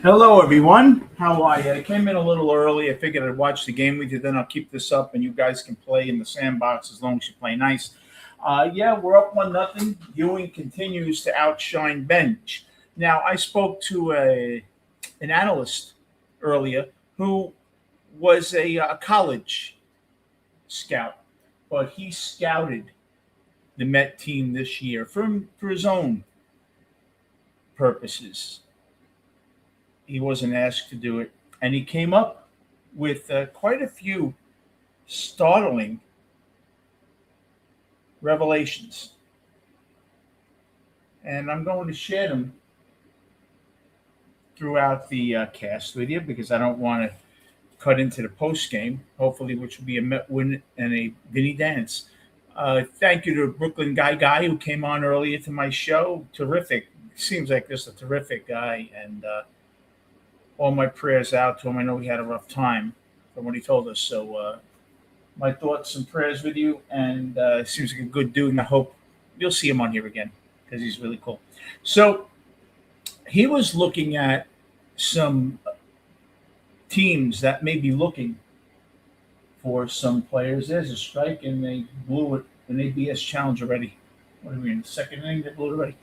Hello, everyone. How are you? I came in a little early. I figured I'd watch the game with you. Then I'll keep this up, and you guys can play in the sandbox as long as you play nice. Yeah, we're up 1-0. Ewing continues to outshine Bench. Now, I spoke to an analyst earlier who was a college scout, but he scouted the Met team this year for his own purposes. He wasn't asked to do it, and he came up with quite a few startling revelations, and I'm going to share them throughout the cast with you because I don't want to cut into the post game, hopefully, which will be a Met win and a Vinny dance. Thank you to Brooklyn Guy who came on earlier to my show. Terrific. Seems like this a terrific guy, and all my prayers out to him. I know he had a rough time from what he told us. So my thoughts and prayers with you. And seems like a good dude. And I hope you'll see him on here again because he's really cool. So he was looking at some teams that may be looking for some players. There's a strike, and they blew it. An ABS challenge already. What are we in the second inning? They blew it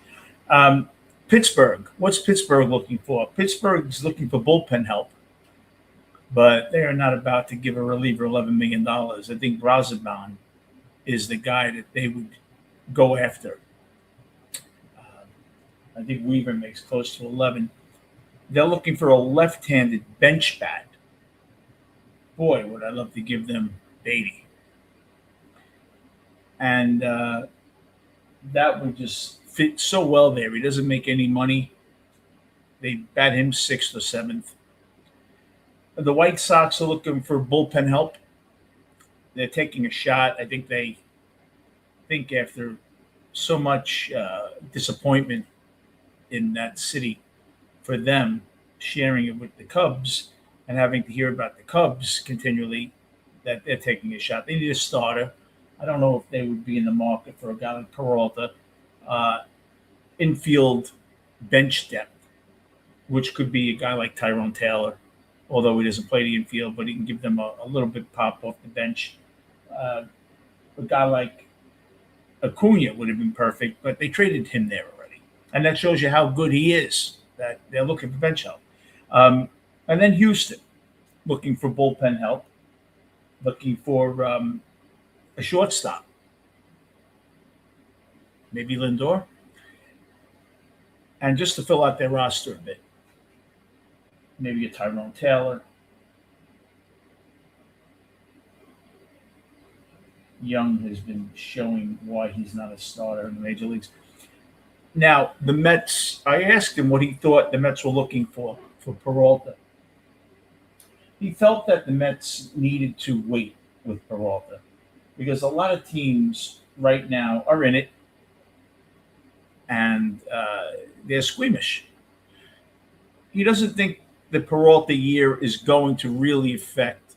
already. Pittsburgh. What's Pittsburgh looking for? Pittsburgh's looking for bullpen help, but they are not about to give a reliever $11 million. I think Brazaban is the guy that they would go after. I think Weaver makes close to 11. They're looking for a left-handed bench bat. Boy, would I love to give them Beatty. And that would just fit so well there. He doesn't make any money. They bat him 6th or 7th. The White Sox are looking for bullpen help. They're taking a shot. I think they think after so much disappointment in that city for them, sharing it with the Cubs and having to hear about the Cubs continually, that they're taking a shot. They need a starter. I don't know if they would be in the market for a guy like Peralta. Infield bench depth, which could be a guy like Tyrone Taylor, although he doesn't play the infield, but he can give them a little bit pop off the bench. A guy like Acuna would have been perfect, but they traded him there already. And that shows you how good he is, that they're looking for bench help. And then Houston, looking for bullpen help, looking for a shortstop. Maybe Lindor. And just to fill out their roster a bit, maybe a Tyrone Taylor. Young has been showing why he's not a starter in the major leagues. Now, the Mets, I asked him what he thought the Mets were looking for Peralta. He felt that the Mets needed to wait with Peralta because a lot of teams right now are in it, and they're squeamish. He doesn't think the Peralta year is going to really affect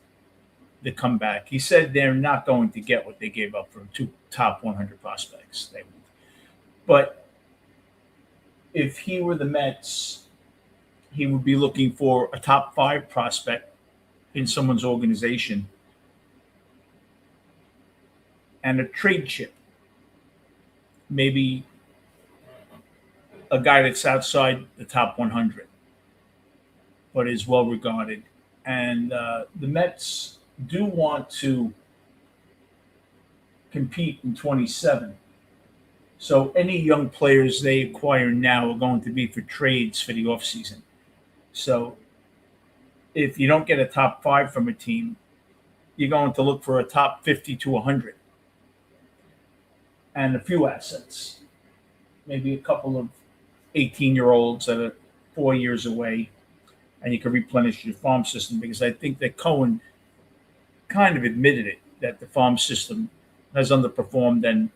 the comeback. He said they're not going to get what they gave up for 2 top 100 prospects. But if he were the Mets, he would be looking for a top 5 prospect in someone's organization and a trade chip. Maybe a guy that's outside the top 100, but is well regarded. And the Mets do want to compete in 27. So any young players they acquire now are going to be for trades for the offseason. So if you don't get a top 5 from a team, you're going to look for a top 50 to 100 and a few assets, maybe a couple of 18-year-olds that are 4 years away, and you can replenish your farm system, because I think that Cohen kind of admitted it, that the farm system has underperformed, and,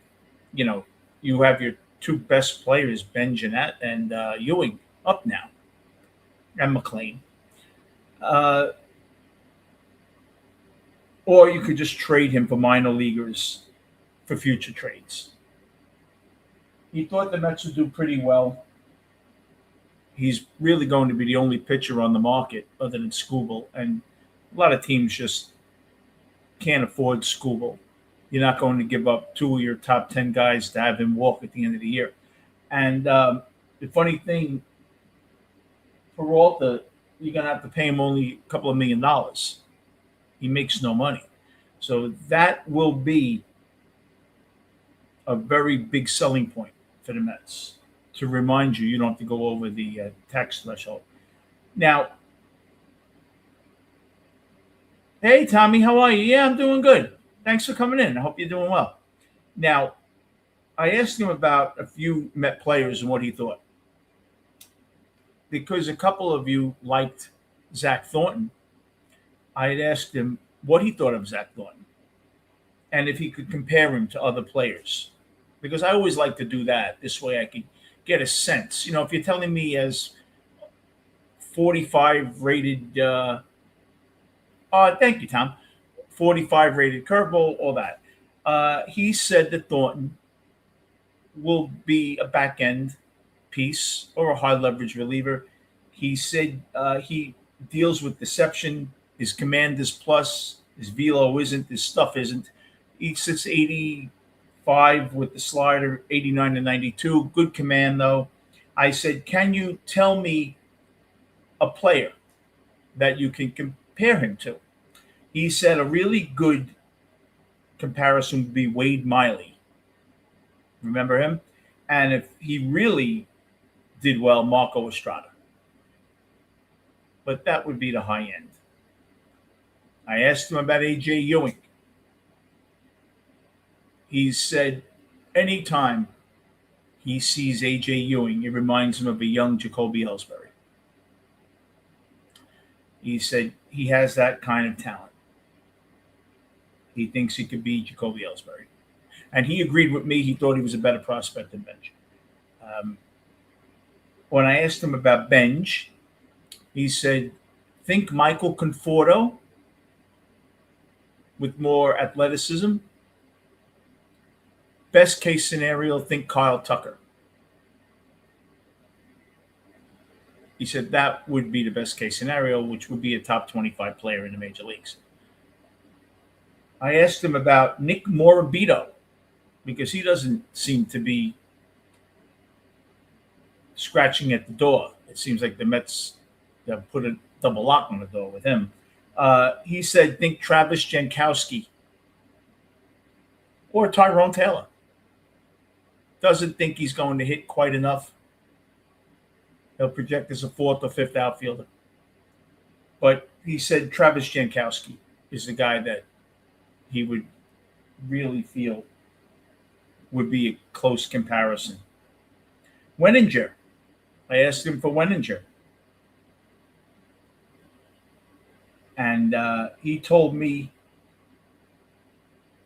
you have your 2 best players, Ben Jeanette and Ewing, up now, and McLean. Or you could just trade him for minor leaguers for future trades. He thought the Mets would do pretty well. he's really going to be the only pitcher on the market other than Skubal, and a lot of teams just can't afford Skubal. You're not going to give up two of your top 10 guys to have him walk at the end of the year. And the funny thing, Peralta, you're going to have to pay him only a couple of $1 million. He makes no money. So that will be a very big selling point for the Mets, to remind you don't have to go over the tax threshold. Now, hey, Tommy, how are you? Yeah, I'm doing good. Thanks for coming in. I hope you're doing well. Now, I asked him about a few Met players and what he thought. Because a couple of you liked Zach Thornton, I had asked him what he thought of Zach Thornton and if he could compare him to other players. Because I always like to do that. This way I could get a sense. If you're telling me as 45 rated, thank you, Tom, 45 rated curveball, all that. He said that Thornton will be a back end piece or a high leverage reliever. He said he deals with deception. His command is plus. His velo isn't. His stuff isn't. He sits 85 with the slider, 89 to 92. Good command, though. I said, can you tell me a player that you can compare him to? He said a really good comparison would be Wade Miley. Remember him? And if he really did well, Marco Estrada. But that would be the high end. I asked him about A.J. Ewing. He said anytime he sees A.J. Ewing, it reminds him of a young Jacoby Ellsbury. He said he has that kind of talent. He thinks he could be Jacoby Ellsbury. And he agreed with me. He thought he was a better prospect than Benj. When I asked him about Benj, he said, think Michael Conforto with more athleticism. Best case scenario, think Kyle Tucker. He said that would be the best case scenario, which would be a top 25 player in the major leagues. I asked him about Nick Morabito because he doesn't seem to be scratching at the door. It seems like the Mets have put a double lock on the door with him. He said, think Travis Jankowski or Tyrone Taylor. Doesn't think he's going to hit quite enough. He'll project as a fourth or fifth outfielder. But he said Travis Jankowski is the guy that he would really feel would be a close comparison. Wenninger. I asked him for Wenninger. And he told me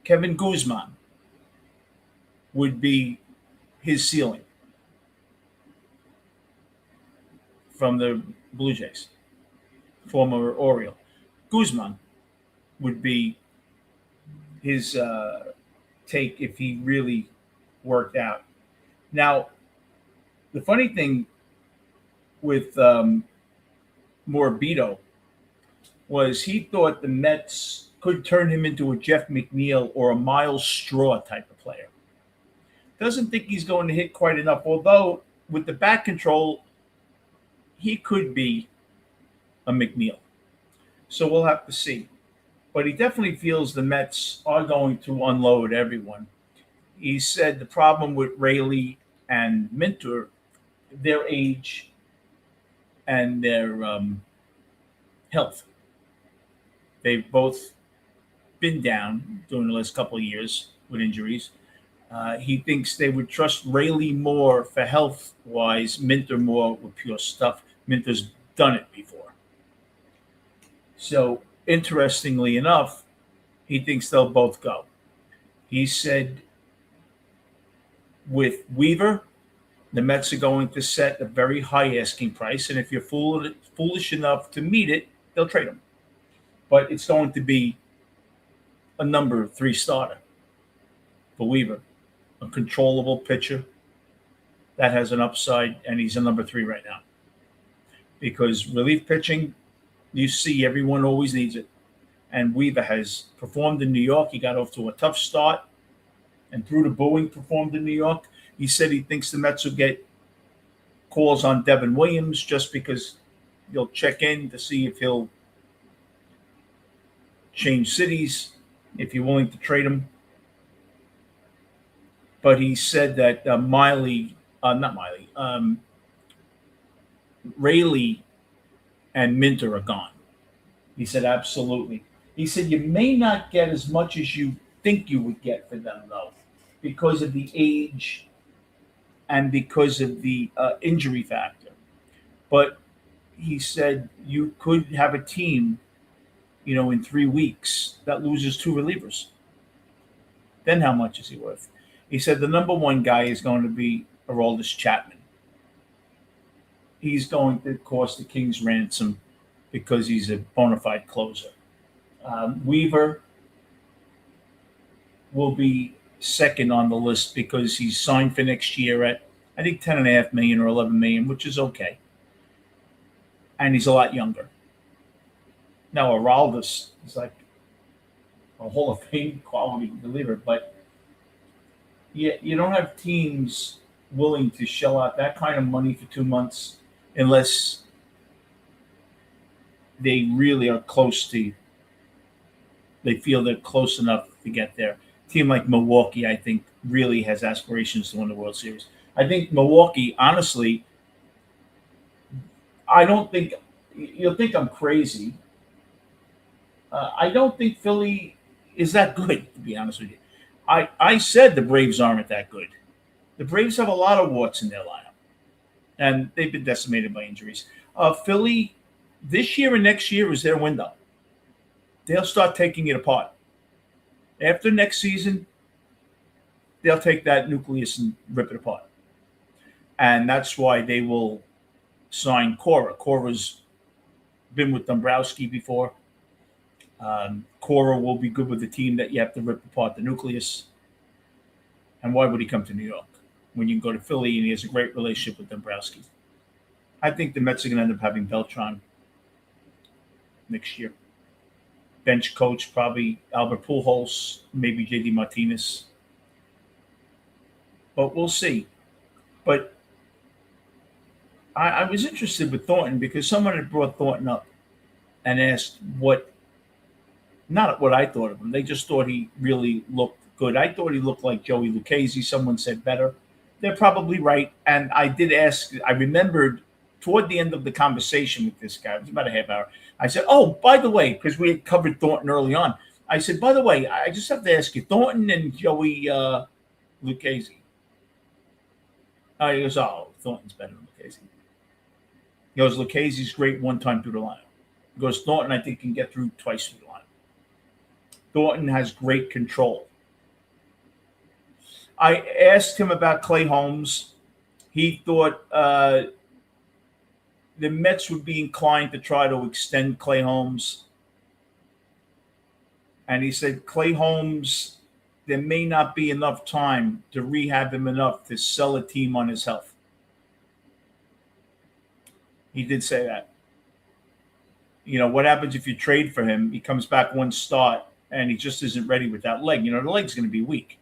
Kevin Guzman would be his ceiling from the Blue Jays, former Oriole. Guzman would be his take if he really worked out. Now, the funny thing with Morabito was he thought the Mets could turn him into a Jeff McNeil or a Miles Straw type of player. Doesn't think he's going to hit quite enough, although with the bat control, he could be a McNeil. So we'll have to see. But he definitely feels the Mets are going to unload everyone. He said the problem with Rayleigh and Minter, their age and their health. They've both been down during the last couple of years with injuries. He thinks they would trust Rayleigh more for health-wise, Minter more with pure stuff. Minter's done it before. So, interestingly enough, he thinks they'll both go. He said with Weaver, the Mets are going to set a very high asking price, and if you're foolish enough to meet it, they'll trade him. But it's going to be a number 3 starter for Weaver, a controllable pitcher that has an upside, and he's a number 3 right now. because relief pitching, you see, everyone always needs it. And Weaver has performed in New York. He got off to a tough start and through the booing performed in New York. He said he thinks the Mets will get calls on Devin Williams just because they'll check in to see if he'll change cities, if you're willing to trade him. But he said that not Miley, Rayleigh and Minter are gone. He said, absolutely. He said, you may not get as much as you think you would get for them, though, because of the age and because of the injury factor. But he said you could have a team, in 3 weeks that loses two relievers. Then how much is he worth? He said the number one guy is going to be Aroldis Chapman. He's going to cost the Kings ransom because he's a bona fide closer. Weaver will be second on the list because he's signed for next year at, I think, $10.5 million or $11 million, which is okay. And he's a lot younger. Now, Aroldis is like a Hall of Fame quality reliever, but you don't have teams willing to shell out that kind of money for 2 months unless they really are they feel they're close enough to get there. A team like Milwaukee, I think, really has aspirations to win the World Series. I think Milwaukee, honestly, I don't think, you'll think I'm crazy. I don't think Philly is that good, to be honest with you. I said the Braves aren't that good. The Braves have a lot of warts in their lineup, and they've been decimated by injuries. Philly, this year and next year is their window. They'll start taking it apart. After next season, they'll take that nucleus and rip it apart. And that's why they will sign Cora. Cora's been with Dombrowski before. Cora will be good with the team that you have to rip apart the nucleus. And why would he come to New York when you can go to Philly and he has a great relationship with Dombrowski? I think the Mets are going to end up having Beltran next year. Bench coach, probably Albert Pujols, maybe JD Martinez. But we'll see. But I was interested with Thornton because someone had brought Thornton up and asked not what I thought of him. They just thought he really looked good. I thought he looked like Joey Lucchesi. Someone said better. They're probably right. And I did ask, I remembered toward the end of the conversation with this guy, it was about a half hour, I said, oh, by the way, because we had covered Thornton early on, I said, by the way, I just have to ask you, Thornton and Joey Lucchesi. He goes, oh, Thornton's better than Lucchesi. He goes, Lucchesi's great one time through the lineup. He goes, Thornton, I think, can get through twice through the lineup. Thornton has great control. I asked him about Clay Holmes. He thought the Mets would be inclined to try to extend Clay Holmes. And he said, Clay Holmes, there may not be enough time to rehab him enough to sell a team on his health. He did say that. What happens if you trade for him? He comes back one start and he just isn't ready with that leg. The leg's going to be weak.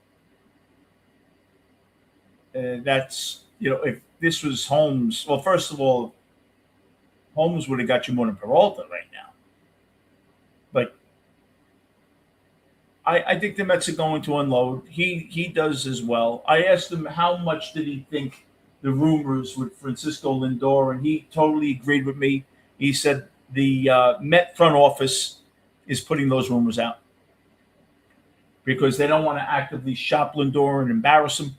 That's, if this was Holmes, well, first of all, Holmes would have got you more than Peralta right now. But I think the Mets are going to unload. He does as well. I asked him how much did he think the rumors with Francisco Lindor, and he totally agreed with me. He said the Met front office is putting those rumors out because they don't want to actively shop Lindor and embarrass him.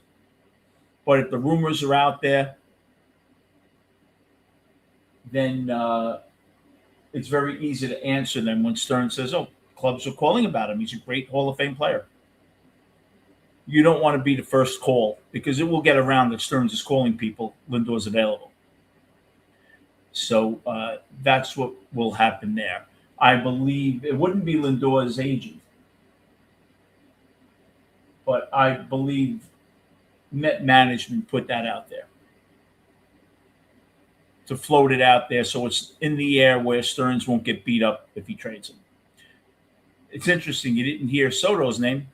But if the rumors are out there, then it's very easy to answer them when Stern says, oh, clubs are calling about him. He's a great Hall of Fame player. You don't want to be the first call because it will get around that Stearns is calling people. Lindor's available. So that's what will happen there. I believe it wouldn't be Lindor's agent, but I believe Met management put that out there. to float it out there so it's in the air where Stearns won't get beat up if he trades him. It's interesting. You didn't hear Soto's name.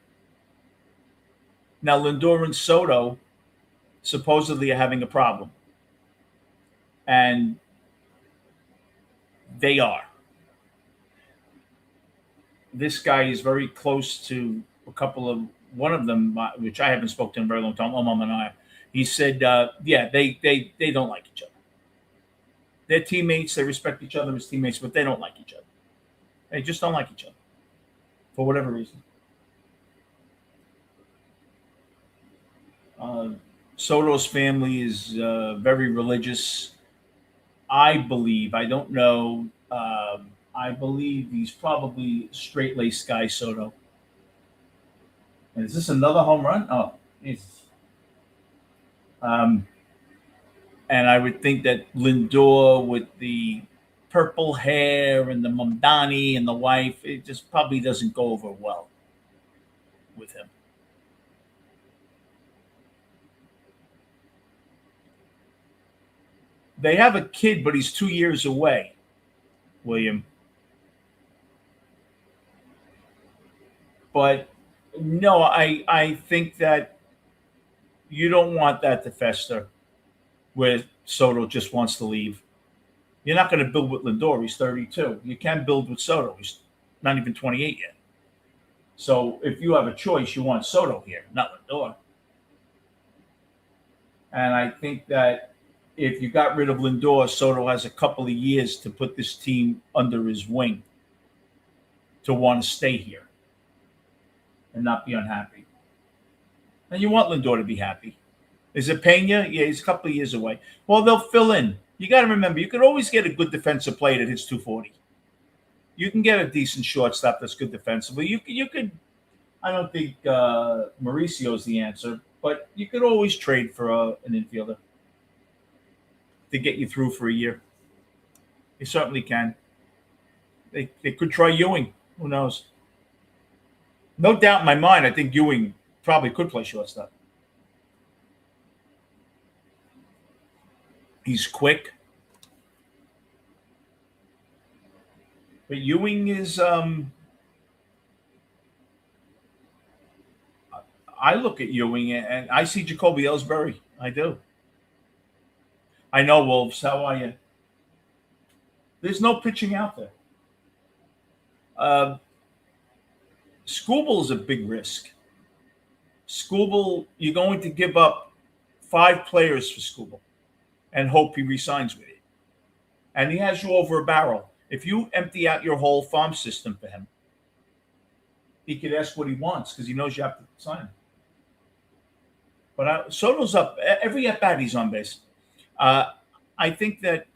Now, Lindor and Soto supposedly are having a problem. And they are. This guy is very close to one of them, which I haven't spoken to in a very long time, Omar Minaya. He said, they don't like each other. They're teammates. They respect each other as teammates, but they don't like each other. They just don't like each other for whatever reason. Soto's family is very religious. I believe, I don't know, I believe he's probably straight-laced guy, Soto. And is this another home run? Oh, Jesus. And I would think that Lindor with the purple hair and the Mamdani and the wife, it just probably doesn't go over well with him. They have a kid, but he's 2 years away, William. But no, I think that you don't want that to fester where Soto just wants to leave. You're not going to build with Lindor. He's 32. You can build with Soto. He's not even 28 yet. So if you have a choice, you want Soto here, not Lindor. And I think that if you got rid of Lindor, Soto has a couple of years to put this team under his wing to want to stay here and not be unhappy. And you want Lindor to be happy. Is it Pena? Yeah, he's a couple of years away. Well, they'll fill in. You got to remember, you could always get a good defensive player that hits 240. You can get a decent shortstop that's good defensively. You could. I don't think Mauricio's the answer, but you could always trade for an infielder to get you through for a year. You certainly can. They could try Ewing. Who knows? No doubt in my mind, I think Ewing probably could play shortstop. He's quick. But Ewing is I look at Ewing and I see Jacoby Ellsbury. I do. I know, Wolves. How are you? There's no pitching out there. Skubal is a big risk. Skubal, you're going to give up 5 players for Skubal and hope he resigns with it. And he has you over a barrel. If you empty out your whole farm system for him, he could ask what he wants because he knows you have to sign him. But Soto's up. Every at-bat he's on base. I think that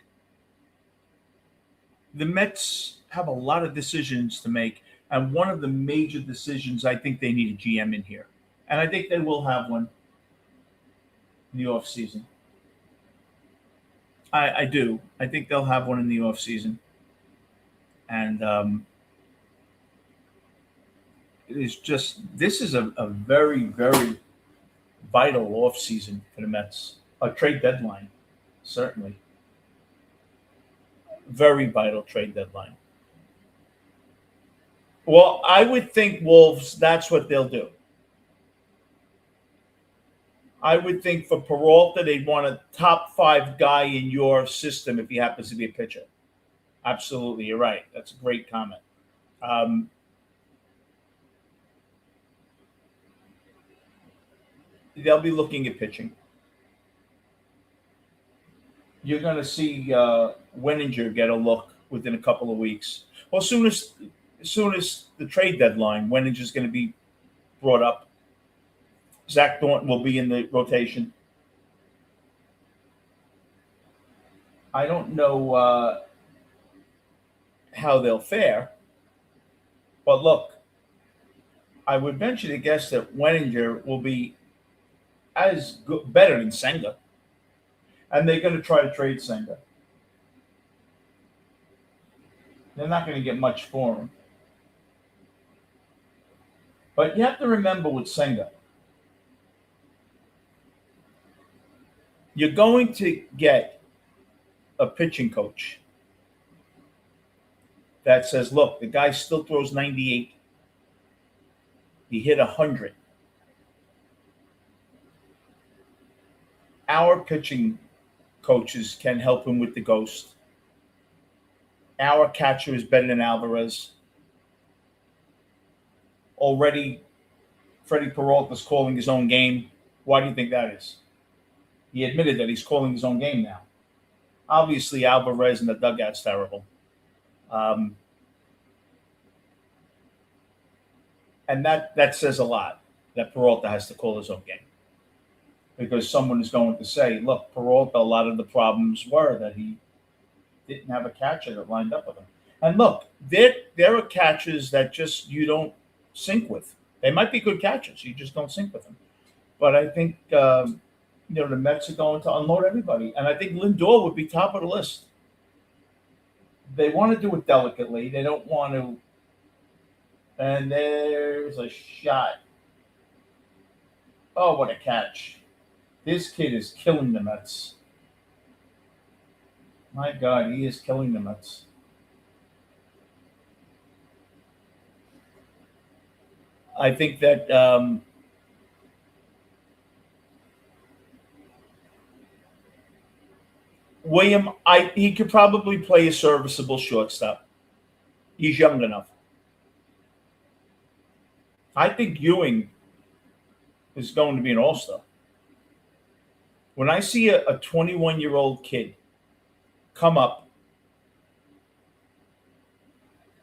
the Mets have a lot of decisions to make. And one of the major decisions, I think they need a GM in here. And I think they will have one in the offseason. I do. I think they'll have one in the offseason. And this is a very, very vital offseason for the Mets. A trade deadline, certainly. Very vital trade deadline. Well, I would think, Wolves, that's what they'll do. I would think for Peralta, they'd want a top 5 guy in your system if he happens to be a pitcher. Absolutely, you're right. That's a great comment. They'll be looking at pitching. You're going to see Wenninger get a look within a couple of weeks. Well, as soon as the trade deadline, Wenninger's going to be brought up. Zach Thornton will be in the rotation. I don't know how they'll fare, but look, I would venture to guess that Wenninger will be better than Senga, and they're going to try to trade Senga. They're not going to get much for him. But you have to remember with Senga, you're going to get a pitching coach that says, look, the guy still throws 98. He hit 100. Our pitching coaches can help him with the ghost. Our catcher is better than Alvarez. Already, Freddie Peralta's calling his own game. Why do you think that is? He admitted that he's calling his own game now. Obviously, Alvarez in the dugout's terrible. And that says a lot, that Peralta has to call his own game. Because someone is going to say, look, Peralta, a lot of the problems were that he didn't have a catcher that lined up with him. And look, there are catchers that just you don't sync with. They might be good catchers. You just don't sync with them. But I think, the Mets are going to unload everybody. And I think Lindor would be top of the list. They want to do it delicately. They don't want to. And there's a shot. Oh, what a catch. This kid is killing the Mets. My God, he is killing the Mets. I think that William, he could probably play a serviceable shortstop. He's young enough. I think Ewing is going to be an all-star. When I see a 21-year-old kid come up,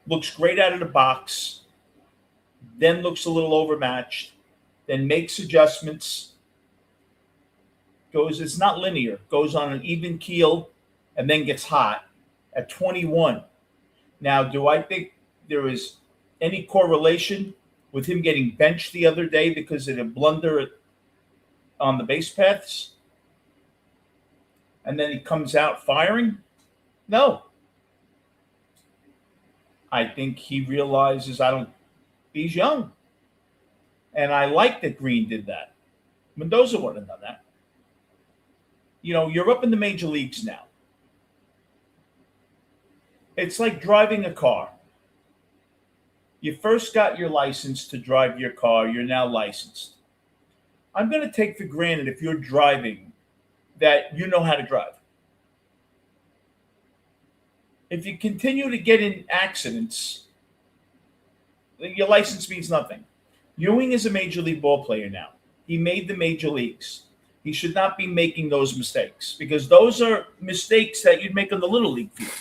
looks great out of the box, then looks a little overmatched, then makes adjustments, it's not linear, goes on an even keel, and then gets hot at 21. Now, do I think there is any correlation with him getting benched the other day because of a blunder on the base paths? And then he comes out firing? No. I think he realizes he's young. And I like that Green did that. Mendoza wouldn't have done that. You're up in the major leagues now. It's like driving a car. You first got your license to drive your car. You're now licensed. I'm going to take for granted if you're driving that you know how to drive. If you continue to get in accidents, your license means nothing. Ewing is a major league ball player now. He made the major leagues. He should not be making those mistakes because those are mistakes that you'd make on the little league field.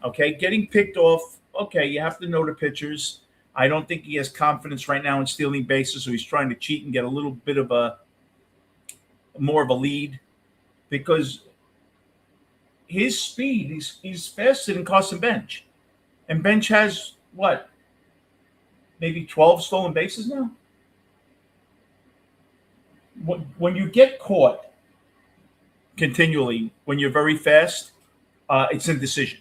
Okay, getting picked off. Okay, you have to know the pitchers. I don't think he has confidence right now in stealing bases, so he's trying to cheat and get a little bit of more of a lead because his speed, he's faster than Carson Bench. And Bench has, what, maybe 12 stolen bases now? When you get caught continually, when you're very fast, it's indecision.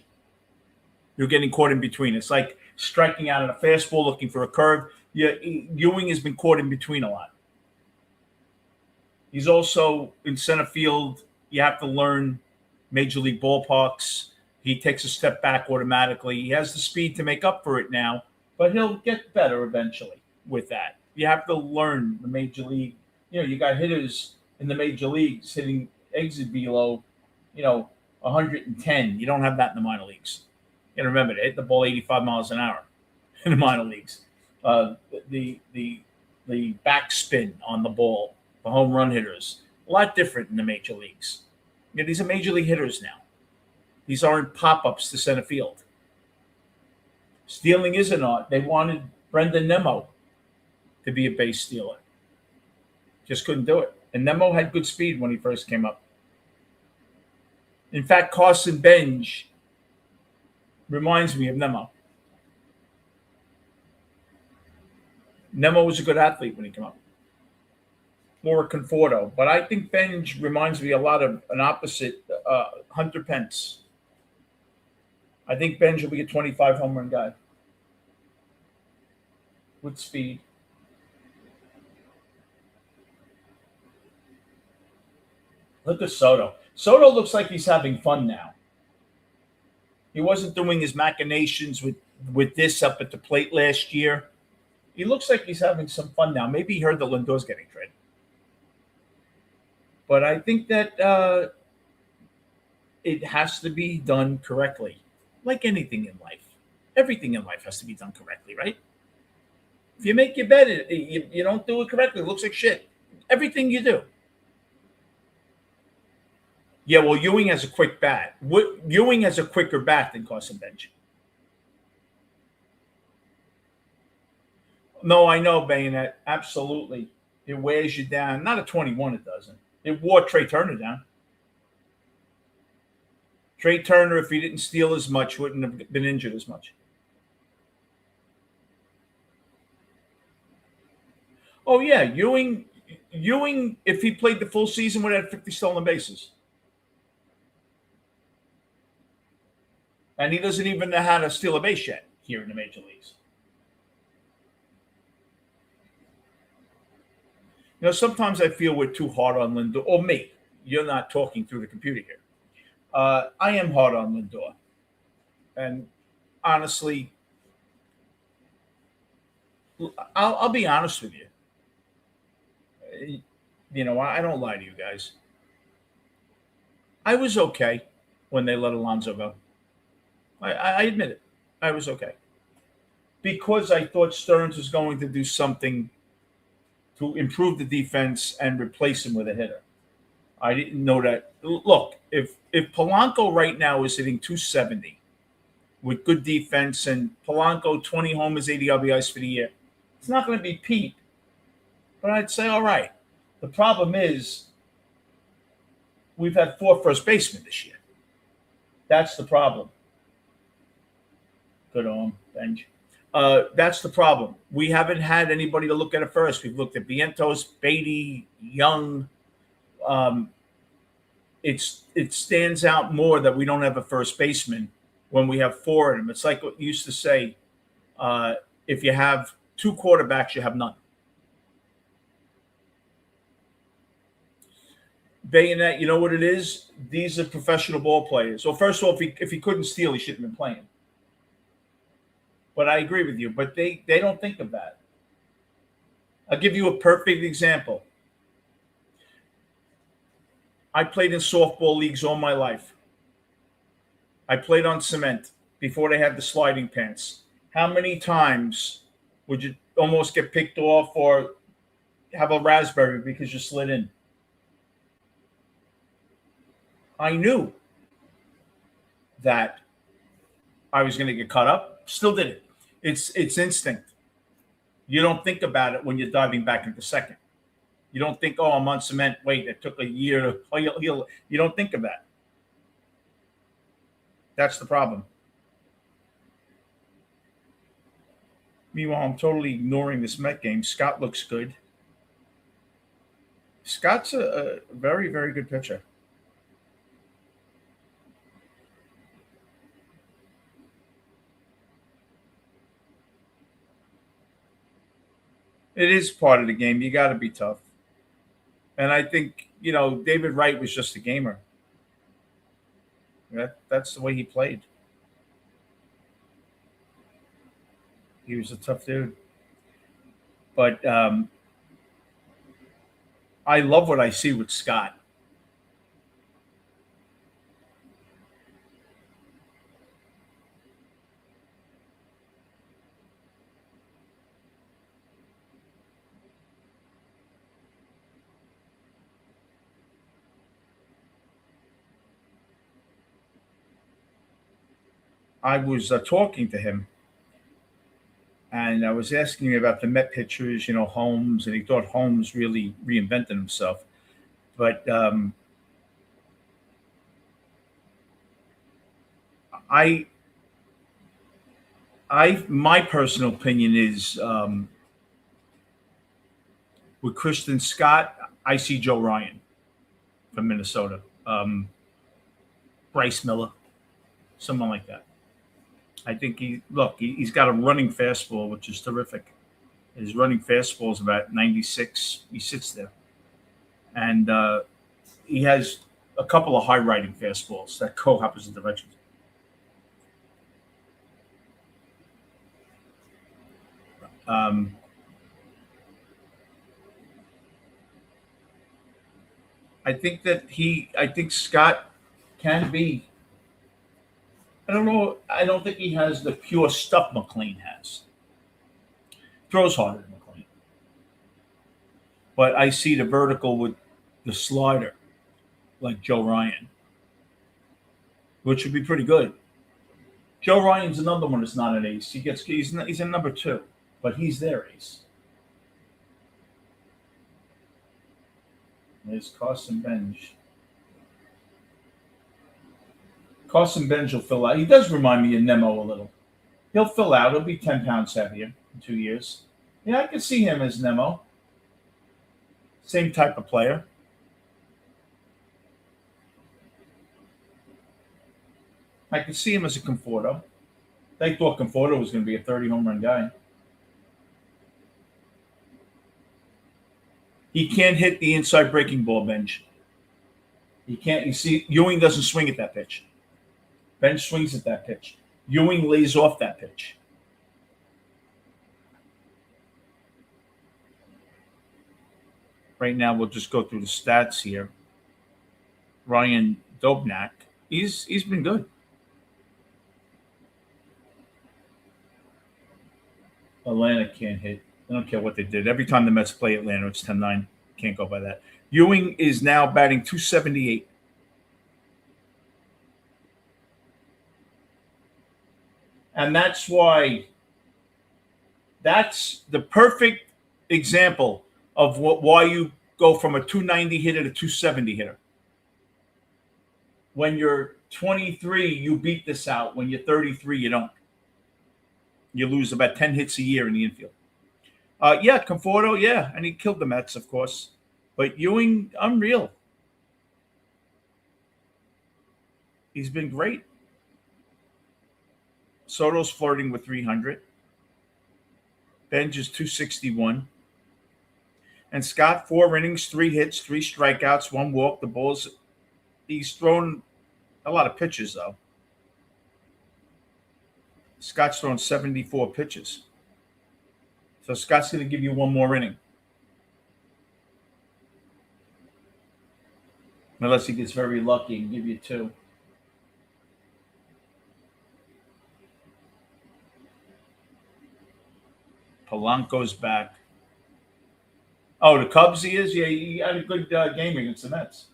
You're getting caught in between. It's like striking out on a fastball, looking for a curve. Ewing has been caught in between a lot. He's also in center field. You have to learn major league ballparks. He takes a step back automatically. He has the speed to make up for it now, but he'll get better eventually with that. You have to learn the major league. You got hitters in the major leagues hitting exit below, 110. You don't have that in the minor leagues. And remember, they hit the ball 85 miles an hour in the minor leagues. The backspin on the ball, the home run hitters, a lot different in the major leagues. These are major league hitters now. These aren't pop-ups to center field. Stealing is an art. They wanted Brendan Nemo to be a base stealer. Just couldn't do it. And Nemo had good speed when he first came up. In fact, Carson Bench reminds me of Nemo. Nemo was a good athlete when he came up. More Conforto. But I think Bench reminds me a lot of an opposite Hunter Pence. I think Bench will be a 25 home run guy with speed. Look at Soto. Soto looks like he's having fun now. He wasn't doing his machinations with this up at the plate last year. He looks like he's having some fun now. Maybe he heard that Lindor's getting traded. But I think that it has to be done correctly, like anything in life. Everything in life has to be done correctly, right? If you make your bed, you don't do it correctly, it looks like shit. Everything you do. Yeah, well, Ewing has a quick bat. Ewing has a quicker bat than Carson Bench. No, I know, Bayonet. Absolutely. It wears you down. Not at 21, it doesn't. It wore Trey Turner down. Trey Turner, if he didn't steal as much, wouldn't have been injured as much. Oh, yeah. Ewing, if he played the full season, would have had 50 stolen bases. And he doesn't even know how to steal a base yet here in the major leagues. You know, sometimes I feel we're too hard on Lindor. Or me. You're not talking through the computer here. I am hard on Lindor. And honestly, I'll be honest with you. You know, I don't lie to you guys. I was okay when they let Alonso go. I admit it. I was okay. Because I thought Stearns was going to do something to improve the defense and replace him with a hitter. I didn't know that. Look, if Polanco right now is hitting 270 with good defense and Polanco 20 homers, 80 RBIs for the year, it's not going to be Pete. But I'd say, all right. The problem is we've had 4 first basemen this year. That's the problem. Good on Benj. That's the problem. We haven't had anybody to look at it first. We've looked at Vientos, Beatty, Young. It stands out more that we don't have a first baseman when we have 4 of them. It's like what you used to say, if you have 2 quarterbacks, you have none. Bayonet, you know what it is? These are professional ball players. Well, first of all, if he couldn't steal, he shouldn't have been playing. But I agree with you. But they don't think of that. I'll give you a perfect example. I played in softball leagues all my life. I played on cement before they had the sliding pants. How many times would you almost get picked off or have a raspberry because you slid in? I knew that I was going to get cut up. Still did it. It's instinct. You don't think about it when you're diving back into second. You don't think, oh, I'm on cement. Wait, it took a year to heal. You don't think of that. That's the problem. Meanwhile, I'm totally ignoring this Met game. Scott looks good. Scott's a very, very good pitcher. It is part of the game. You got to be tough. And I think, you know, David Wright was just a gamer. That's the way he played. He was a tough dude. But I love what I see with Scott. I was talking to him, and I was asking him about the Met pitchers, you know, Holmes, and he thought Holmes really reinvented himself. But I, my personal opinion is with Kristen Scott, I see Joe Ryan from Minnesota, Bryce Miller, someone like that. I think he's got a running fastball, which is terrific. His running fastball is about 96. He sits there. And he has a couple of high riding fastballs that go opposite directions. Um, I think Scott can be. I don't know. I don't think he has the pure stuff McLean has. Throws harder than McLean, but I see the vertical with the slider like Joe Ryan, which would be pretty good. Joe Ryan's another one that's not an ace. He's a number two, but he's their ace. There's Carson Bench. Carson Bench will fill out. He does remind me of Nemo a little. He'll fill out. He'll be 10 pounds heavier in 2 years. Yeah, I can see him as Nemo. Same type of player. I can see him as a Conforto. They thought Conforto was going to be a 30 home run guy. He can't hit the inside breaking ball, Bench. He can't. You see, Ewing doesn't swing at that pitch. Bench swings at that pitch. Ewing lays off that pitch. Right now, we'll just go through the stats here. Ryan Dobnak, he's been good. Atlanta can't hit. I don't care what they did. Every time the Mets play Atlanta, it's 10-9. Can't go by that. Ewing is now batting 278. And that's why that's the perfect example of why you go from a 290 hitter to 270 hitter. When you're 23, you beat this out. When you're 33, you don't. You lose about 10 hits a year in the infield. Yeah, Conforto, yeah, and he killed the Mets, of course. But Ewing, unreal. He's been great. Soto's flirting with 300. Benj is 261. And Scott, 4 innings, 3 hits, 3 strikeouts, 1 walk. The balls, he's thrown a lot of pitches, though. Scott's thrown 74 pitches. So Scott's going to give you 1 more inning. Unless he gets very lucky and give you 2. Polanco's back. Oh, the Cubs he is? Yeah, he had a good game against the Mets.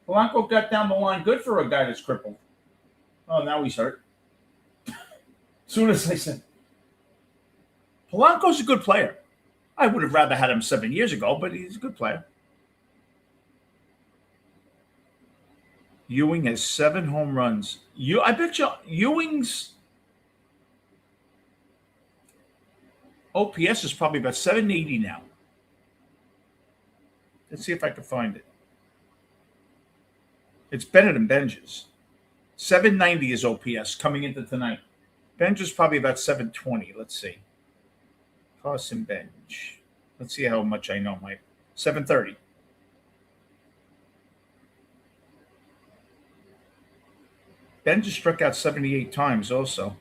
Polanco got down the line good for a guy that's crippled. Oh, now he's hurt. As soon as I said, Polanco's a good player. I would have rather had him 7 years ago, but he's a good player. Ewing has 7 home runs. I bet you Ewing's OPS is probably about 780 now. Let's see if I can find it. It's better than Benj's. 790 is OPS coming into tonight. Benj's probably about 720. Let's see. Carson Bench. Let's see how much I know. 730. Benj just struck out 78 times also.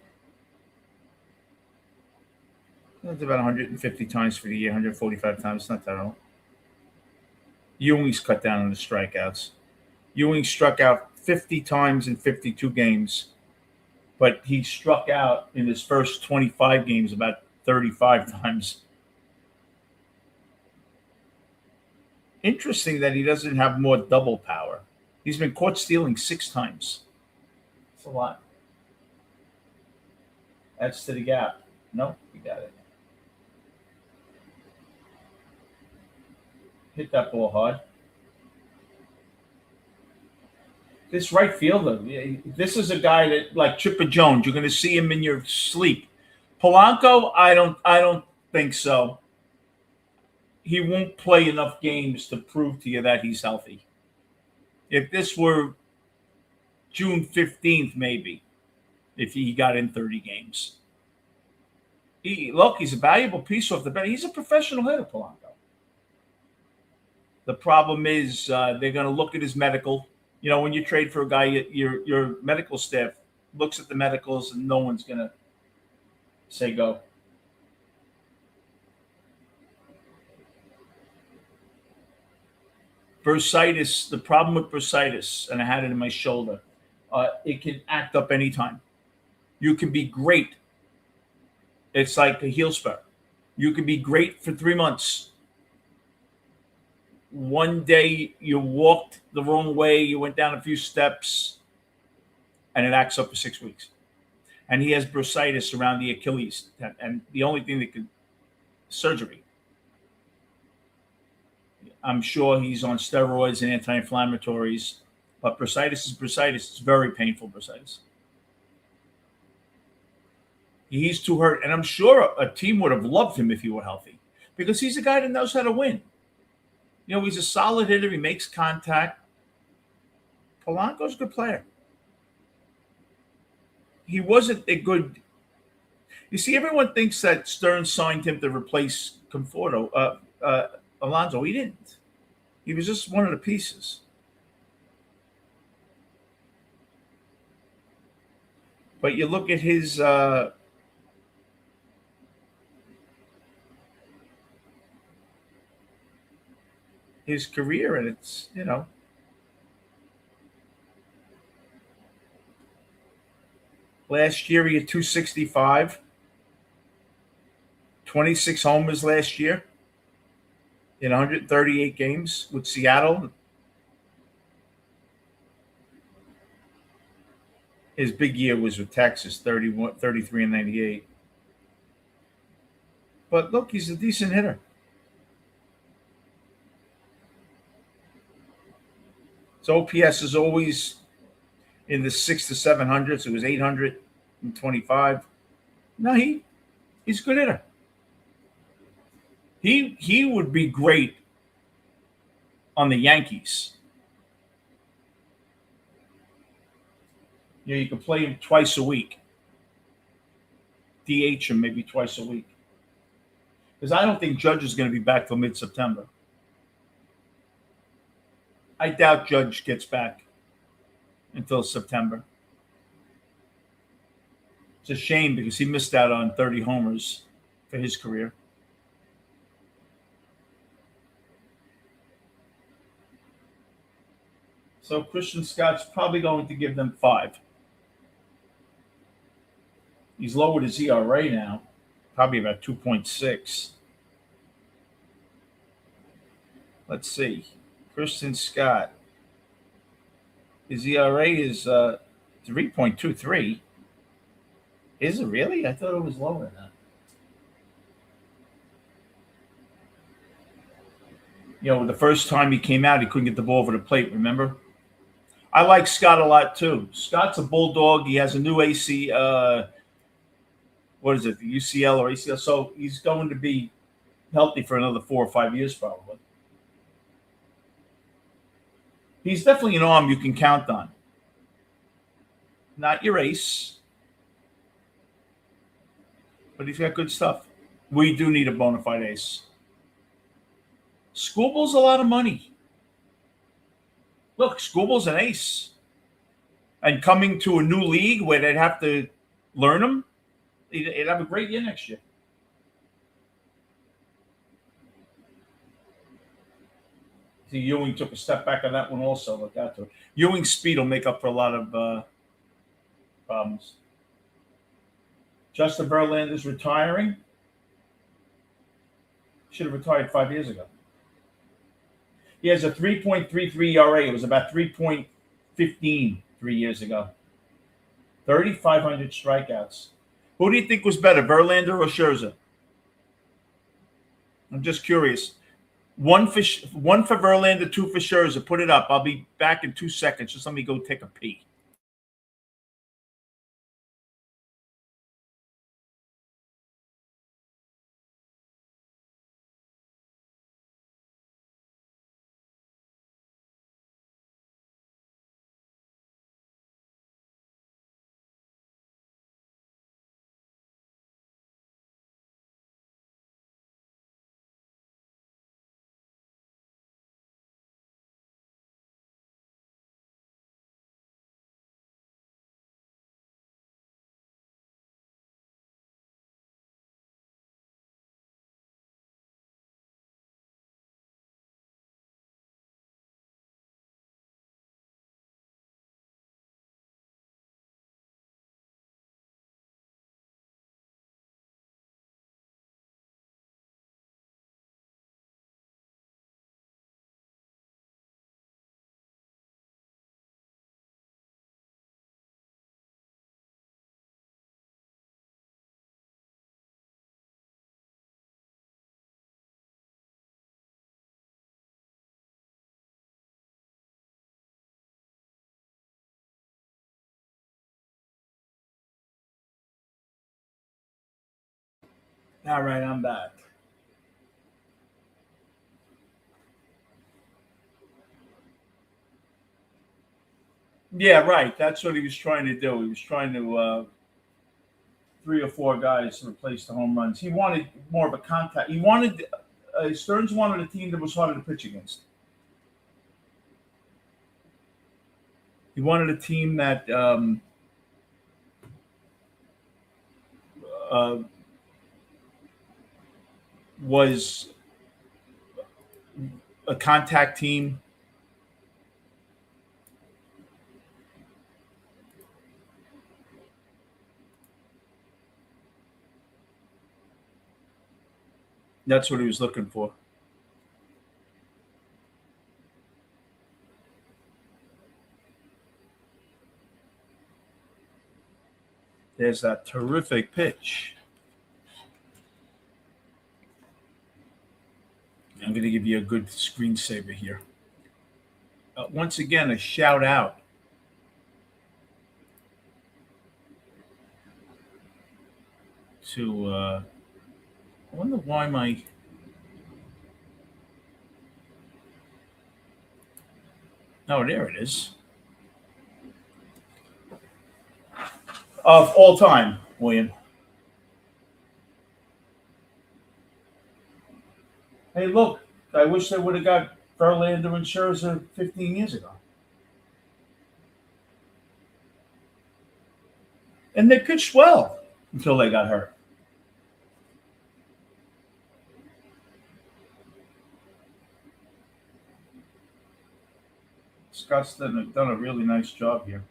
That's about 150 times for the year, 145 times. Not that old. Ewing's cut down on the strikeouts. Ewing struck out 50 times in 52 games, but he struck out in his first 25 games about 35 times. Interesting that he doesn't have more double power. He's been caught stealing 6 times. That's a lot. That's to the gap. Nope, you got it. Hit that ball hard. This right fielder, this is a guy that, like Chipper Jones, you're going to see him in your sleep. Polanco, I don't think so. He won't play enough games to prove to you that he's healthy. If this were June 15th, maybe, if he got in 30 games. He's a valuable piece off the bench. He's a professional hitter, Polanco. The problem is they're going to look at his medical. When you trade for a guy, your medical staff looks at the medicals, and no one's gonna say go. Bursitis. The problem with bursitis, and I had it in my shoulder. It can act up anytime. You can be great. It's like a heel spur. You can be great for 3 months. One day you walked the wrong way, you went down a few steps, and it acts up for 6 weeks. And he has bursitis around the Achilles, and the only thing that could surgery. I'm sure he's on steroids and anti-inflammatories, but bursitis is bursitis. It's very painful bursitis. He's too hurt, and I'm sure a team would have loved him if he were healthy, because he's a guy that knows how to win. He's a solid hitter. He makes contact. Polanco's a good player. He wasn't a good. You see, everyone thinks that Stearns signed him to replace Conforto, Alonso. He didn't. He was just one of the pieces. But you look at his career, and it's last year he had 265, 26 homers last year in 138 games with Seattle. His big year was with Texas, 31, 33, and 98. But look, he's a decent hitter. His OPS is always in the 600 to 700s. It was 825. No, he's a good hitter. He would be great on the Yankees. You could play him twice a week. DH him maybe twice a week. Because I don't think Judge is going to be back till mid-September. I doubt Judge gets back until September. It's a shame because he missed out on 30 homers for his career. So Christian Scott's probably going to give them 5. He's lowered his ERA now, probably about 2.6. Let's see. Christian Scott. His ERA is 3.23. Is it really? I thought it was lower than that. The first time he came out, he couldn't get the ball over the plate, remember? I like Scott a lot, too. Scott's a bulldog. He has a new AC, what is it, the UCL or ACL? So he's going to be healthy for another 4 or 5 years, probably. He's definitely an arm you can count on. Not your ace, but he's got good stuff. We do need a bona fide ace. Schoolball's a lot of money. Look, Schoolball's an ace. And coming to a new league where they'd have to learn him, he'd have a great year next year. See, Ewing took a step back on that one also. Look out to it. Ewing's speed will make up for a lot of problems. Justin Verlander's retiring. Should have retired 5 years ago. He has a 3.33 ERA. It was about 3.15 3 years ago. 3,500 strikeouts. Who do you think was better, Verlander or Scherzer? I'm just curious. One for Verlander, 2 for Scherzer. Put it up. I'll be back in 2 seconds. Just let me go take a pee. All right, I'm back. Yeah, right. That's what he was trying to do. He was trying to three or four guys to replace the home runs. He wanted more of a contact. He wanted Stearns wanted a team that was harder to pitch against. He wanted a team that uh, was a contact team. That's what he was looking for. There's that terrific pitch. I'm going to give you a good screensaver here. Once again, a shout out to. I wonder why my. Oh, there it is. Of all time, William. Hey, look, I wish they would have got Verlander and Scherzer 15 years ago. And they pitched well until they got hurt. Scott's done a really nice job here.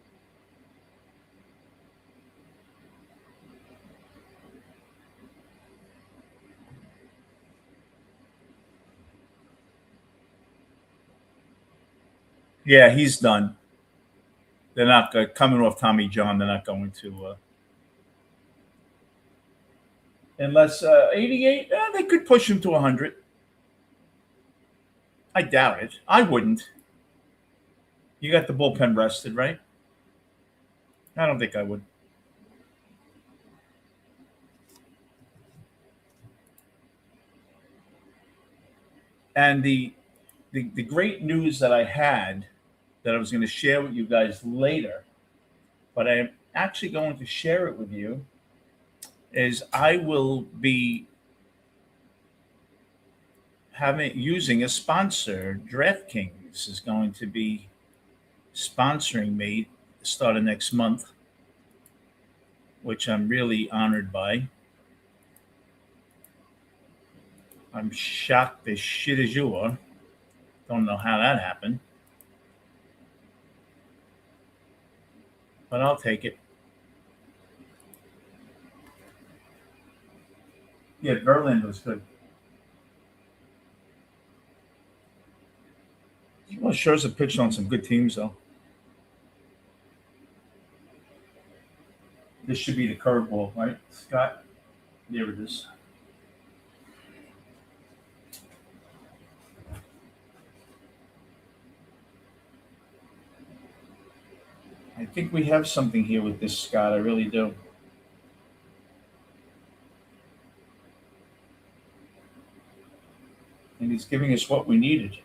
Yeah, he's done. They're not coming off Tommy John. They're not going to. Unless 88, they could push him to 100. I doubt it. I wouldn't. You got the bullpen rested, right? I don't think I would. And the great news that I had that I was going to share with you guys later, but I am actually going to share it with you, is I will be having using a sponsor. DraftKings is going to be sponsoring me start of next month, which I'm really honored by. I'm shocked as shit as you are. Don't know how that happened, but I'll take it. Yeah, Verlander was good. Well, Scherzer pitched on some good teams, though. This should be the curveball, right, Scott? There it is. I think we have something here with this, Scott. I really do. And he's giving us what we needed.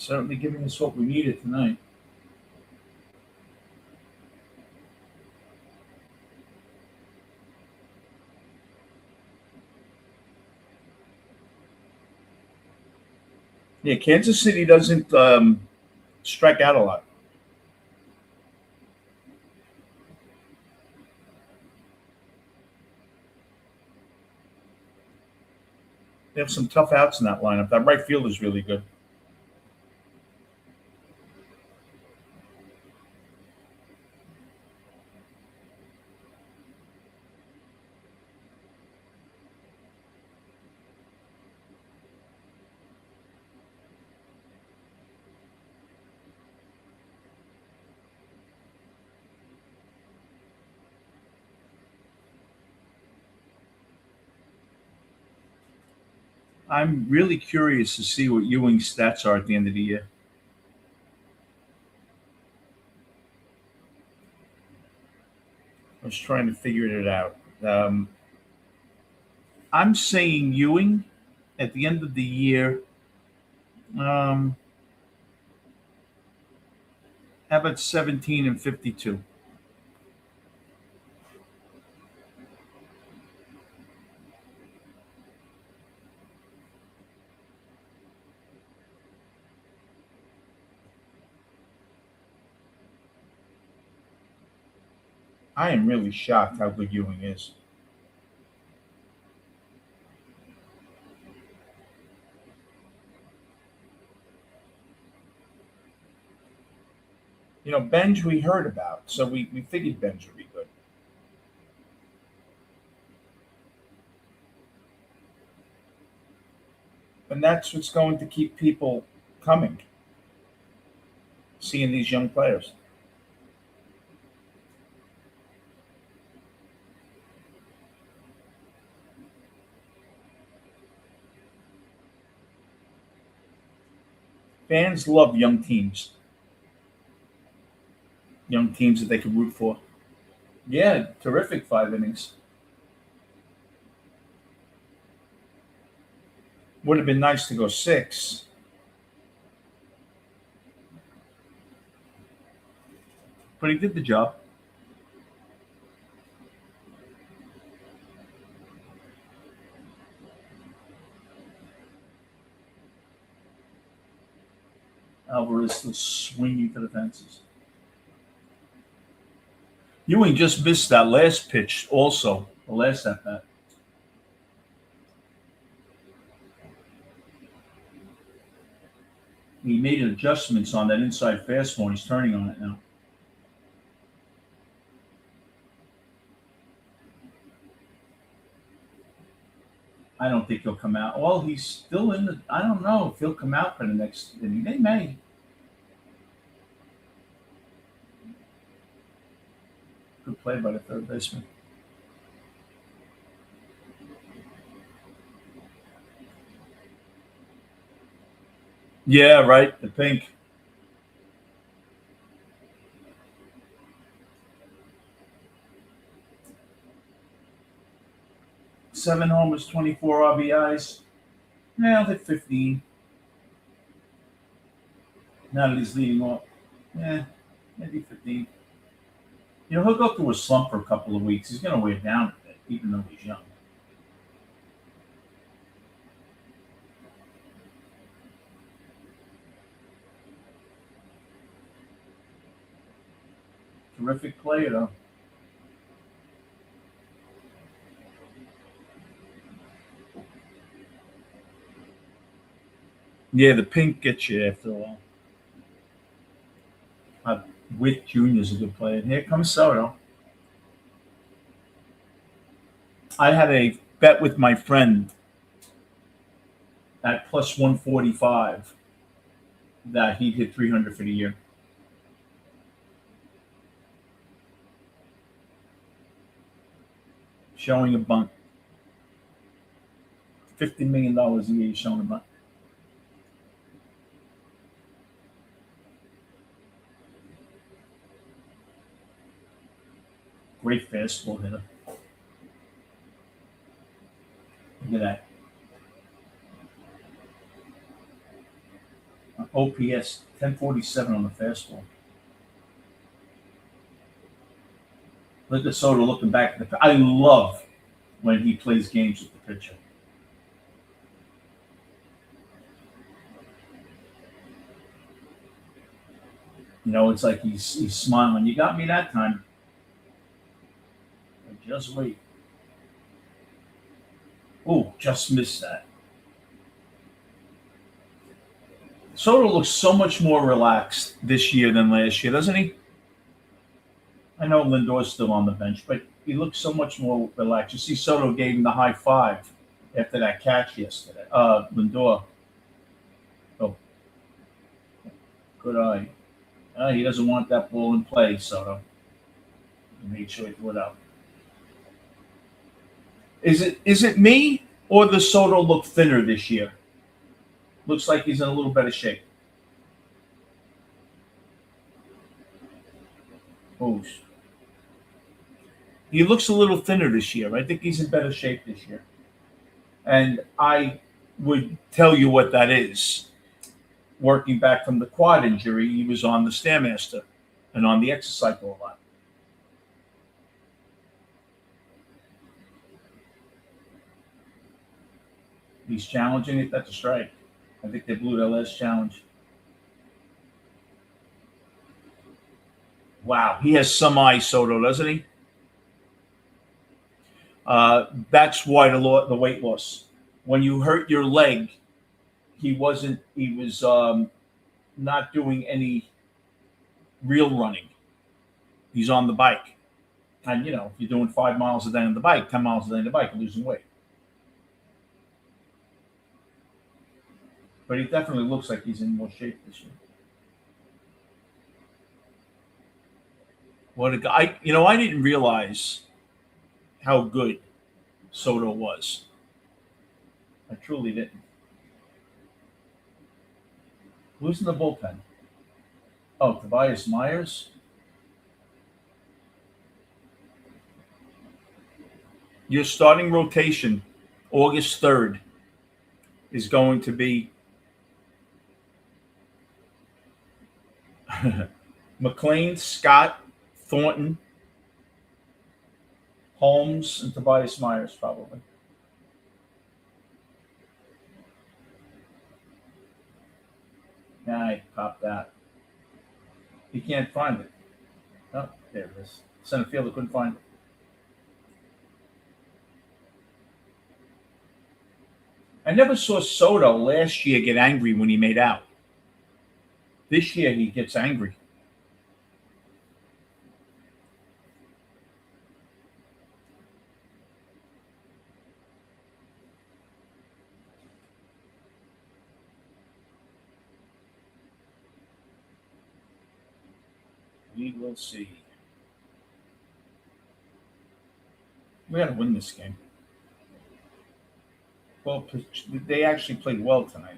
Certainly giving us what we needed tonight. Yeah, Kansas City doesn't strike out a lot. They have some tough outs in that lineup. That right field is really good. I'm really curious to see what Ewing's stats are at the end of the year. I was trying to figure it out. I'm saying Ewing at the end of the year. Um, how about 17 and 52? I am really shocked how good Ewing is. Benj we heard about, so we figured Benj would be good. And that's what's going to keep people coming, seeing these young players. Fans love young teams that they can root for. Yeah, terrific 5 innings. Would have been nice to go six, but he did the job. Alvarez still swinging for the fences. Ewing just missed that last pitch, also the last at bat. He made adjustments on that inside fastball, and he's turning on it now. I don't think he'll come out. Well, he's still in the. I don't know if he'll come out for the next inning. They may. Good play by the third baseman. Yeah, right. The pink. 7 homers, 24 RBIs. Yeah, I'll hit 15. Now that he's leading off. Yeah, maybe 15. He'll go through a slump for a couple of weeks. He's going to weigh down a bit, even though he's young. Terrific player, though. Yeah, the pink gets you after a while. Witt Jr. is a good player. Here comes Soto. I had a bet with my friend at plus 145 that he'd hit 300 for the year. Showing a bunt. $50 million a year showing a bunt. Great fastball hitter. Look at that. OPS 1047 on the fastball. Look at Soto looking back at the. I love when he plays games with the pitcher. It's like he's smiling. You got me that time. Just wait. Oh, just missed that. Soto looks so much more relaxed this year than last year, doesn't he? I know Lindor's still on the bench, but he looks so much more relaxed. You see, Soto gave him the high five after that catch yesterday. Lindor. Oh, good eye. He doesn't want that ball in play, Soto. He made sure he threw it out. Is it me, Or does Soto look thinner this year? Looks like he's in a little better shape. Oh, he looks a little thinner this year. I think he's in better shape this year. And I would tell you what that is. Working back from the quad injury, he was on the Stairmaster and on the exercycle a lot. He's challenging it. That's a strike. I think they blew their last challenge. Wow, he has some eyes, Soto, doesn't he? That's why the weight loss. When you hurt your leg, he wasn't. He was not doing any real running. He's on the bike, and if you're doing 5 miles a day on the bike, 10 miles a day on the bike, you're losing weight. But he definitely looks like he's in more shape this year. What a guy! I didn't realize how good Soto was. I truly didn't. Who's in the bullpen? Oh, Tobias Myers. Your starting rotation, August 3rd, is going to be McLean, Scott, Thornton, Holmes, and Tobias Myers, probably. Nah, I popped that. He can't find it. Oh, there it is. Center fielder couldn't find it. I never saw Soto last year get angry when he made out. This year he gets angry. We will see. We got to win this game. Well, they actually played well tonight.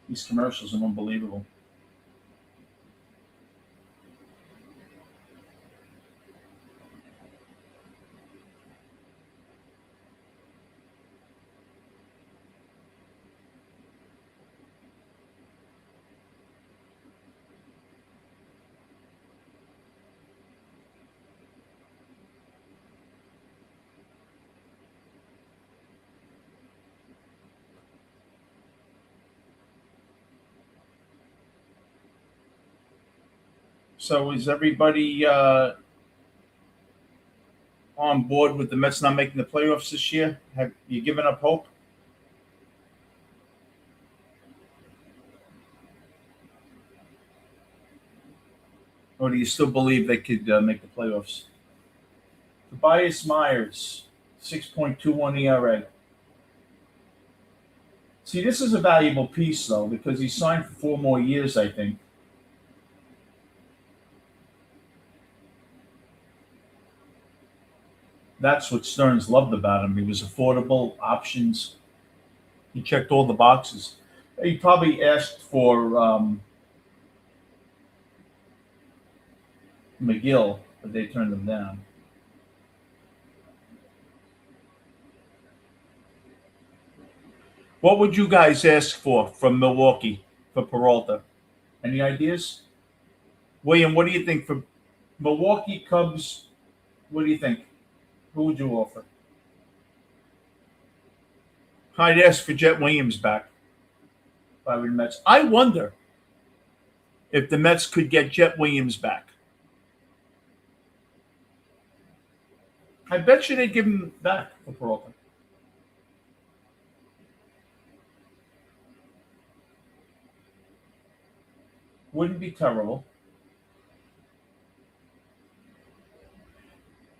These commercials are unbelievable. So is everybody on board with the Mets not making the playoffs this year? Have you given up hope? Or do you still believe they could make the playoffs? Tobias Myers, 6.21 ERA. See, this is a valuable piece, though, because he signed for 4 more years, I think. That's what Stearns loved about him. He was affordable, options. He checked all the boxes. He probably asked for McGill, but they turned him down. What would you guys ask for from Milwaukee for Peralta? Any ideas? William, what do you think for Milwaukee Cubs? What do you think? Who would you offer? I'd ask for Jet Williams back if I were the Mets. I wonder if the Mets could get Jet Williams back. I bet you they'd give him back for Peralta. Wouldn't be terrible.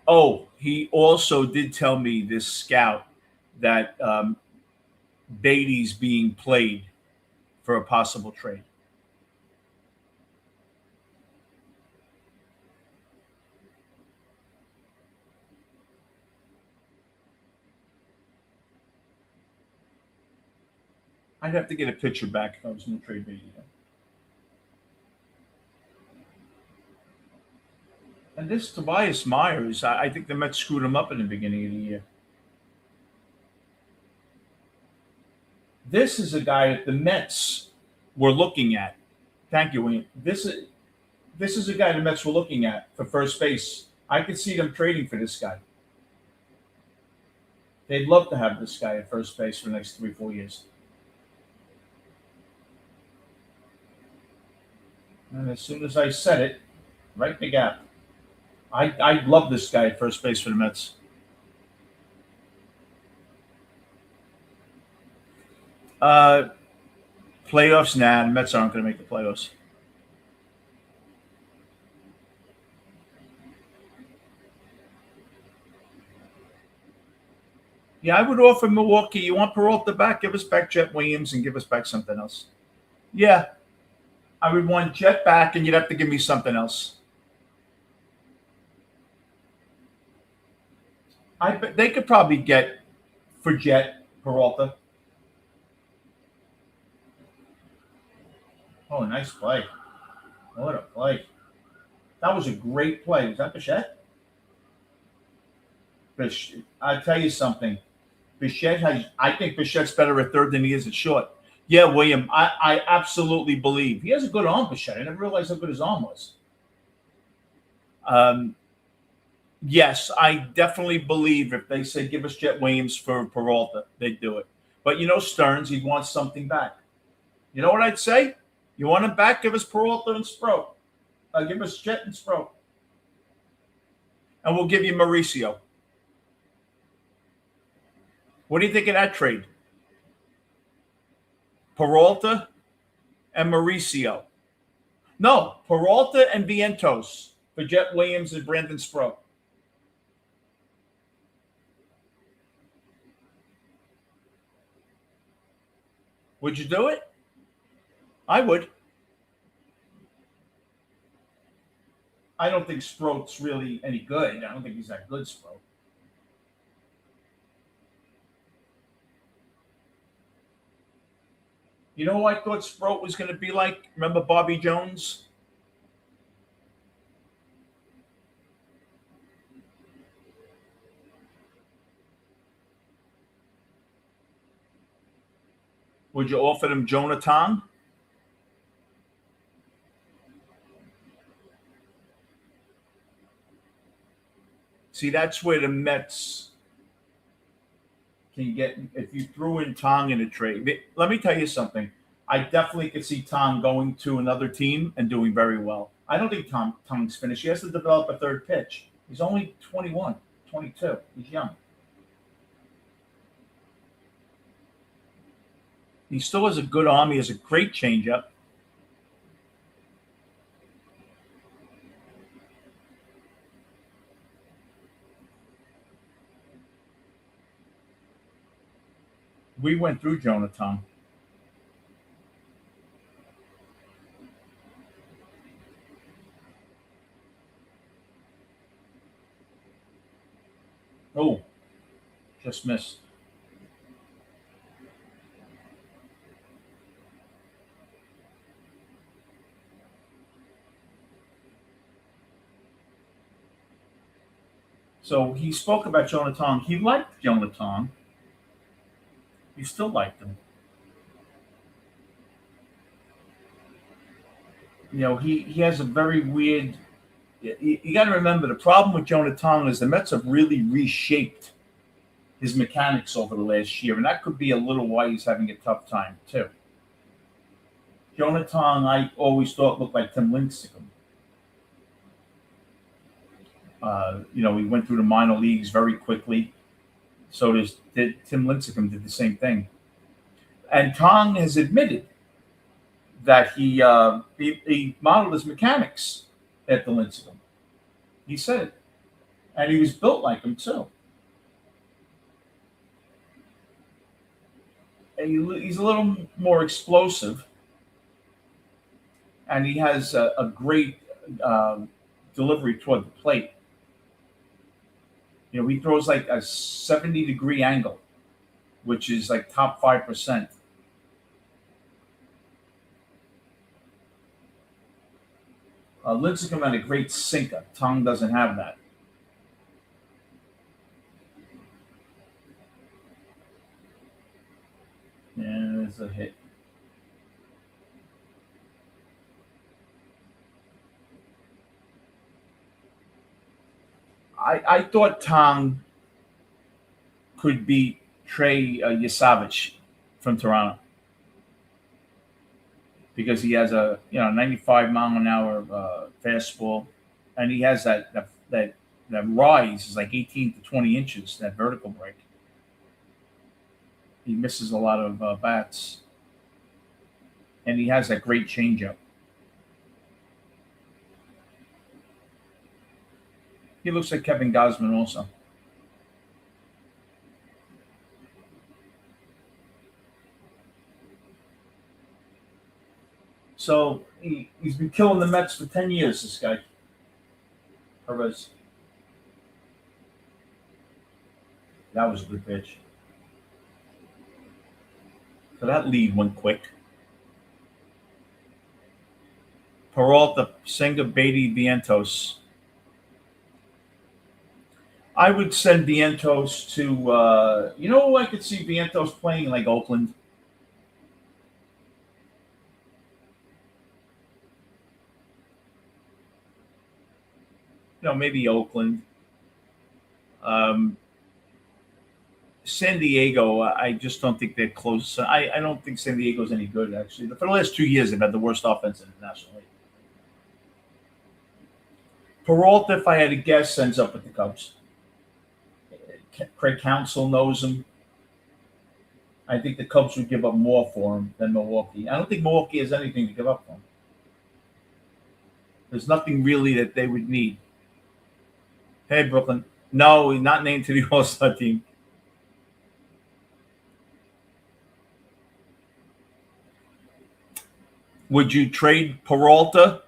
Oh, he also did tell me, this scout, that Beatty's being played for a possible trade. I'd have to get a picture back if I was going to trade Beatty. And this Tobias Myers, I think the Mets screwed him up in the beginning of the year. This is a guy that the Mets were looking at. Thank you, William. This is a guy the Mets were looking at for first base. I could see them trading for this guy. They'd love to have this guy at first base for the next 3-4 years. And as soon as I said it, right in the gap. I love this guy at first base for the Mets. Playoffs, nah. The Mets aren't going to make the playoffs. Yeah, I would offer Milwaukee. You want Peralta back? Give us back Jet Williams and give us back something else. Yeah, I would want Jet back, and you'd have to give me something else. I bet they could probably get for Jet Peralta. Oh, nice play. What a play. That was a great play. Was that Bichette? I tell you something. I think Bichette's better at third than he is at short. Yeah, William, I absolutely believe. He has a good arm, Bichette. I never realized how good his arm was. Yes, I definitely believe if they say give us Jet Williams for Peralta, they'd do it. But Stearns, he wants something back. You know what I'd say? You want him back? Give us Peralta and Sproat. Give us Jet and Sproat. And we'll give you Mauricio. What do you think of that trade? Peralta and Mauricio. No, Peralta and Vientos for Jet Williams and Brandon Sproat. Would you do it? I would. I don't think Sproat's really any good. I don't think he's that good, Sproat. You know who I thought Sproat was going to be like? Remember Bobby Jones? Would you offer him Jonathan? See, that's where the Mets can get. If you threw in Tong in a trade, let me tell you something. I definitely could see Tong going to another team and doing very well. I don't think Tong's finished. He has to develop a third pitch. He's only 21, 22. He's young. He still has a good arm. He has a great changeup. We went through Jonathan. Oh, just missed. So he spoke about Jonathan. He liked Jonathan. He still liked him. He has a very weird. You got to remember the problem with Jonathan is the Mets have really reshaped his mechanics over the last year, and that could be a little why he's having a tough time too. Jonah Tong, I always thought looked like Tim Lincecum. He went through the minor leagues very quickly. So did Tim Lincecum did the same thing. And Tong has admitted that he modeled his mechanics after Lincecum. He said it, and he was built like him too. And he's a little more explosive, and he has a great delivery toward the plate. He throws like a 70-degree angle, which is like top 5%. Lincecum had a great sinker. Tong doesn't have that. And there's a hit. I thought Tong could beat Trey Yasavich from Toronto because he has a 95 mile an hour fastball, and he has that rise is like 18 to 20 inches, that vertical break. He misses a lot of bats, and he has that great changeup. He looks like Kevin Gausman also. So he's been killing the Mets for 10 years, this guy. Perez. That was a good pitch. So that lead went quick. Peralta, Senga, Beatty, Vientos. I would send Vientos to, I could see Vientos playing like Oakland. Maybe Oakland. San Diego, I just don't think they're close. I don't think San Diego's any good, actually. For the last 2 years, they've had the worst offense in the National League. Peralta, if I had to guess, ends up with the Cubs. Craig Counsell knows him. I think the Cubs would give up more for him than Milwaukee. I don't think Milwaukee has anything to give up for him. There's nothing really that they would need. Hey, Brooklyn. No, he's not named to the All-Star team. Would you trade Peralta,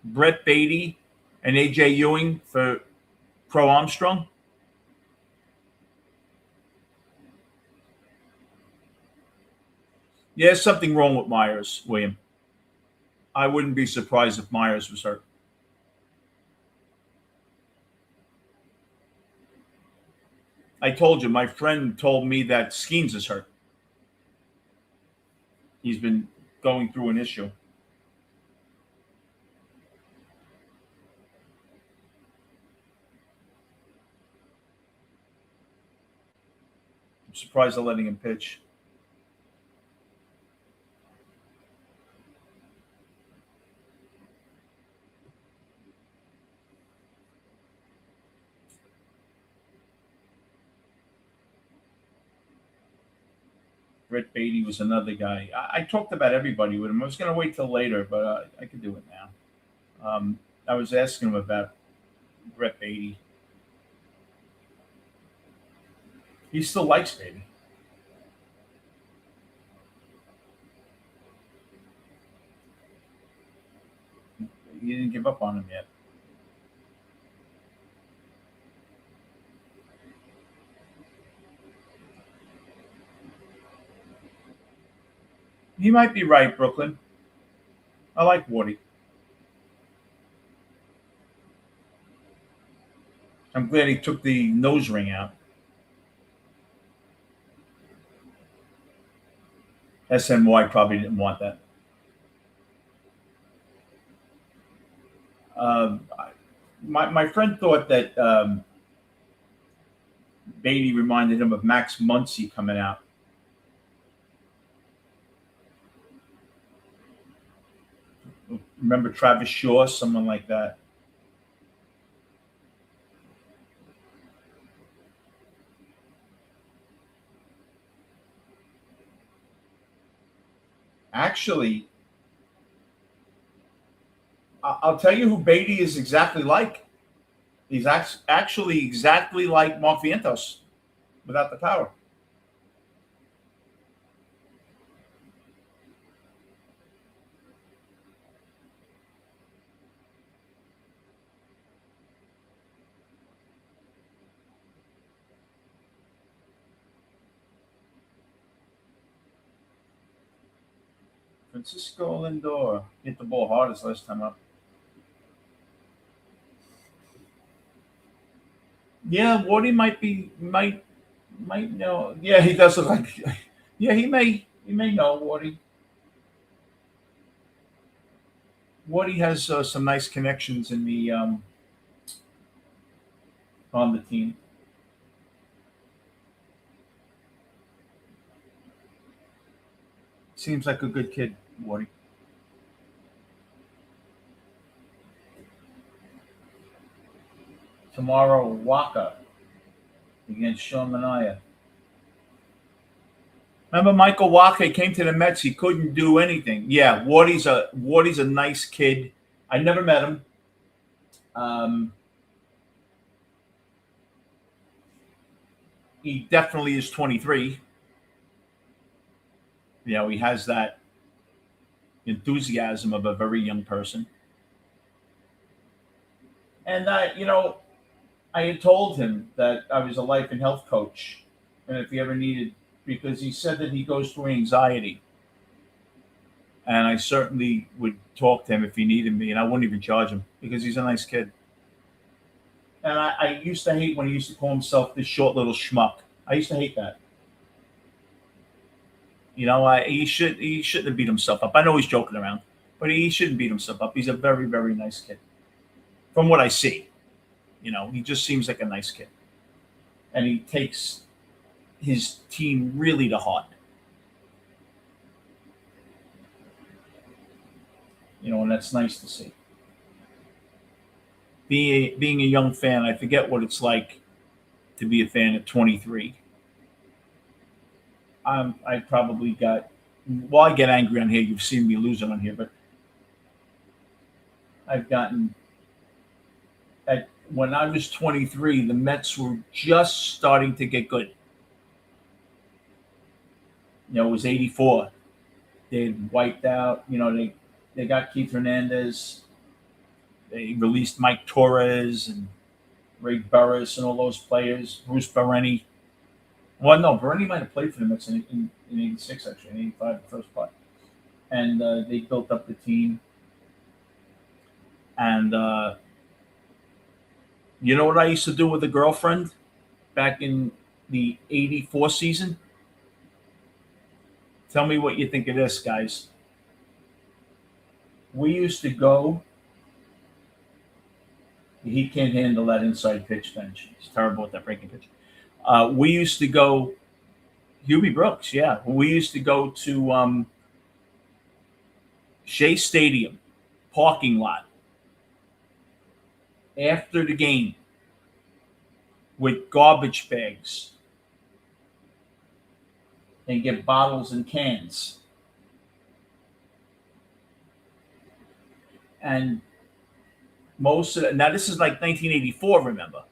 Brett Beatty, and A.J. Ewing for Crow Armstrong? Yeah, there's something wrong with Myers, William. I wouldn't be surprised if Myers was hurt. I told you, my friend told me that Skeens is hurt. He's been going through an issue. I'm surprised they're letting him pitch. Brett Beatty was another guy. I talked about everybody with him. I was going to wait till later, but I could do it now. I was asking him about Brett Beatty. He still likes Beatty. He didn't give up on him yet. He might be right, Brooklyn. I like Wardy. I'm glad he took the nose ring out. SNY probably didn't want that. My friend thought that Beatty reminded him of Max Muncy coming out. Remember Travis Shaw, someone like that. Actually, I'll tell you who Beatty is exactly like. He's actually exactly like Mark Vientos without the power. Francisco Lindor hit the ball hardest last time up. Yeah, Wardy might know. Yeah, he does look like. Yeah, he may know Wardy. Wardy has some nice connections in the on the team. Seems like a good kid, Wardy. Tomorrow, Waka against Sean Mania. Remember Michael Waka came to the Mets. He couldn't do anything. Yeah, Wardy's a nice kid. I never met him. Um, he definitely is 23. He has that enthusiasm of a very young person. And I had told him that I was a life and health coach, and if he ever needed, because he said that he goes through anxiety, and I certainly would talk to him if he needed me, and I wouldn't even charge him because he's a nice kid. And I used to hate when he used to call himself this short little schmuck. I used to hate that. He shouldn't have beat himself up. I know he's joking around, but he shouldn't beat himself up. He's a very very nice kid, from what I see. He just seems like a nice kid, and he takes his team really to heart. And that's nice to see. Being a young fan, I forget what it's like to be a fan at 23. I probably got. Well, I get angry on here. You've seen me losing on here, but I've gotten at when I was 23, the Mets were just starting to get good. It was 84. They had wiped out. They got Keith Hernandez. They released Mike Torres and Ray Burris and all those players. Bruce Bereni. Well, no, Bereni might have played for the Mets in '86, actually, in '85, the first part. And they built up the team. And you know what I used to do with a girlfriend back in the '84 season? Tell me what you think of this, guys. We used to go. He can't handle that inside pitch bench. He's terrible at that breaking pitch. We used to go. Hubie Brooks, yeah. We used to go to Shea Stadium parking lot after the game with garbage bags and get bottles and cans. And most of now this is like 1984. Remember,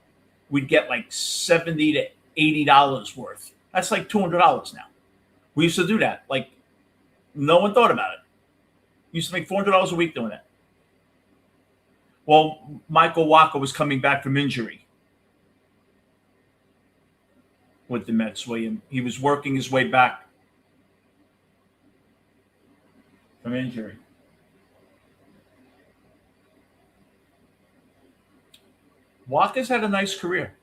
we'd get like $70 to $80 worth. That's like $200 now. We used to do that. Like no one thought about it. We used to make $400 a week doing that. Well, Michael Walker was coming back from injury with the Mets. William, he was working his way back from injury. Walker's had a nice career.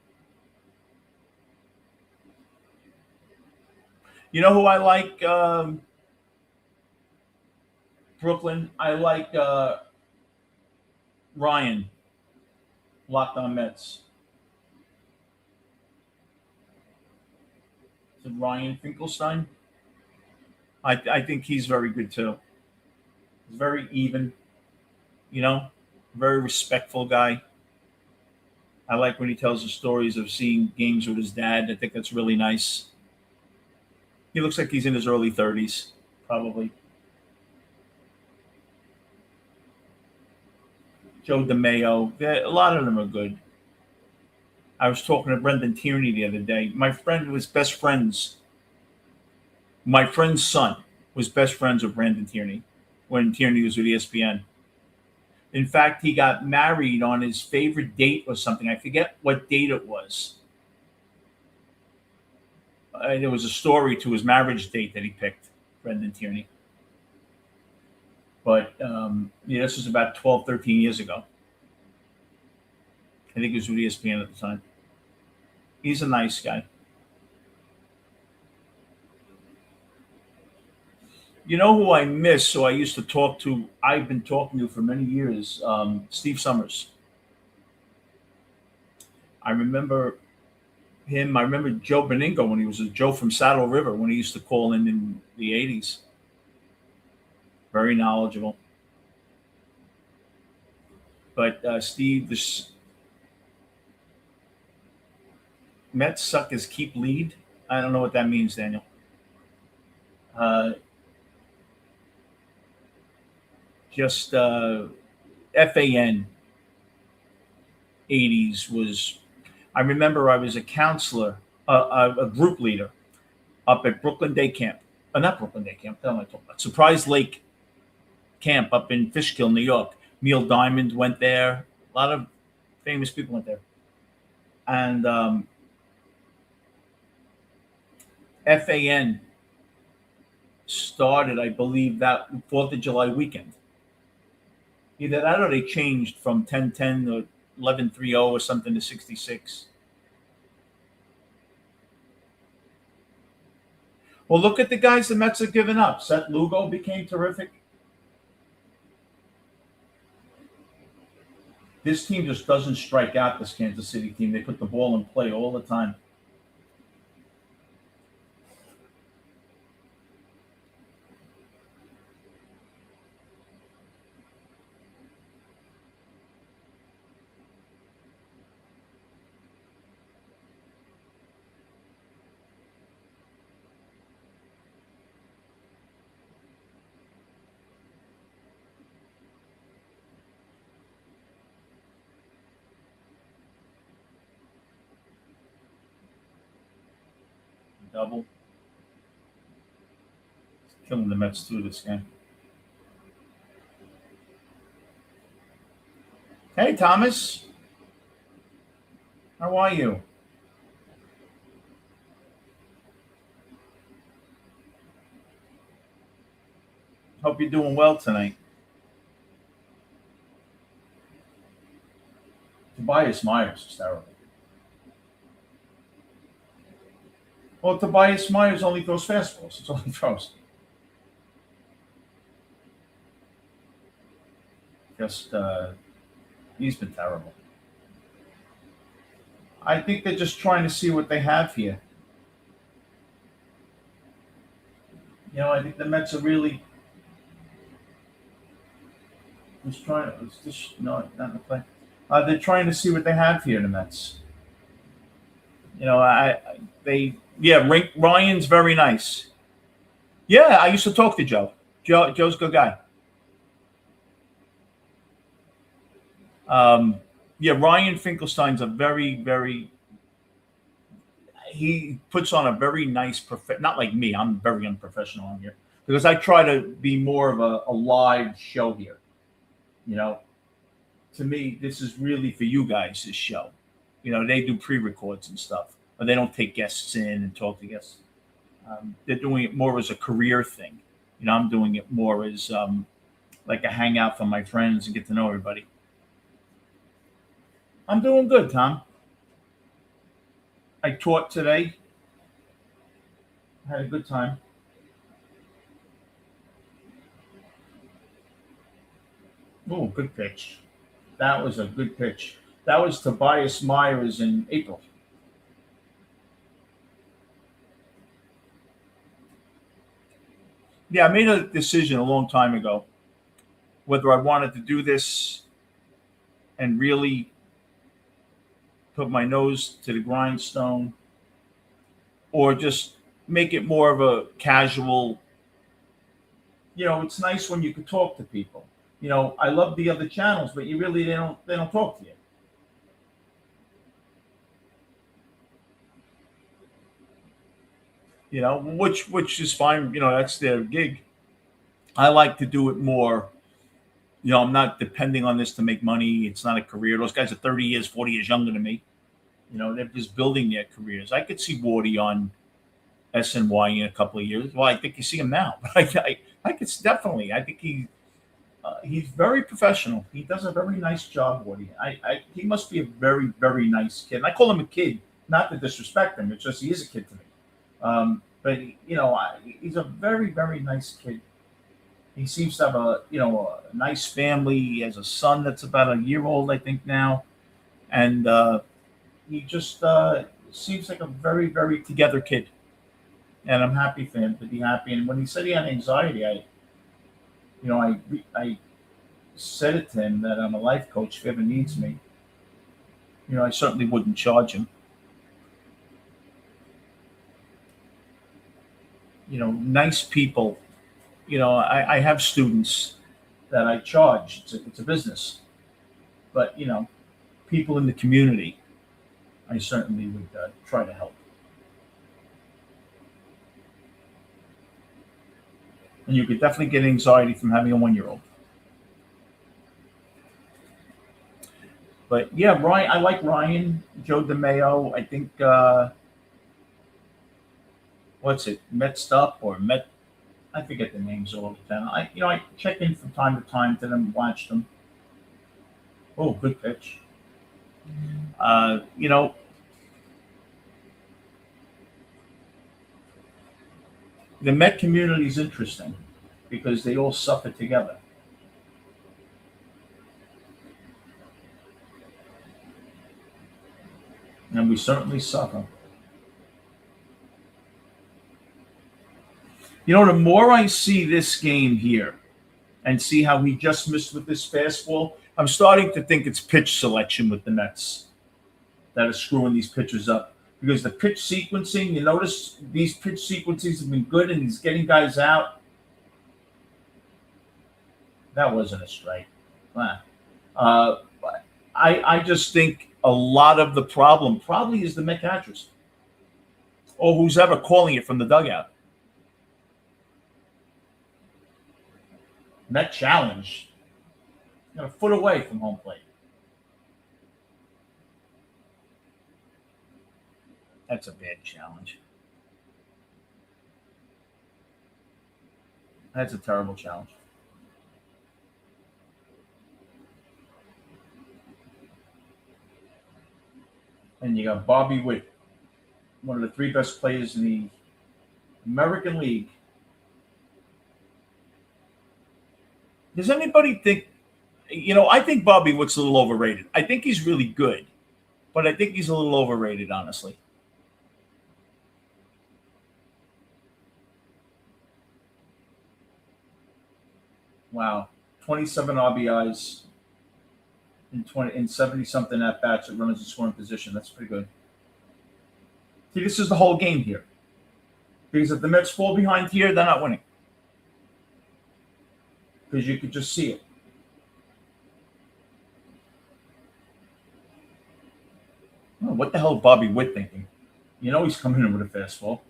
You know who I like? Brooklyn. I like Ryan, Locked on Mets. Is it Ryan Finkelstein? I think he's very good too. He's very even. You know, very respectful guy. I like when he tells the stories of seeing games with his dad. I think that's really nice. He looks like he's in his early 30s, probably. Joe DeMayo. A lot of them are good. I was talking to Brendan Tierney the other day. My friend was best friends. My friend's son was best friends with Brandon Tierney when Tierney was with ESPN. In fact, he got married on his favorite date or something. I forget what date it was. There was a story to his marriage date that he picked, Brendan Tierney. But yeah, this was about 12, 13 years ago. I think he was with ESPN at the time. He's a nice guy. You know who I miss? Who I used to talk to? I've been talking to for many years. Steve Summers. I remember him. I remember Joe Beningo when he was a Joe from Saddle River when he used to call in the '80s. Very knowledgeable. But Steve, the Mets suckers keep lead. I don't know what that means, Daniel. Uh, just FAN '80s was. I remember I was a counselor, a group leader up at Brooklyn Day Camp. Not Brooklyn Day Camp. What am I talking about? Surprise Lake Camp up in Fishkill, New York. Neil Diamond went there. A lot of famous people went there. And FAN started, I believe, that 4th of July weekend. Either that or they changed from 10-10 or 11-30 or something to 66. Well, look at the guys the Mets have given up. Seth Lugo became terrific. This team just doesn't strike out, this Kansas City team. They put the ball in play all the time. Double. Killing the Mets through this game. Hey, Thomas. How are you? Hope you're doing well tonight. Tobias Myers is terrible. Well, Tobias Myers only throws fastballs. That's all he throws. Just he's been terrible. I think they're just trying to see what they have here. I think the Mets are really just trying. It's just no, not in the play. They're trying to see what they have here. The Mets. They Ryan's very nice. Yeah, I used to talk to Joe. Joe's a good guy. Ryan Finkelstein's a very, very. He puts on a very nice not like me. I'm very unprofessional on here because I try to be more of a live show here. You know, to me, this is really for you guys. This show, they do pre-records and stuff, but they don't take guests in and talk to guests. They're doing it more as a career thing. I'm doing it more as like a hangout for my friends and get to know everybody. I'm doing good, Tom. I taught today. Had a good time. Oh, good pitch. That was a good pitch. That was Tobias Myers in April. Yeah, I made a decision a long time ago whether I wanted to do this and really put my nose to the grindstone or just make it more of a casual. It's nice when you can talk to people. I love the other channels, but you really they don't talk to you. Which is fine. That's their gig. I like to do it more. I'm not depending on this to make money. It's not a career. Those guys are 30 years, 40 years younger than me. They're just building their careers. I could see Wardy on SNY in a couple of years. Well, I think you see him now, but I could definitely. I think he's very professional. He does a very nice job, Woody. He must be a very, very nice kid. And I call him a kid, not to disrespect him. It's just he is a kid to me. But he's a very, very nice kid. He seems to have a nice family. He has a son that's about a year old, I think now, and he just seems like a very, very together kid. And I'm happy for him to be happy. And when he said he had anxiety, I said it to him that I'm a life coach. If he ever needs me, I certainly wouldn't charge him. Nice people. I have students that I charge. It's a business, but people in the community, I certainly would try to help. And you could definitely get anxiety from having a 1-year-old. But yeah, Ryan, I like Ryan, Joe DeMeo. I think what's it, Mets up or Met? I forget the names all the time. I check in from time to time to them, watch them. Oh, good pitch. Uh, you know, the Met community is interesting because they all suffer together, and we certainly suffer. The more I see this game here and see how he just missed with this fastball, I'm starting to think it's pitch selection with the Mets that are screwing these pitchers up. Because the pitch sequencing, you notice these pitch sequences have been good and he's getting guys out. That wasn't a strike. Wow. But I just think a lot of the problem probably is the Met catchers or who's ever calling it from the dugout. Met challenge, a foot away from home plate. That's a bad challenge. That's a terrible challenge. And you got Bobby Witt, one of the three best players in the American League. Does anybody think, I think Bobby Witt's a little overrated. I think he's really good, but I think he's a little overrated, honestly. Wow. 27 RBIs in 70 something at bats at runners in scoring position. That's pretty good. See, this is the whole game here. Because if the Mets fall behind here, they're not winning. Because you could just see it. Oh, what the hell is Bobby Witt thinking? He's coming in with a fastball.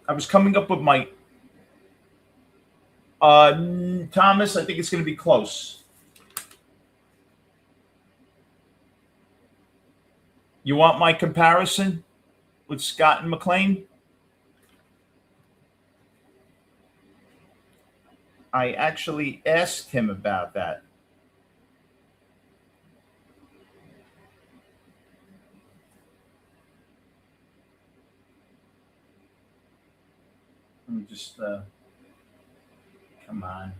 I was coming up with my Thomas. I think it's going to be close. You want my comparison with Scott and McLean? I actually asked him about that. Let me just come on.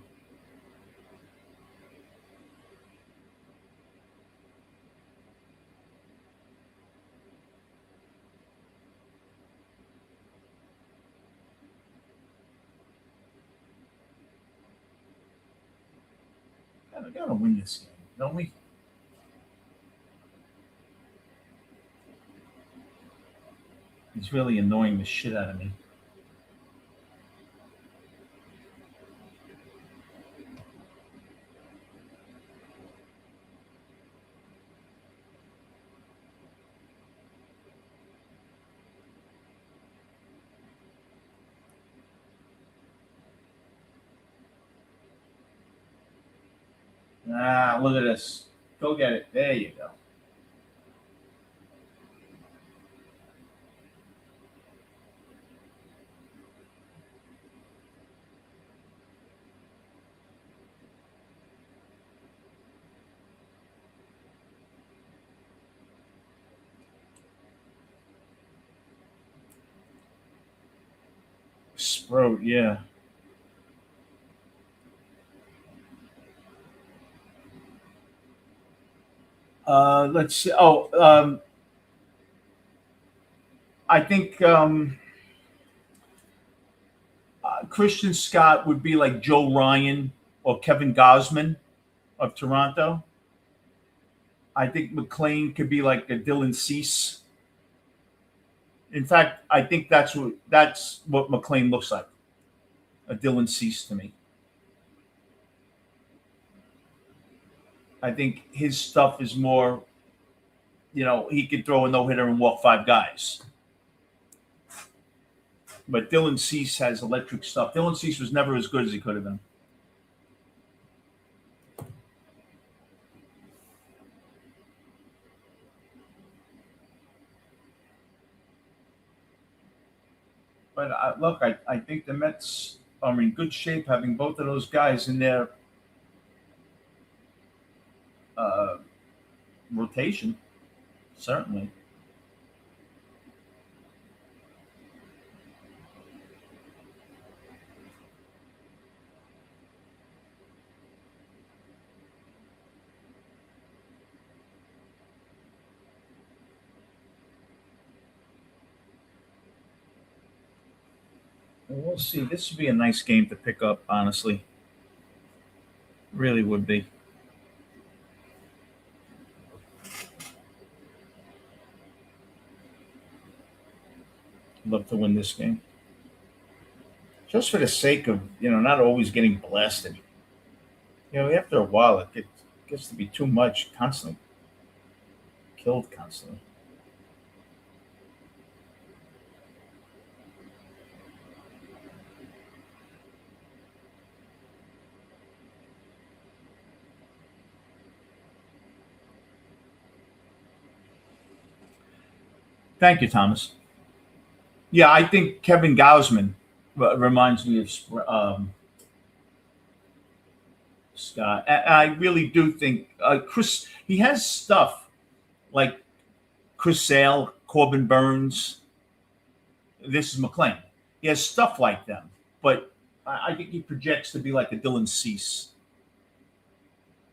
gotta win this game, don't we? He's really annoying the shit out of me. Ah, look at this. Go get it. There you go. Sprout, yeah. Let's see. Oh, I think Christian Scott would be like Joe Ryan or Kevin Gosman of Toronto. I think McLean could be like a Dylan Cease. In fact, I think that's what McLean looks like. A Dylan Cease to me. I think his stuff is more, he could throw a no hitter and walk five guys. But Dylan Cease has electric stuff. Dylan Cease was never as good as he could have been. But look, I think the Mets are in good shape having both of those guys in their uh, rotation, certainly. Well, we'll see. This would be a nice game to pick up, honestly. Really would be. Love to win this game. Just for the sake of, not always getting blasted. After a while, gets to be too much, constantly killed constantly. Thank you, Thomas. Yeah, I think Kevin Gausman reminds me of Scott. I really do think Chris. He has stuff like Chris Sale, Corbin Burns. This is McLean. He has stuff like them, but I think he projects to be like a Dylan Cease,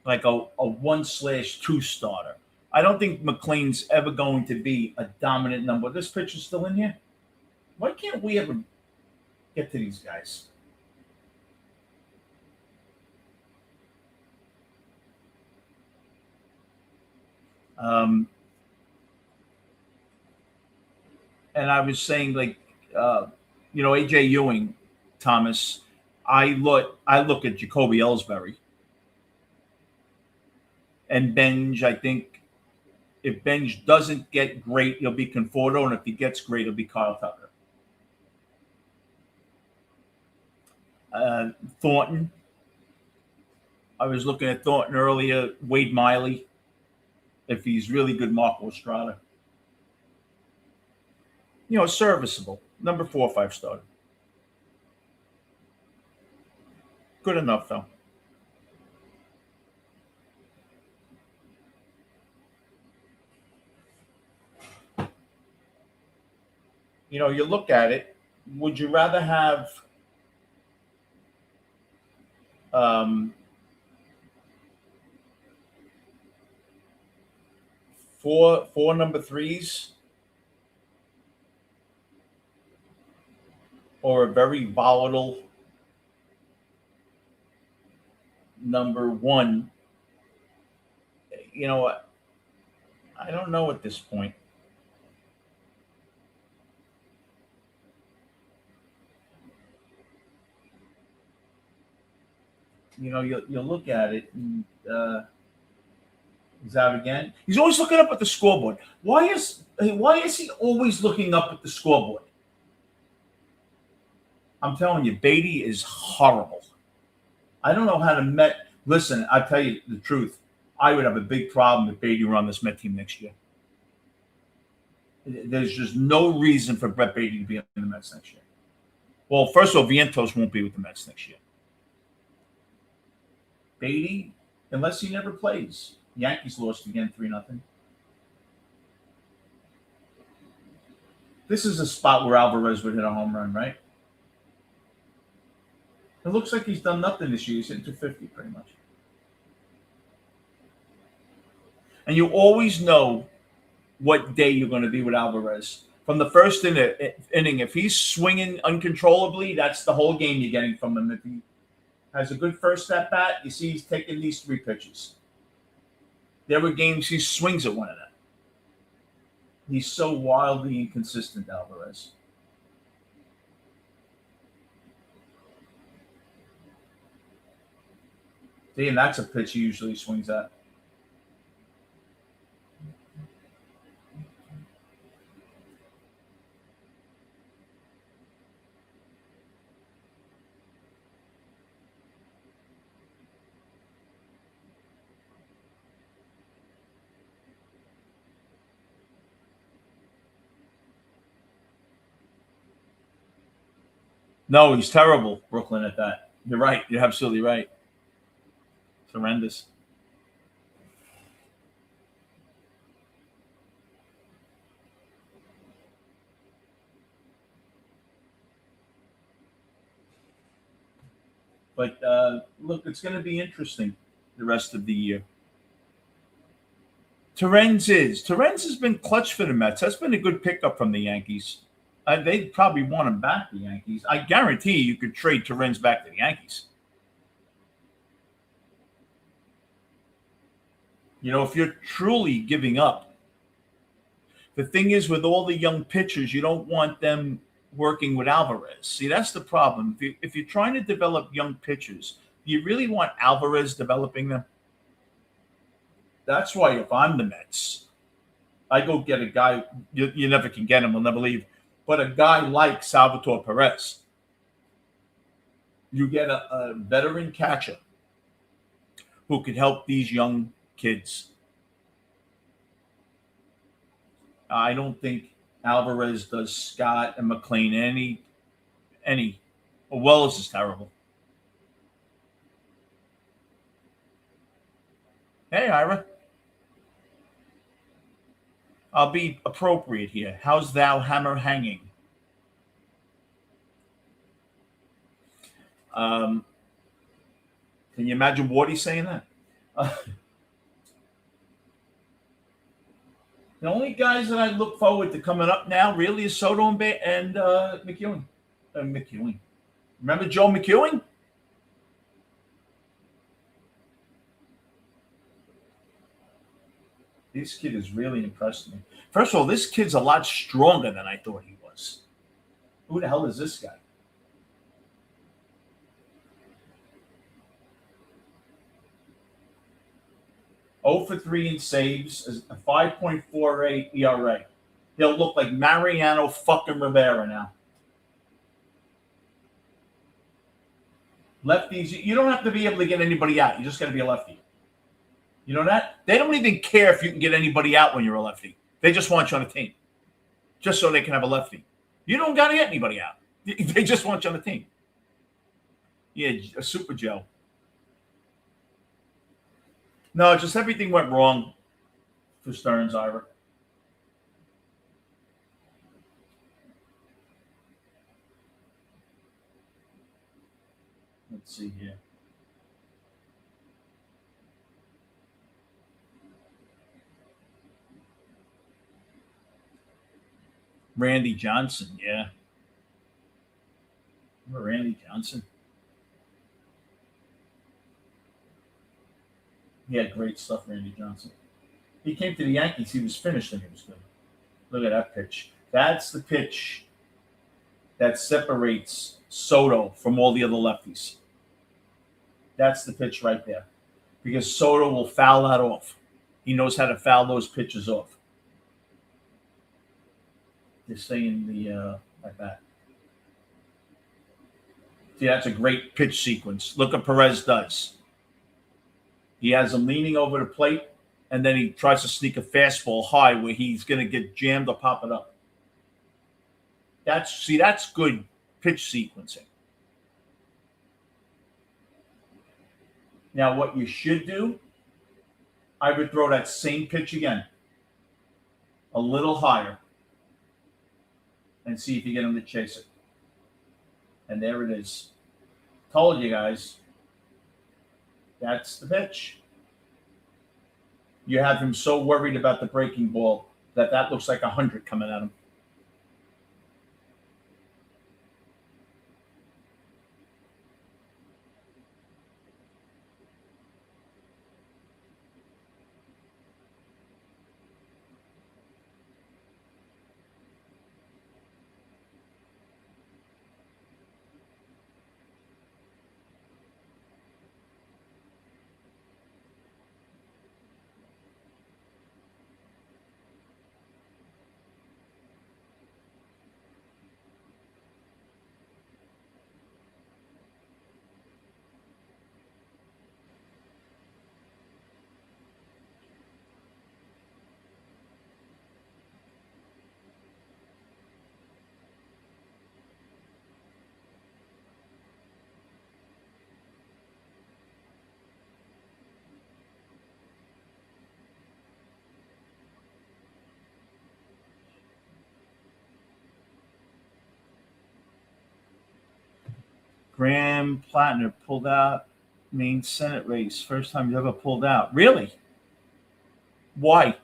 like a 1/2 starter. I don't think McLean's ever going to be a dominant number. This pitcher's still in here. Why can't we ever get to these guys? Um, and I was saying like, AJ Ewing, Thomas. I look at Jacoby Ellsbury and Benj. I think if Benj doesn't get great, he'll be Conforto, and if he gets great, it'll be Kyle Tucker. Uh, Thornton. I was looking at Thornton earlier. Wade Miley, if he's really good, Marco Estrada. Serviceable. Number 4 or 5 starter. Good enough though. You look at it. Would you rather have um, four number threes or a very volatile number one you know what? I don't know at this point. You'll look at it and he's out again. He's always looking up at the scoreboard. Why is he always looking up at the scoreboard? I'm telling you, Beatty is horrible. I don't know how to Met. Listen, I tell you the truth. I would have a big problem if Beatty were on this Met team next year. There's just no reason for Brett Beatty to be in the Mets next year. Well, first of all, Vientos won't be with the Mets next year. Beatty, unless he never plays. Yankees lost again 3-0. This is a spot where Alvarez would hit a home run, right? It looks like he's done nothing this year. He's hitting 250 pretty much. And you always know what day you're going to be with Alvarez. From the first inning, if he's swinging uncontrollably, that's the whole game you're getting from him. If he has a good first at bat, you see he's taking these 3 pitches. There were games he swings at one of them. He's so wildly inconsistent, Alvarez. See, and that's a pitch he usually swings at. No, he's terrible, Brooklyn, at that. You're right. You're absolutely right. It's horrendous. But look, it's going to be interesting the rest of the year. Terrence has been clutch for the Mets. That's been a good pickup from the Yankees. They probably want him back, the Yankees. I guarantee you could trade Terrence back to the Yankees. If you're truly giving up, the thing is with all the young pitchers, you don't want them working with Alvarez. See, that's the problem. If you're trying to develop young pitchers, do you really want Alvarez developing them? That's why if I'm the Mets, I go get a guy. You never can get him. We'll never leave. But a guy like Salvatore Perez, you get a veteran catcher who could help these young kids. I don't think Alvarez does Scott and McLean any. Wells is terrible. Hey, Ira. I'll be appropriate here. How's thou hammer hanging? Um, can you imagine Wardy saying that? The only guys that I look forward to coming up now really is Soto and McEwing. McEwing. Remember Joe McEwing? This kid has really impressed me. First of all, this kid's a lot stronger than I thought he was. Who the hell is this guy? Oh for 3 in saves, a 5.48 ERA. He'll look like Mariano fucking Rivera now. Lefties, you don't have to be able to get anybody out. You just got to be a lefty. You know that? They don't even care if you can get anybody out when you're a lefty. They just want you on the team. Just so they can have a lefty. You don't got to get anybody out. They just want you on the team. Yeah, a Super Joe. No, just everything went wrong for Stearns, Ira. Let's see here. Randy Johnson, yeah. Remember Randy Johnson? He had great stuff, Randy Johnson. He came to the Yankees. He was finished and he was good. Look at that pitch. That's the pitch that separates Soto from all the other lefties. That's the pitch right there. Because Soto will foul that off. He knows how to foul those pitches off. Just saying like that. See, that's a great pitch sequence. Look what Perez does. He has him leaning over the plate, and then he tries to sneak a fastball high where he's going to get jammed or pop it up. That's good pitch sequencing. Now, what you should do, I would throw that same pitch again, a little higher, and see if you get him to chase it. And there it is. Told you guys. That's the pitch. You have him so worried about the breaking ball that looks like 100 coming at him. Graham Plattner pulled out Maine Senate race. First time he's ever pulled out. Really? Why?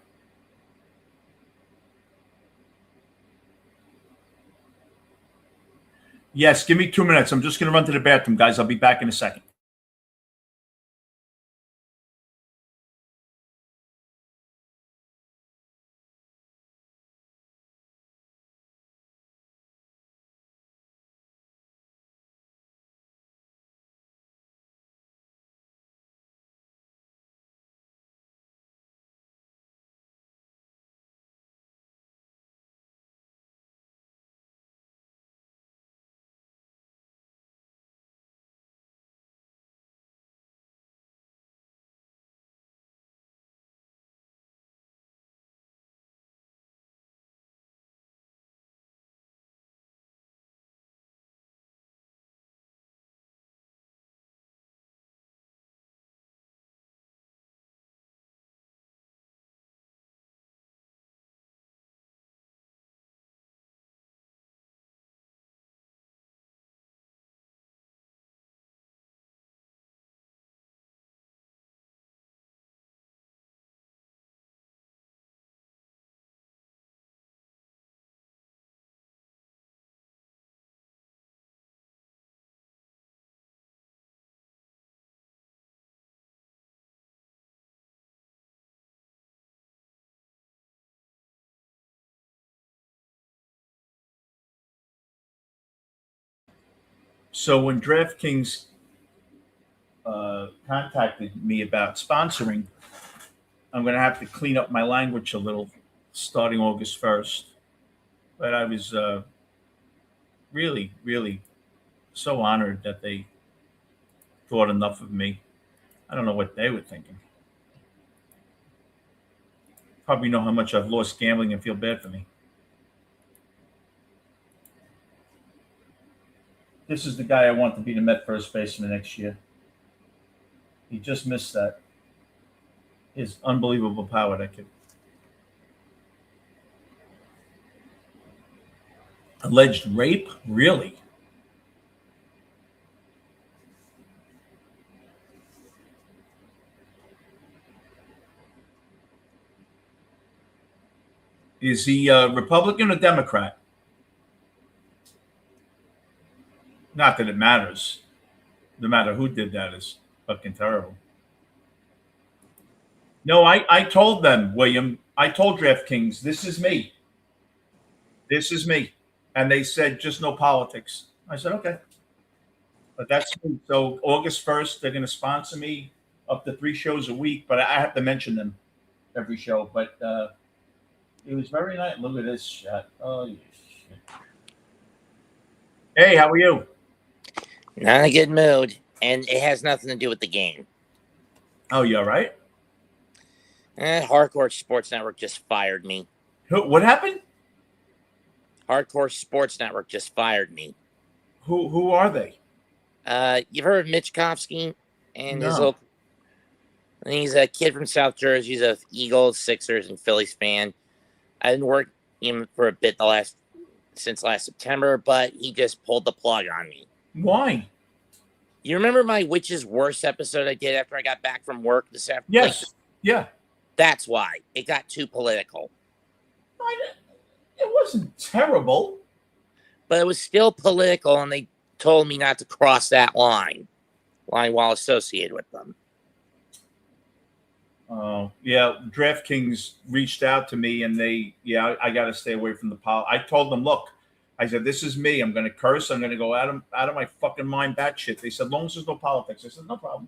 Yes, give me 2 minutes. I'm just going to run to the bathroom, guys. I'll be back in a second. So when DraftKings contacted me about sponsoring, I'm going to have to clean up my language a little starting August 1st. But I was really, really so honored that they thought enough of me. I don't know what they were thinking. Probably know how much I've lost gambling and feel bad for me. This is the guy I want to be the Met first baseman next year. He just missed that. His unbelievable power, that kid. Alleged rape? Really? Is he Republican or Democrat? Not that it matters. No matter who did that is fucking terrible. No, I told them, William. I told DraftKings, this is me. This is me. And they said, just no politics. I said, okay. But that's me. So August 1st, they're going to sponsor me up to 3 shows a week, but I have to mention them every show. But it was very nice. Look at this shot. Oh, yeah, shit. Hey, how are you? Not in a good mood, and it has nothing to do with the game. Oh, you all right? Hardcore Sports Network just fired me. What happened? Hardcore Sports Network just fired me. Who are they? You've heard of Mitchkovsky and his No. little. He's a kid from South Jersey. He's a Eagles, Sixers, and Phillies fan. I didn't work him for a bit since last September, but he just pulled the plug on me. Why? You remember my Which Is Worse episode I did after I got back from work this afternoon? Yes. Yeah. That's why. It got too political. It wasn't terrible. But it was still political, and they told me not to cross that line while associated with them. Oh, yeah. DraftKings reached out to me, and I got to stay away from the I told them, look, I said, this is me. I'm going to curse. I'm going to go out of my fucking mind batshit. They said, as long as there's no politics. I said, no problem.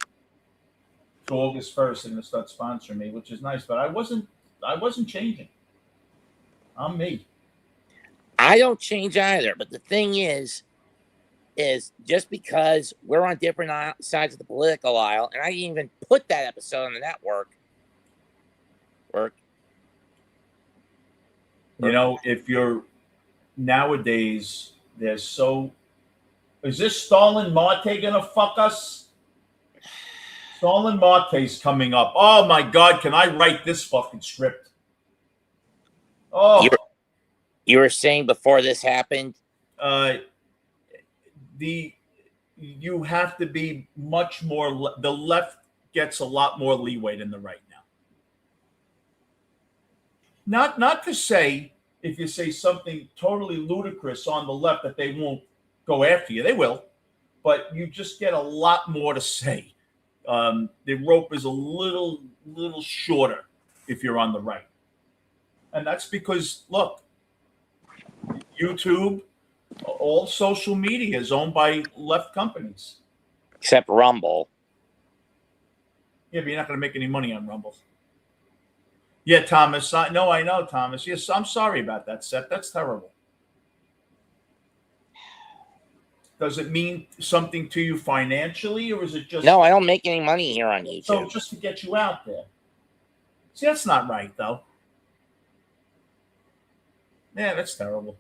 So August 1st, they're going to start sponsoring me, which is nice. But I wasn't changing. I'm me. I don't change either. But the thing is just because we're on different sides of the political aisle, and I didn't even put that episode on the network. You know, if you're nowadays, there's so. Is this Stalin Marte gonna fuck us? Stalin Marte's coming up. Oh my God! Can I write this fucking script? Oh, you were saying before this happened. You have to be much more. The left gets a lot more leeway than the right now. Not to say if you say something totally ludicrous on the left that they won't go after you. They will, but you just get a lot more to say. The rope is a little shorter if you're on the right, and that's because look, YouTube. All social media is owned by left companies. Except Rumble. Yeah, but you're not going to make any money on Rumble. Yeah, Thomas. I know, Thomas. Yes, I'm sorry about that, Seth. That's terrible. Does it mean something to you financially, or is it just... No, I don't make any money here on YouTube. So just to get you out there. See, that's not right, though. Yeah, that's terrible.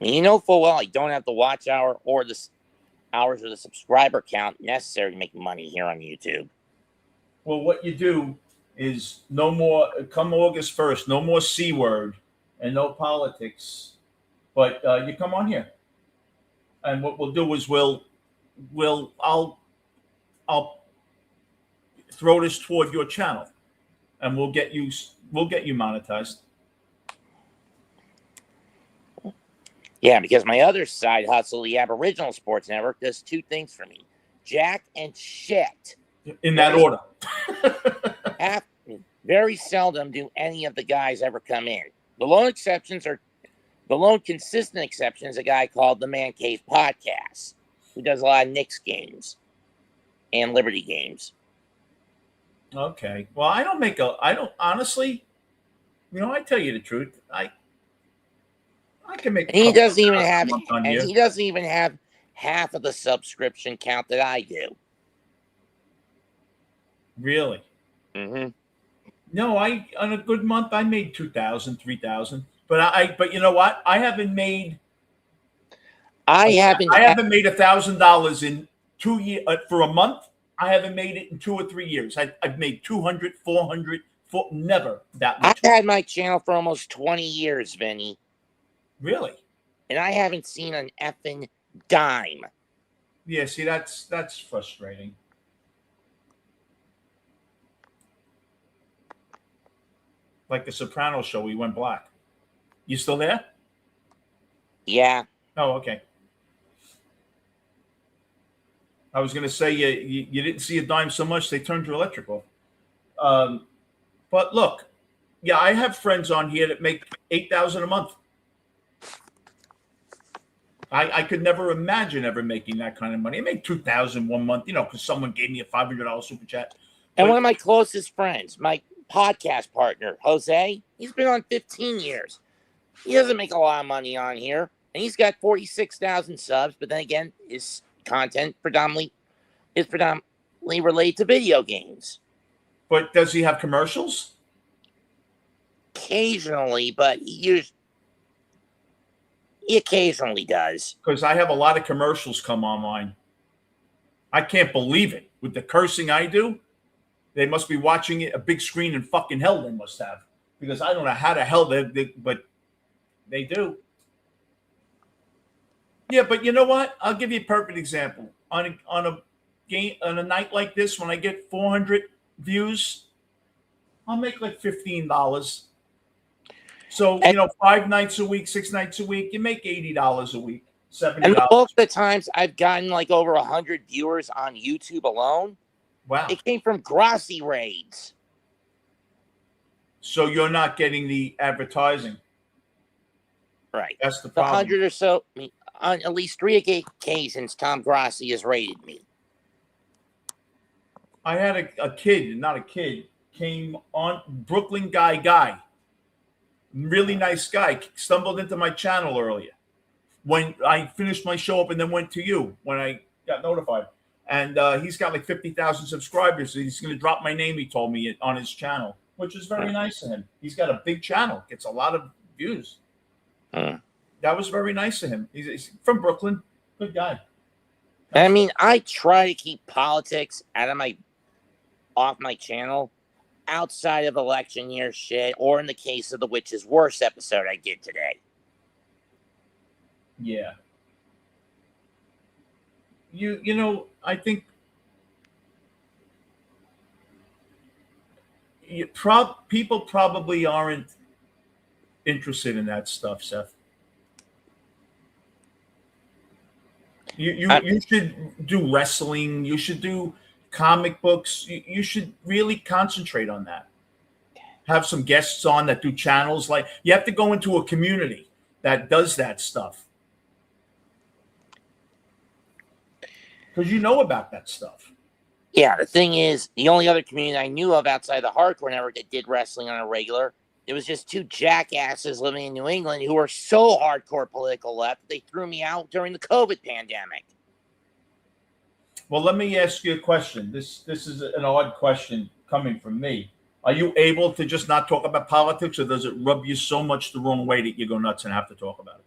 You know full well I don't have the watch hour or the hours or the subscriber count necessary to make money here on YouTube. Well, what you do is no more, come August 1st, no more C word and no politics. But you come on here. And what we'll do is I'll throw this toward your channel and we'll get you monetized. Yeah, because my other side hustle, the Aboriginal Sports Network, does two things for me. Jack and shit. In that order. Very seldom do any of the guys ever come in. The lone consistent exception is a guy called the Man Cave Podcast, who does a lot of Knicks games and Liberty games. Okay. Well, I don't honestly, I tell you the truth. I can make. He doesn't even have half of the subscription count that I do. Really? Mm-hmm. No, on a good month I made 2,000, 3,000. But you know what? I haven't made $1,000 in 2 years for a month. I haven't made it in 2 or 3 years. I've made 200, 400, never that much. I've had my channel for almost 20 years, Vinny. Really? And I haven't seen an effing dime. Yeah, see, that's frustrating. Like the Sopranos show, we went black. You still there? Yeah. Oh, okay. I was going to say you didn't see a dime so much they turned your electric off. But look, yeah, I have friends on here that make 8,000 a month. I could never imagine ever making that kind of money. I made 2,000 one month, because someone gave me a $500 super chat. And one of my closest friends, my podcast partner, Jose, he's been on 15 years. He doesn't make a lot of money on here, and he's got 46,000 subs. But then again, his content is predominantly related to video games. But does he have commercials? Occasionally, but he occasionally does. Because I have a lot of commercials come online. I can't believe it. With the cursing I do, they must be watching it a big screen in fucking hell. They must have, because I don't know how the hell but they do. Yeah, but you know what? I'll give you a perfect example. On a night like this, when I get 400 views, I'll make like $15. So, 5 nights a week, 6 nights a week, you make $80 a week, $70. And both the times I've gotten like over 100 viewers on YouTube alone, wow, it came from Grossi raids. So you're not getting the advertising. Right. That's the problem. 100 or so, on at least 3 occasions, Tom Grossi has raided me. I had a kid, not a kid, came on, Brooklyn guy. Really nice guy, stumbled into my channel earlier when I finished my show up and then went to you when I got notified. And he's got like 50,000 subscribers. So he's going to drop my name, he told me, on his channel, which is very nice of him. He's got a big channel, gets a lot of views. That was very nice of him. He's from Brooklyn, good guy. I mean, I try to keep politics off my channel, outside of election year shit, or in the case of the Witch's Worst episode I did today. Yeah. I think people probably aren't interested in that stuff, Seth. You should do wrestling. You should do comic books. You should really concentrate on that. Have some guests on that do channels. Like, you have to go into a community that does that stuff, because you know about that stuff. Yeah, the thing is, the only other community I knew of outside the hardcore network that did wrestling on a regular, it was just 2 jackasses living in New England who were so hardcore political left, they threw me out during the COVID pandemic. Well, let me ask you a question. This is an odd question coming from me. Are you able to just not talk about politics, or does it rub you so much the wrong way that you go nuts and have to talk about it?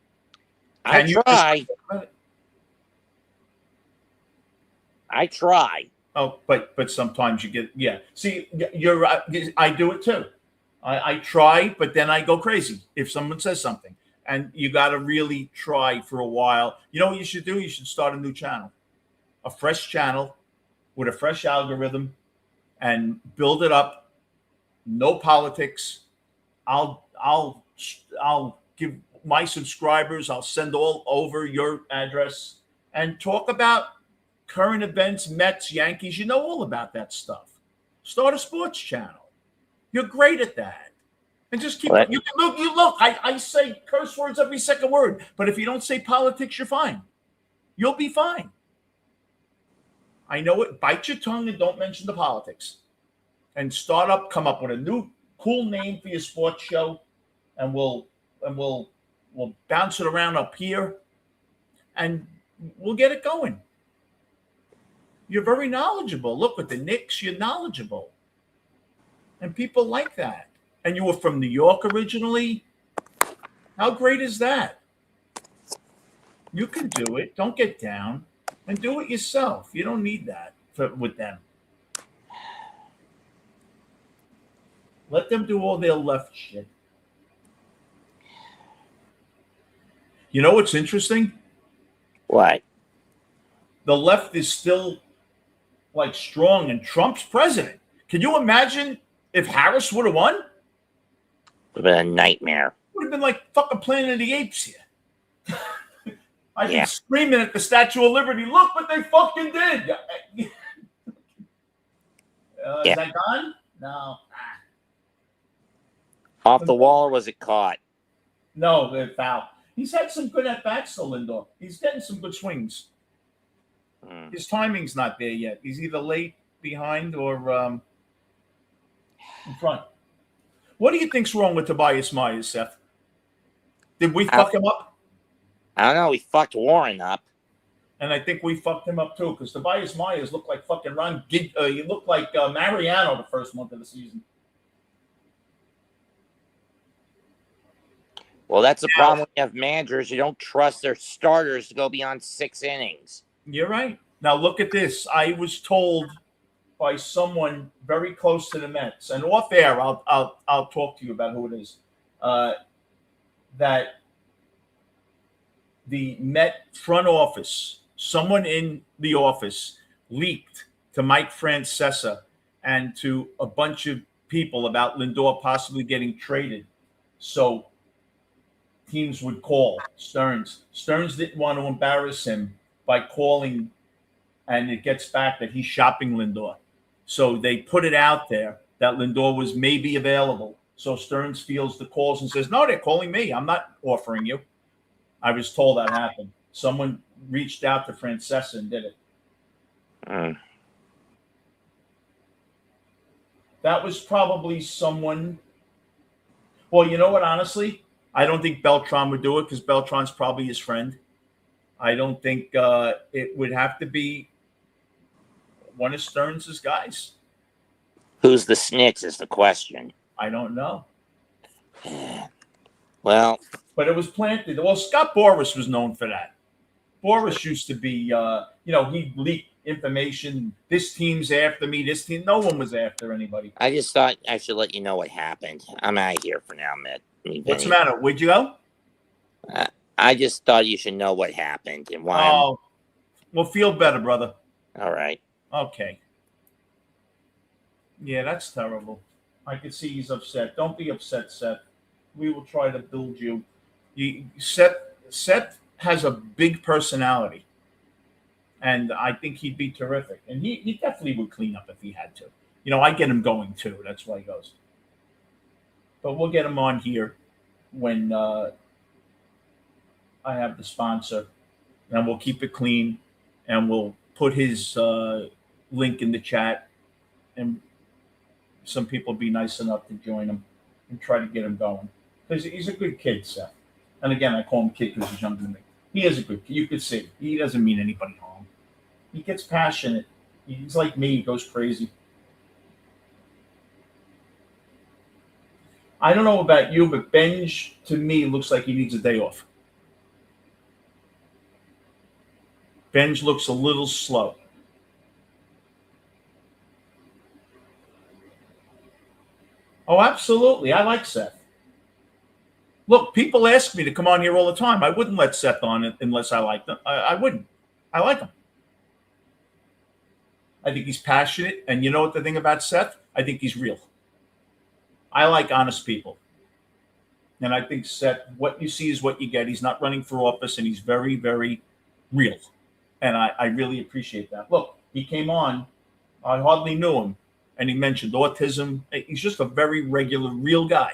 I try. Oh, but sometimes you get, yeah. See, you're right. I do it too. I try, but then I go crazy if someone says something, and you got to really try for a while. You know what you should do? You should start a new channel, a fresh channel with a fresh algorithm, and build it up. No politics. I'll give my subscribers, I'll send all over your address, and talk about current events, Mets, Yankees. You know all about that stuff. Start a sports channel. You're great at that. And just keep it. You look. I say curse words every second word, but if you don't say politics, you're fine. You'll be fine. I know it. Bite your tongue and don't mention the politics. And come up with a new cool name for your sports show, and we'll bounce it around up here, and we'll get it going. You're very knowledgeable. Look, with the Knicks, you're knowledgeable, and people like that. And you were from New York originally. How great is that? You can do it. Don't get down, and do it yourself. You don't need that with them. Let them do all their left shit. You know what's interesting? What? The left is still like strong, and Trump's president. Can you imagine if Harris would have won? Would have been a nightmare. Would have been like fucking Planet of the Apes here. I've been Yeah. screaming at the Statue of Liberty. Look what they fucking did. Is Yeah. that gone? No. Off the wall, or was it caught? No, they're foul. He's had some good at bats, though, Lindor. He's getting some good swings. His timing's not there yet. He's either late, behind, or in front. What do you think's wrong with Tobias Myers, Seth? Did we fuck him up? I don't know. We fucked Warren up. And I think we fucked him up too, because Tobias Myers looked like fucking Ron. He looked like Mariano the first month of the season. Well, that's the problem when you have managers. You don't trust their starters to go beyond 6 innings. You're right. Now look at this. I was told by someone very close to the Mets, and off air, I'll talk to you about who it is. That the Met front office, someone in the office, leaked to Mike Francesa and to a bunch of people about Lindor possibly getting traded. So teams would call Stearns. Stearns didn't want to embarrass him by calling, and it gets back that he's shopping Lindor. So they put it out there that Lindor was maybe available. So Stearns feels the calls and says, no, they're calling me. I'm not offering you. I was told that happened. Someone reached out to Francesa and did it. That was probably someone. Well, you know what, honestly? I don't think Beltran would do it because Beltran's probably his friend. I don't think it would have to be one of Stearns' guys. Who's the snitch is the question. I don't know. Well, but it was planted. Well, Scott Boras was known for that. Boras used to be, he leaked information. This team's after me. This team. No one was after anybody. I just thought I should let you know what happened. I'm out of here for now, Matt. What's the matter? Where'd you go? I just thought you should know what happened and why. Oh, well, feel better, brother. All right. Okay. Yeah, that's terrible. I can see he's upset. Don't be upset, Seth. We will try to build you. Seth has a big personality, and I think he'd be terrific. And he definitely would clean up if he had to. I get him going too. That's why he goes. But we'll get him on here when I have the sponsor, and we'll keep it clean, and we'll put his link in the chat, and some people be nice enough to join him and try to get him going. Because he's a good kid, Seth. And again, I call him kid because he's younger than me. He is a good kid. You could see. He doesn't mean anybody harm. He gets passionate. He's like me. He goes crazy. I don't know about you, but Benj, to me, looks like he needs a day off. Benj looks a little slow. Oh, absolutely. I like Seth. Look, people ask me to come on here all the time. I wouldn't let Seth on unless I liked him. I wouldn't. I like him. I think he's passionate. And you know what the thing about Seth? I think he's real. I like honest people. And I think Seth, what you see is what you get. He's not running for office, and he's very, very real. And I really appreciate that. Look, he came on. I hardly knew him. And he mentioned autism. He's just a very regular, real guy.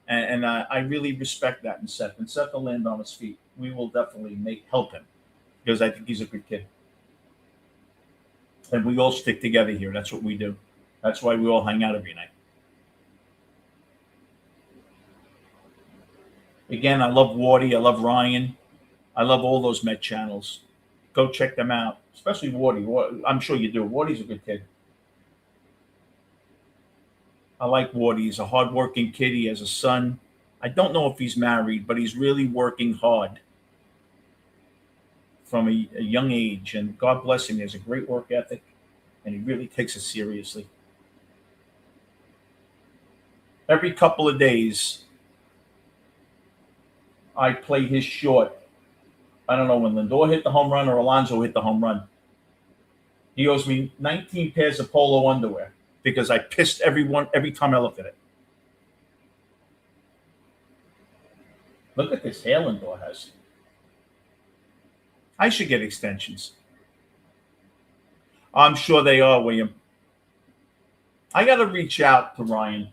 And I really respect that in Seth. And Seth will land on his feet. We will definitely help him because I think he's a good kid. And we all stick together here. That's what we do. That's why we all hang out every night. Again, I love Wardy. I love Ryan. I love all those Met channels. Go check them out, especially Wardy. I'm sure you do. Wardy's a good kid. I like Wardy. He's a hardworking kid. He has a son. I don't know if he's married, but he's really working hard from a young age. And God bless him. He has a great work ethic, and he really takes it seriously. Every couple of days, I play his short. I don't know when Lindor hit the home run or Alonso hit the home run. He owes me 19 pairs of polo underwear because I pissed everyone every time I looked at it. Look at this hair Lindor has. I should get extensions. I'm sure they are, William. I got to reach out to Ryan.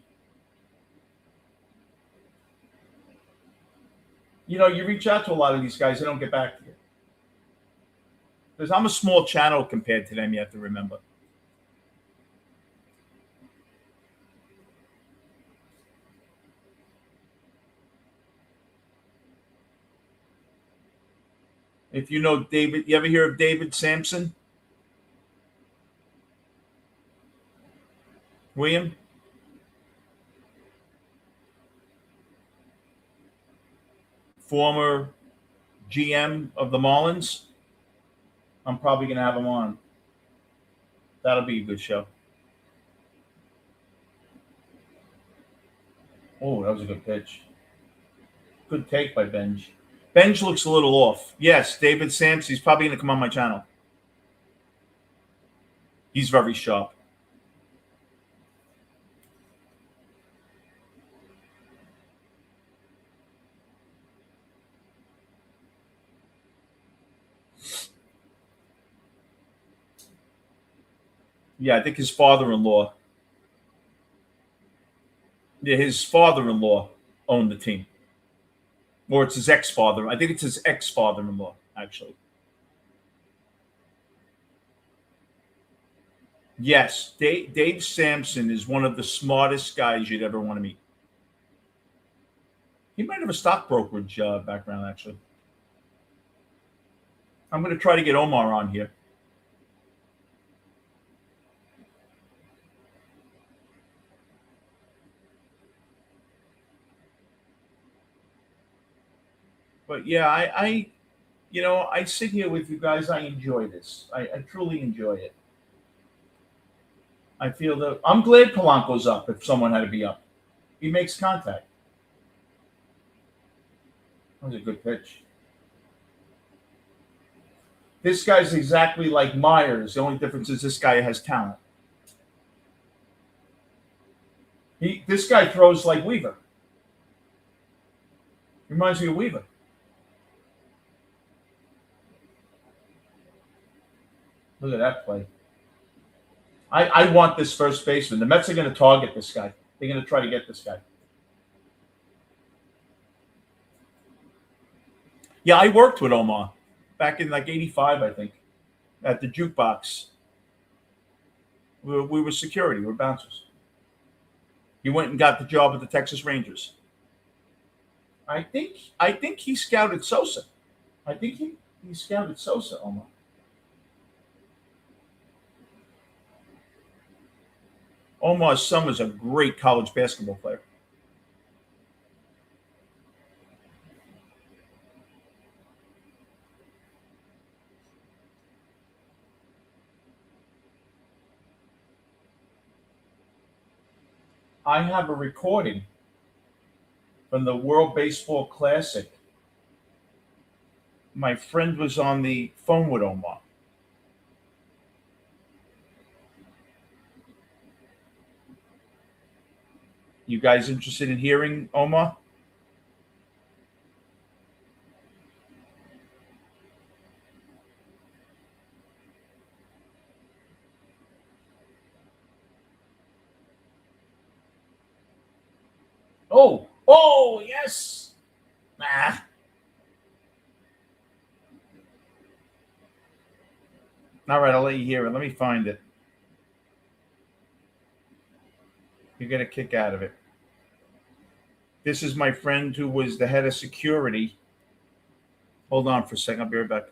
You know, you reach out to a lot of these guys, they don't get back to you. Because I'm a small channel compared to them, you have to remember. If you know David, you ever hear of David Sampson? William? Former GM of the Marlins? I'm probably going to have him on. That'll be a good show. Oh, that was a good pitch. Good take by Benj. Benj looks a little off. Yes, David Sampson. He's probably going to come on my channel. He's very sharp. Yeah, I think his father-in-law. Yeah, his father-in-law owned the team, or it's his ex-father. I think it's his ex-father-in-law, actually. Yes, Dave Sampson is one of the smartest guys you'd ever want to meet. He might have a stock brokerage background, actually. I'm going to try to get Omar on here. But yeah, I sit here with you guys. I enjoy this. I truly enjoy it. I feel that I'm glad Polanco's up. If someone had to be up, he makes contact. That was a good pitch. This guy's exactly like Myers. The only difference is this guy has talent. This guy throws like Weaver. Reminds me of Weaver. Look at that play. I want this first baseman. The Mets are going to target this guy. They're going to try to get this guy. Yeah, I worked with Omar back in like '85, I think, at the jukebox. We were security. We were bouncers. He went and got the job at the Texas Rangers. I think he scouted Sosa. I think he scouted Sosa, Omar. Omar's son was a great college basketball player. I have a recording from the World Baseball Classic. My friend was on the phone with Omar. You guys interested in hearing Omar? Oh, yes. Nah. All right, I'll let you hear it. Let me find it. You get a kick out of it. This is my friend who was the head of security. Hold on for a second. I'll be right back.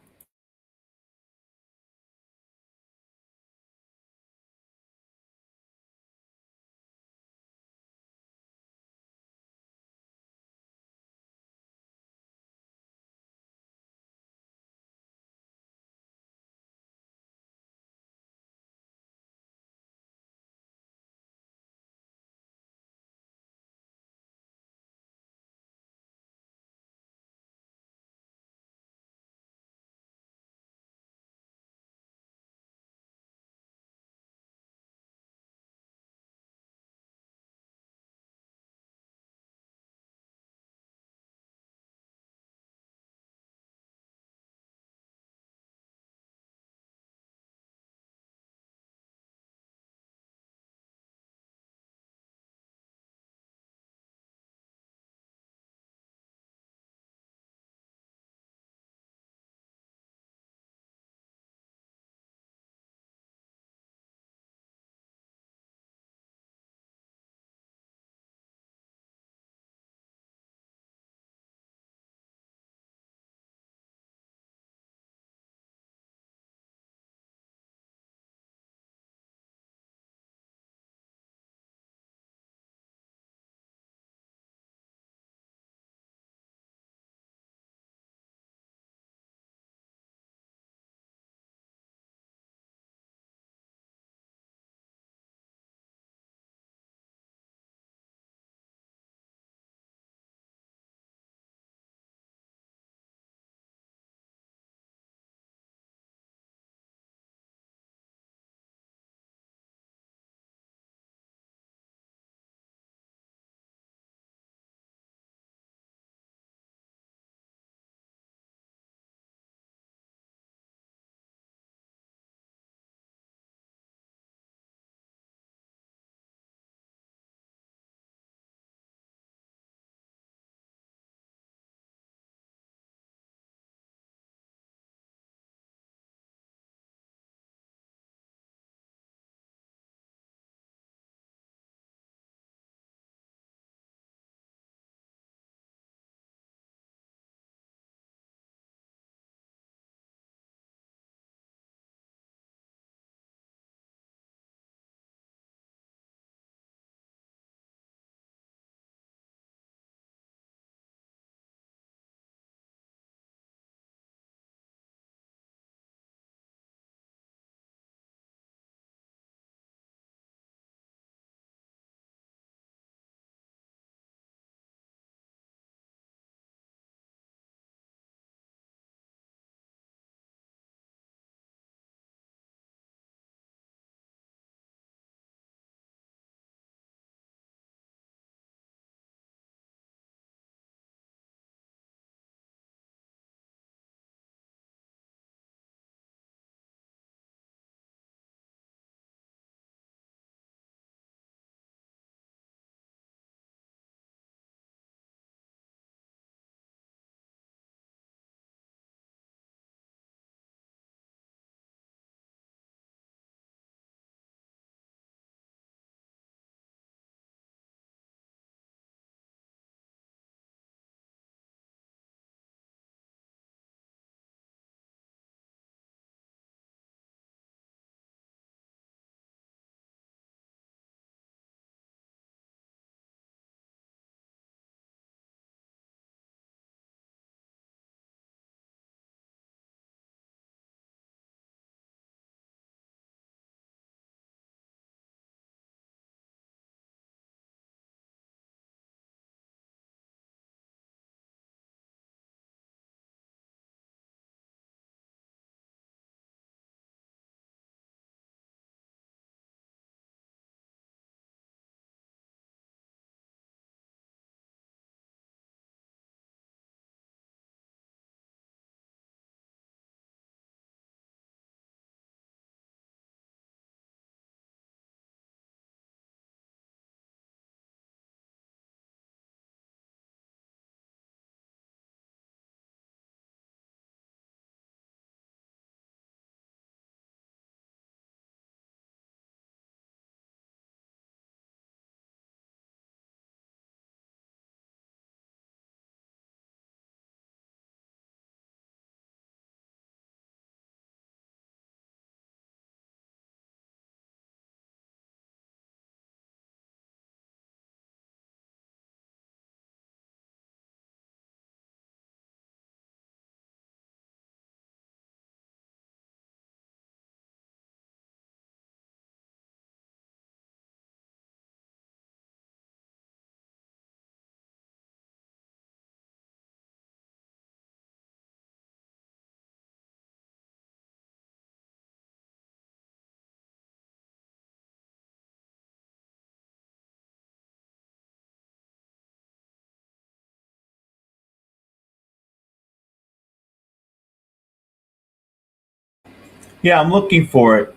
Yeah, I'm looking for it.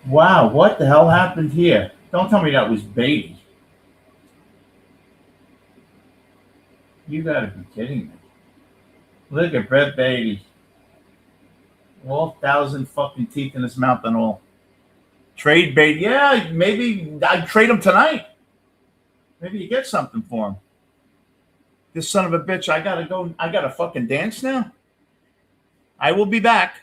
Wow, what the hell happened here? Don't tell me that was Beatty. You gotta be kidding me. Look at Brett Beatty. All thousand fucking teeth in his mouth and all. Trade Beatty. Yeah, maybe I'd trade him tonight. Maybe you get something for him. This son of a bitch, I gotta go. I gotta fucking dance now. I will be back.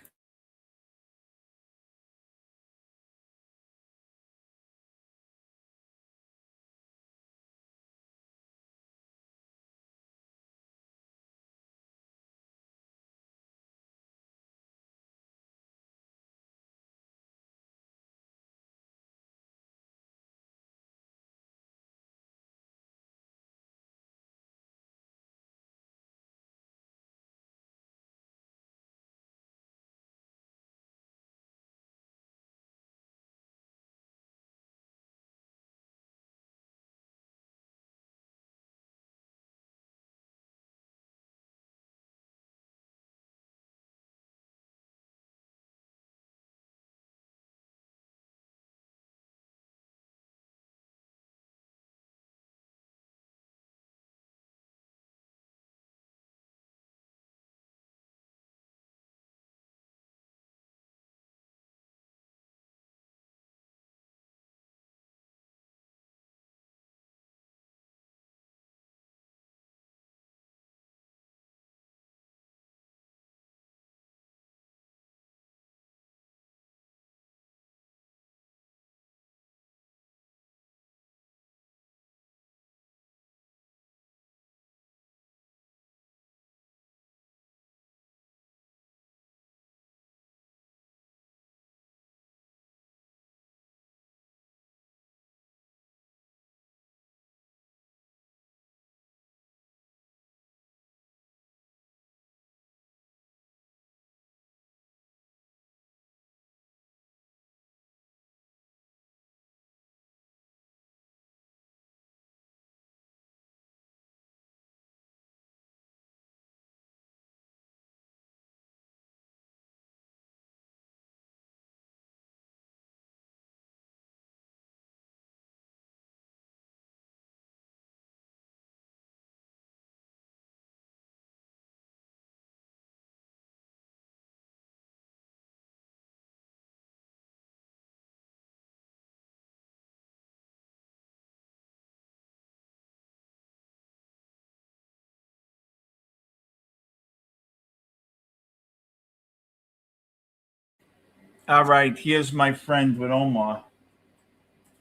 All right, here's my friend with Omar.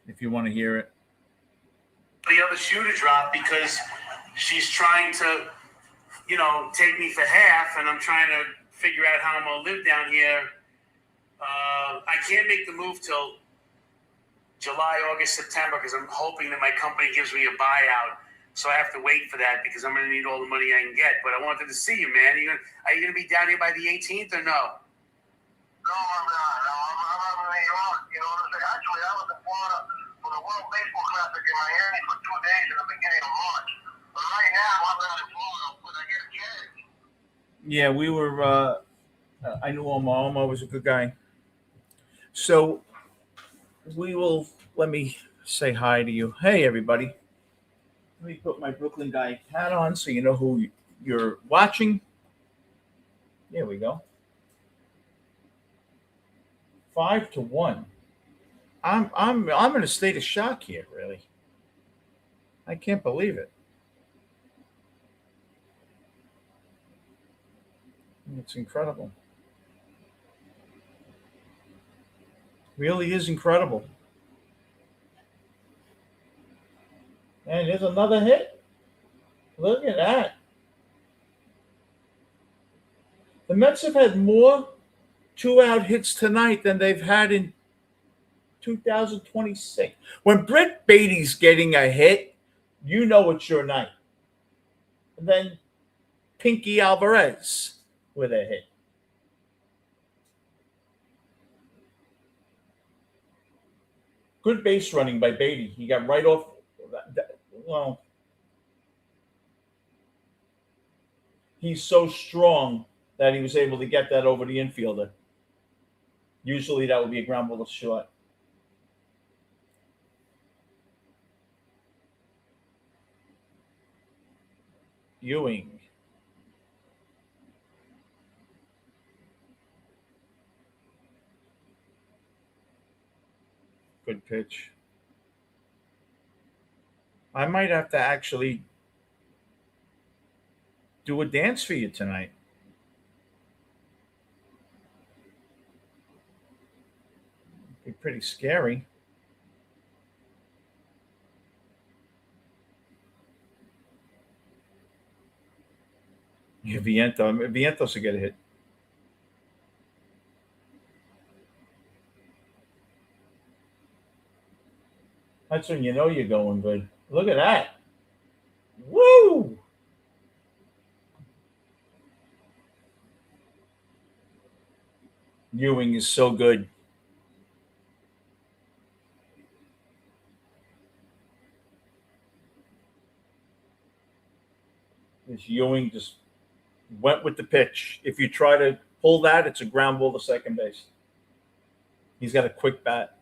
If you want to hear it. The other shoe to drop because she's trying to, take me for half, and I'm trying to figure out how I'm gonna live down here. I can't make the move till July, August, September because I'm hoping that my company gives me a buyout. So I have to wait for that because I'm gonna need all the money I can get. But I wanted to see you, man. Are you gonna be down here by the 18th or no? No, I'm not. No, I'm out in New York. You know what I'm saying? Actually, I was in Florida for the World Baseball Classic in Miami for 2 days in the beginning of March. But right now, I'm out in Florida, but I get a chance. Yeah, we were. I knew Omar. Omar was a good guy. So we will. Let me say hi to you. Hey, everybody. Let me put my Brooklyn guy hat on so you know who you're watching. There we go. 5-1. I'm in a state of shock here, really. I can't believe it. It's incredible. Really is incredible. And here's another hit. Look at that. The Mets have had more two-out hits tonight than they've had in 2026. When Brett Beatty's getting a hit, you know it's your night. And then Pinky Alvarez with a hit. Good base running by Beatty. He got right off. Well, he's so strong that he was able to get that over the infielder. Usually that would be a ground ball to short. Ewing. Good pitch. I might have to actually do a dance for you tonight. Be pretty scary. Yeah, Vientos will get a hit. That's when you know you're going good. Look at that. Woo! Ewing is so good. This Ewing just went with the pitch. If you try to pull that, it's a ground ball to second base. He's got a quick bat.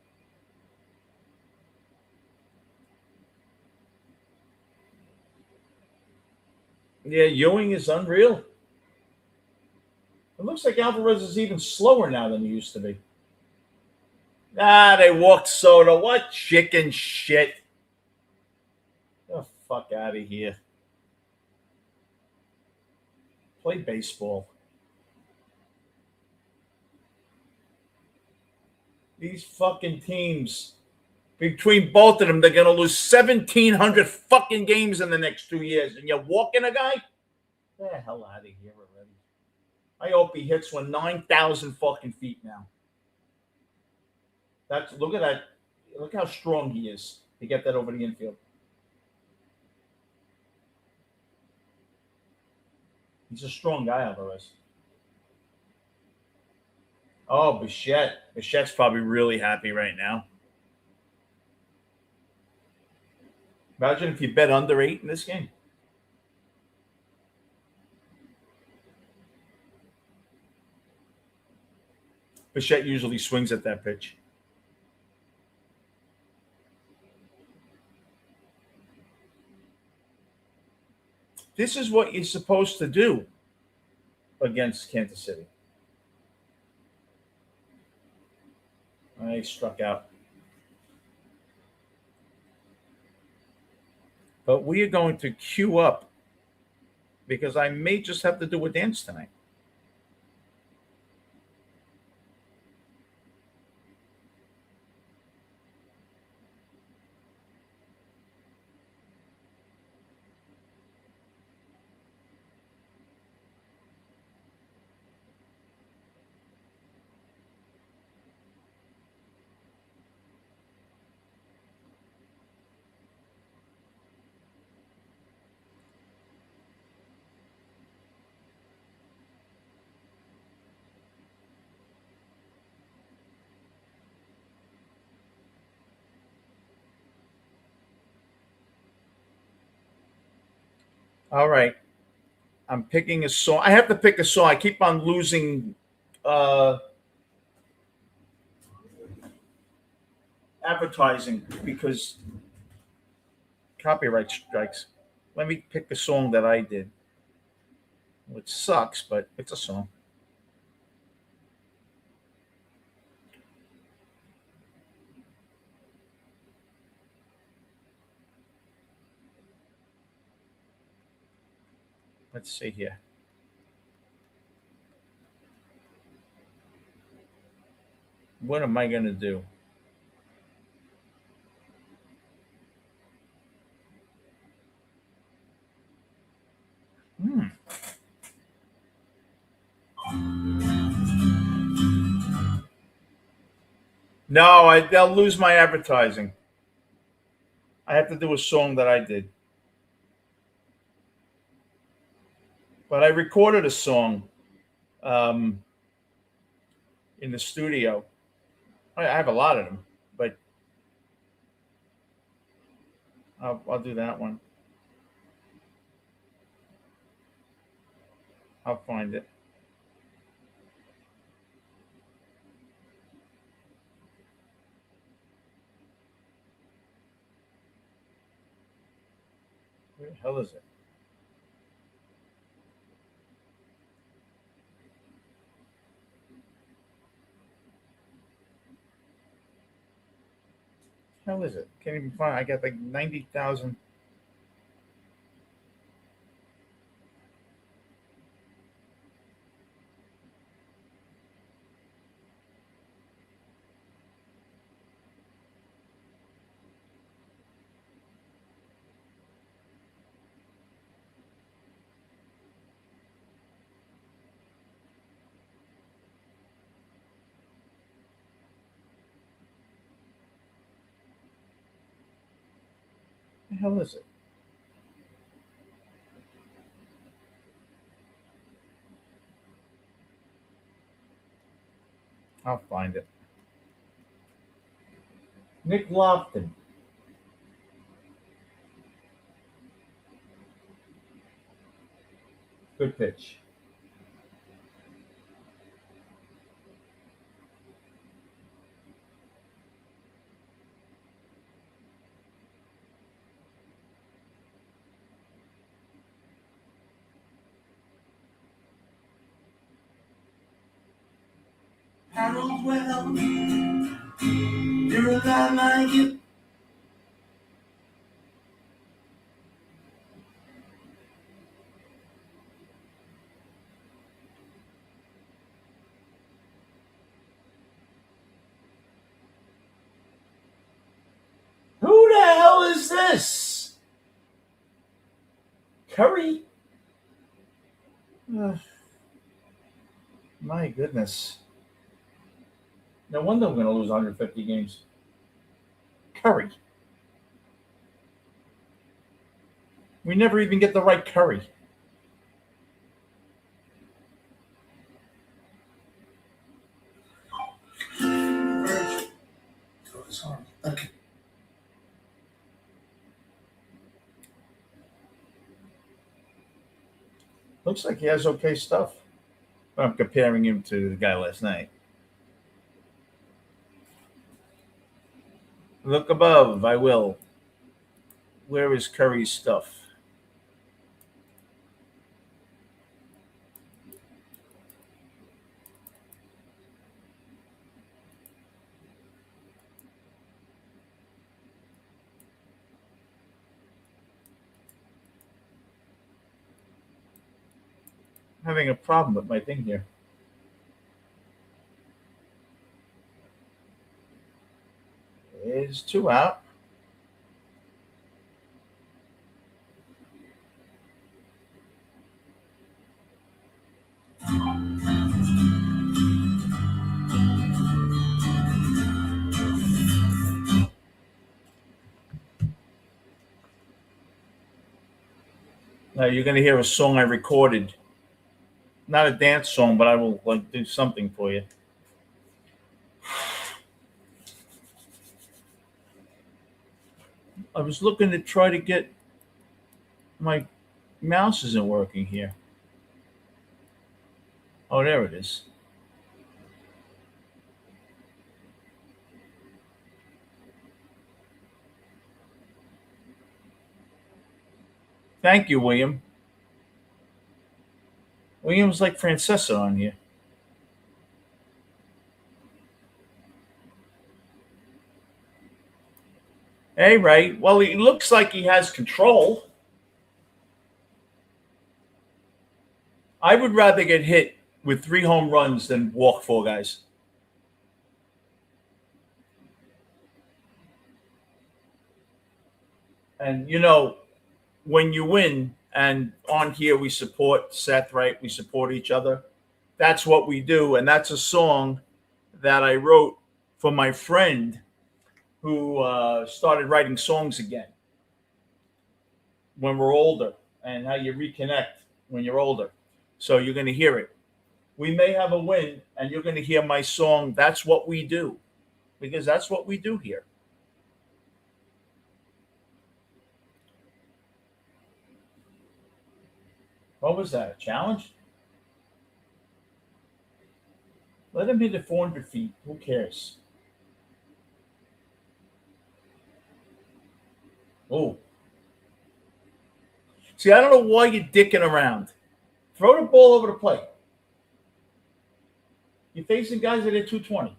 Yeah, Ewing is unreal. It looks like Alvarez is even slower now than he used to be. They walked Soto. What chicken shit? Get the fuck out of here. Play baseball. These fucking teams, between both of them, they're going to lose 1,700 fucking games in the next 2 years. And you're walking a guy? Get the hell out of here already. I hope he hits one 9,000 fucking feet now. Look at that. Look how strong he is to get that over the infield. He's a strong guy, Alvarez. Oh, Bichette. Bichette's probably really happy right now. Imagine if you bet under 8 in this game. Bichette usually swings at that pitch. This is what you're supposed to do against Kansas City. I struck out. But we are going to queue up because I may just have to do a dance tonight. All right. I'm picking a song. I have to pick a song. I keep on losing advertising because copyright strikes. Let me pick a song that I did, which sucks, but it's a song. Let's see here. What am I going to do? No, they'll lose my advertising. I have to do a song that I did. But I recorded a song in the studio. I have a lot of them, but I'll do that one. I'll find it. hell is it? Hell is it? Can't even find. I got like 90,000. The hell is it? I'll find it. Nick Lofton. Good pitch. Harold, well, you're a lot like you. Who the hell is this? Curry? Ugh. My goodness. No wonder we're going to lose 150 games. Curry. We never even get the right Curry. Virgil. Oh, it's horrible. Okay. Looks like he has okay stuff. I'm comparing him to the guy last night. Look above, I will. Where is Curry's stuff? I'm having a problem with my thing here. Is 2 out. Now you're going to hear a song I recorded. Not a dance song, but I will like do something for you. I was looking to try to get my mouse isn't working here. Oh, there it is. Thank you, William. William's like Francesa on here. Hey, right. Well, he looks like he has control. I would rather get hit with 3 home runs than walk 4 guys. And when you win, and on here we support Seth, right? We support each other. That's what we do, and that's a song that I wrote for my friend who started writing songs again when we're older, and how you reconnect when you're older. So you're going to hear it. We may have a win, and you're going to hear my song. That's what we do, because that's what we do here. What was that? A challenge? Let him hit it 400 feet. Who cares? Oh, See, I don't know why you're dicking around. Throw the ball over the plate. You're facing guys that hit 220.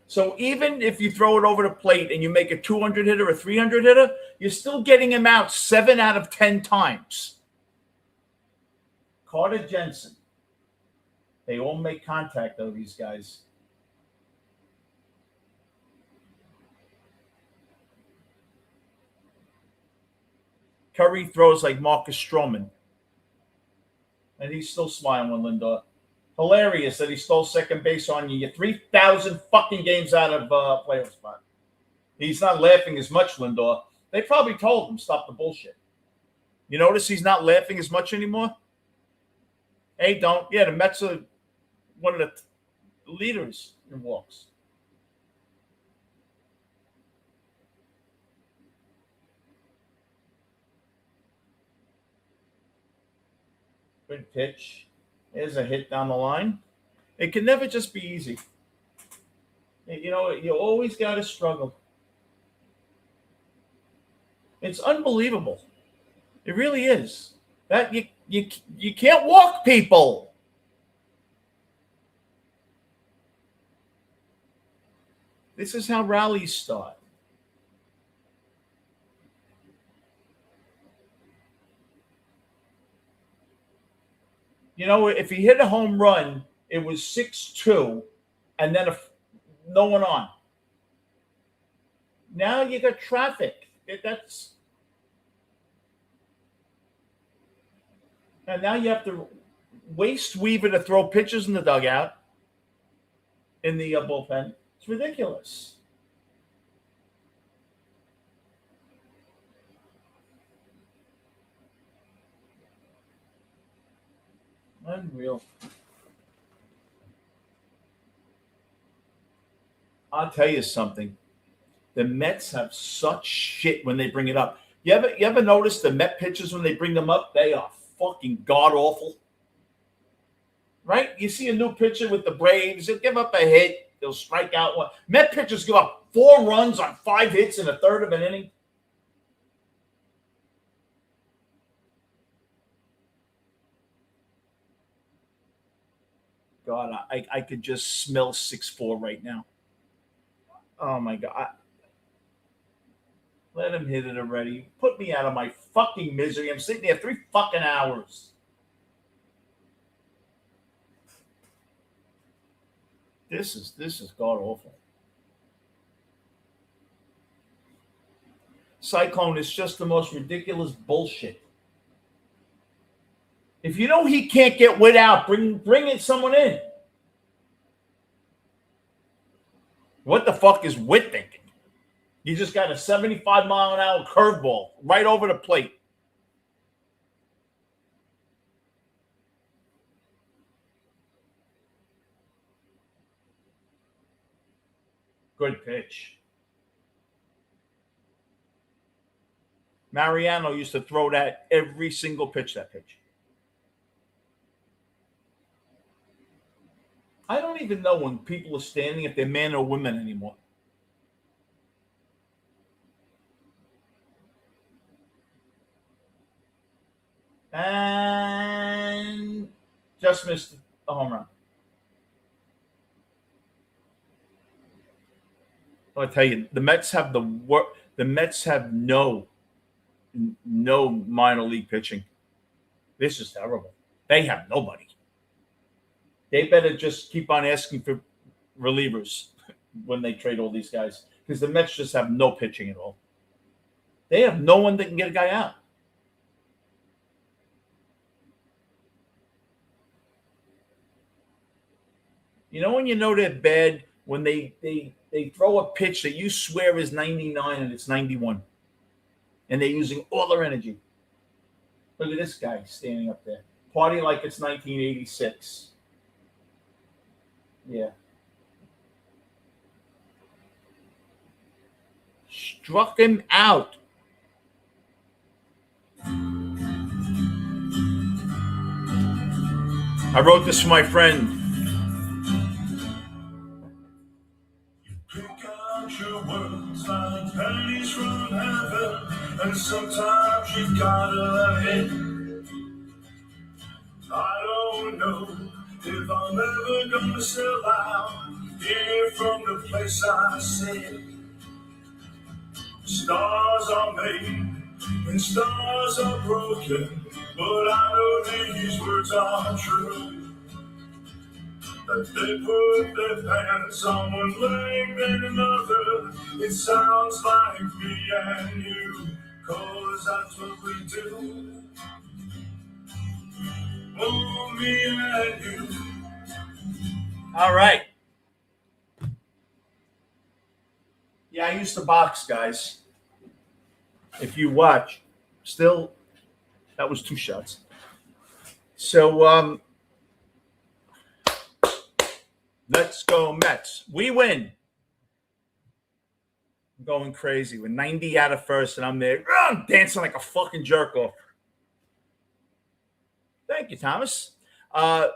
So even if you throw it over the plate and you make a 200 hitter, a 300 hitter, you're still getting him out 7 out of 10 times. Carter Jensen. They all make contact, though, these guys. Curry throws like Marcus Stroman. And he's still smiling when Lindor. Hilarious that he stole second base on you. You're 3,000 fucking games out of playoff spot. He's not laughing as much, Lindor. They probably told him, stop the bullshit. You notice he's not laughing as much anymore? Hey, don't. Yeah, the Mets are one of the leaders in walks. Good pitch. There's a hit down the line. It can never just be easy. You know, you always got to struggle. It's unbelievable. It really is. That you can't walk people. This is how rallies start. You know, if he hit a home run, it was 6-2, and then no one on. Now you got traffic. And now you have to waste Weaver to throw pitches in the dugout, in the bullpen. It's ridiculous. Unreal. I'll tell you something. The Mets have such shit when they bring it up. You ever notice the Met pitchers when they bring them up? They are fucking god-awful. Right? You see a new pitcher with the Braves, they'll give up a hit, they'll strike out one. Met pitchers give up 4 runs on 5 hits in a third of an inning. God, I could just smell 6-4 right now. Oh, my God. Let him hit it already. Put me out of my fucking misery. I'm sitting there 3 fucking hours. This is god-awful. Cyclone is just the most ridiculous bullshit. If you know he can't get Witt out, bring in someone in. What the fuck is Witt thinking? You just got a 75-mile-an-hour curveball right over the plate. Good pitch. Mariano used to throw that every single pitch, that pitch. I don't even know when people are standing if they're men or women anymore. And just missed a home run. I'll tell you, the Mets have the Mets have no minor league pitching. This is terrible. They have nobody. They better just keep on asking for relievers when they trade all these guys, because the Mets just have no pitching at all. They have no one that can get a guy out. You know when you know they're bad? When they throw a pitch that you swear is 99 and it's 91. And they're using all their energy. Look at this guy standing up there. Party like it's 1986. Yeah. Struck him out. I wrote this for my friend. You pick out your words like pennies from heaven, and sometimes my head. I don't know if I'm ever gonna sell out here from the place I sit. Stars are made and stars are broken, but I know these words are true. That they put their pants on one leg and another. It sounds like me and you, 'cause that's what we do. Oh, me and you. All right. Yeah, I used to box, guys. If you watch, still, that was 2 shots. So, let's go Mets. We win. I'm going crazy. We're 90 out of first, and I'm there. I'm dancing like a fucking jerk off. Thank you, Thomas. Let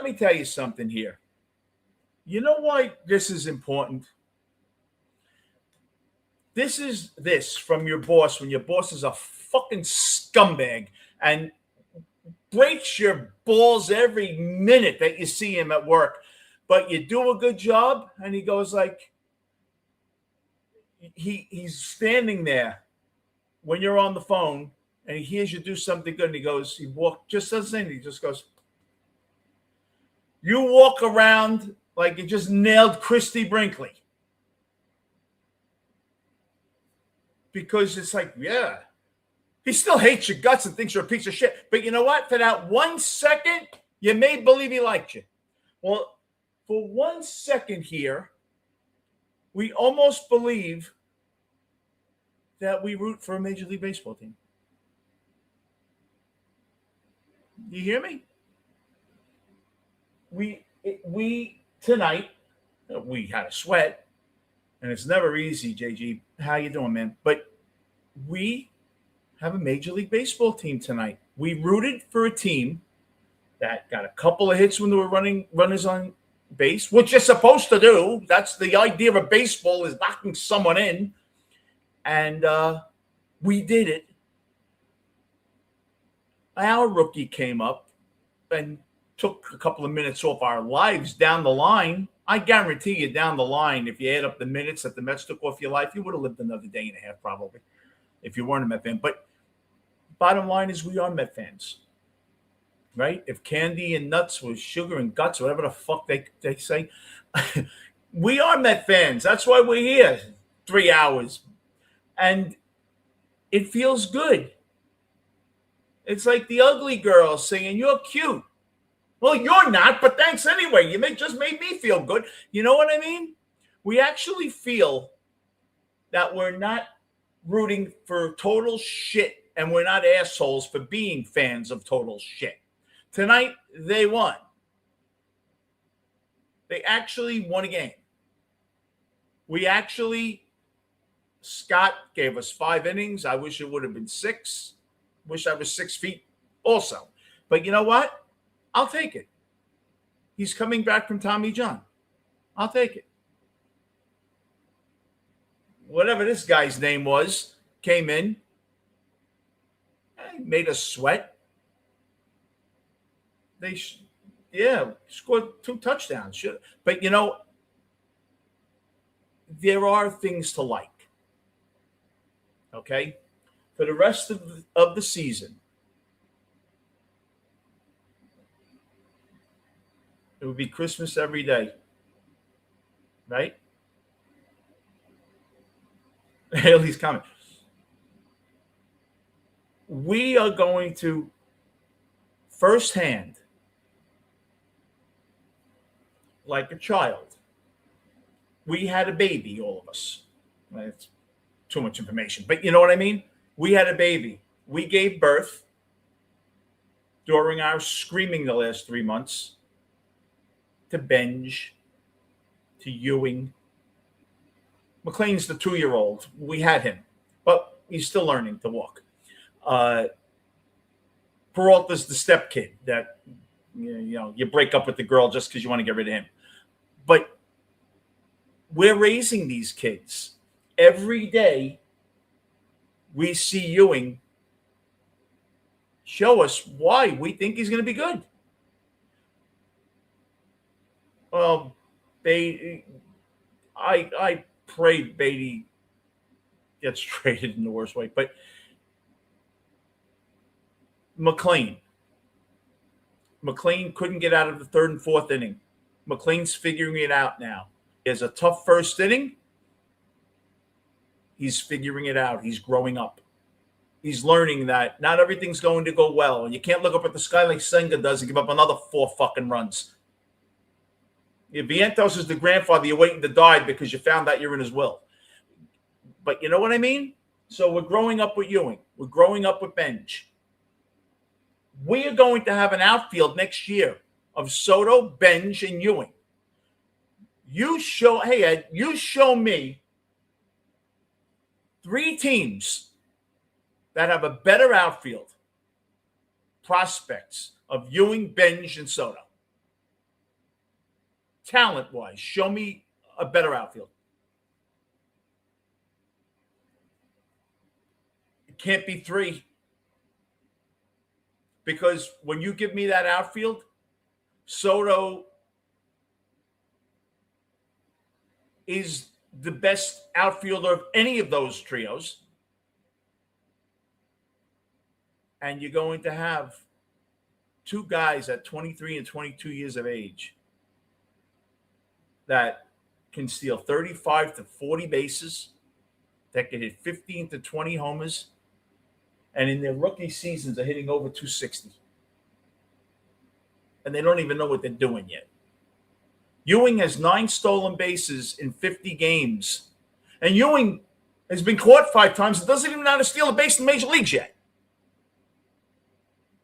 me tell you something here. You know why this is important? This from your boss when your boss is a fucking scumbag and breaks your balls every minute that you see him at work. But you do a good job, and he goes like, he's standing there when you're on the phone, and he hears you do something good, and just doesn't say anything, he just goes, you walk around like you just nailed Christy Brinkley. Because it's like, yeah, he still hates your guts and thinks you're a piece of shit. But you know what? For that 1 second, you made believe he liked you. Well, for 1 second here, we almost believe that we root for a Major League Baseball team. You hear me? We tonight, we had a sweat, and it's never easy, JG. How you doing, man? But we have a Major League Baseball team tonight. We rooted for a team that got a couple of hits when they were running runners on base, which you're supposed to do. That's the idea of a baseball, is knocking someone in. And we did it. Our rookie came up and took a couple of minutes off our lives down the line. I guarantee you down the line, if you add up the minutes that the Mets took off your life, you would have lived another day and a half probably if you weren't a Met fan. But bottom line is we are Met fans, right? If candy and nuts was sugar and guts, whatever the fuck they say, we are Met fans. That's why we're here 3 hours. And it feels good. It's like the ugly girl saying, you're cute. Well, you're not, but thanks anyway. You just made me feel good. You know what I mean? We actually feel that we're not rooting for total shit, and we're not assholes for being fans of total shit. Tonight, they won. They actually won a game. Scott gave us 5 innings. I wish it would have been 6. Wish I was 6 feet also. But you know what? I'll take it. He's coming back from Tommy John. I'll take it. Whatever this guy's name was, came in, made us sweat. They scored 2 touchdowns. But, there are things to like. Okay? For the rest of the season, it would be Christmas every day. Right? Haley's coming. We are going to firsthand, like a child. We had a baby, all of us. That's too much information, but you know what I mean? We had a baby. We gave birth during our screaming the last 3 months to Benj, to Ewing. McLean's the 2-year-old. We had him, but he's still learning to walk. Peralta's the step kid that you break up with the girl just because you want to get rid of him. But we're raising these kids. Every day we see Ewing show us why we think he's going to be good. Well, I pray Beatty gets traded in the worst way, but McLean couldn't get out of the third and fourth inning. McLean's figuring it out now. He has a tough first inning. He's figuring it out. He's growing up. He's learning that not everything's going to go well. And you can't look up at the sky like Senga does and give up another 4 fucking runs. If Vientos is the grandfather, you're waiting to die because you found out you're in his will. But you know what I mean? So we're growing up with Ewing. We're growing up with Benj. We are going to have an outfield next year of Soto, Benj, and Ewing. Hey, Ed, you show me 3 teams that have a better outfield prospects of Ewing, Benj, and Soto. Talent-wise, show me a better outfield. It can't be 3. Because when you give me that outfield, Soto is the best outfielder of any of those trios. And you're going to have 2 guys at 23 and 22 years of age that can steal 35 to 40 bases, that can hit 15 to 20 homers, and in their rookie seasons are hitting over 260. And they don't even know what they're doing yet. Ewing has 9 stolen bases in 50 games. And Ewing has been caught 5 times and doesn't even know how to steal a base in the major leagues yet.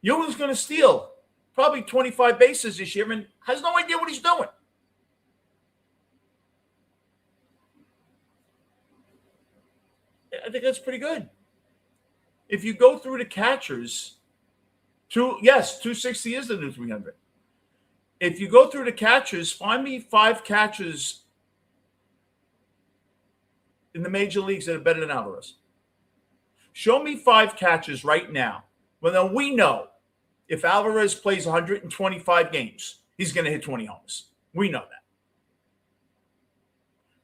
Ewing's going to steal probably 25 bases this year and has no idea what he's doing. I think that's pretty good. If you go through the catchers, 260 is the new 300. If you go through the catchers, find me 5 catchers in the major leagues that are better than Alvarez. Show me 5 catchers right now. Well, then we know if Alvarez plays 125 games, he's going to hit 20 homers. We know that.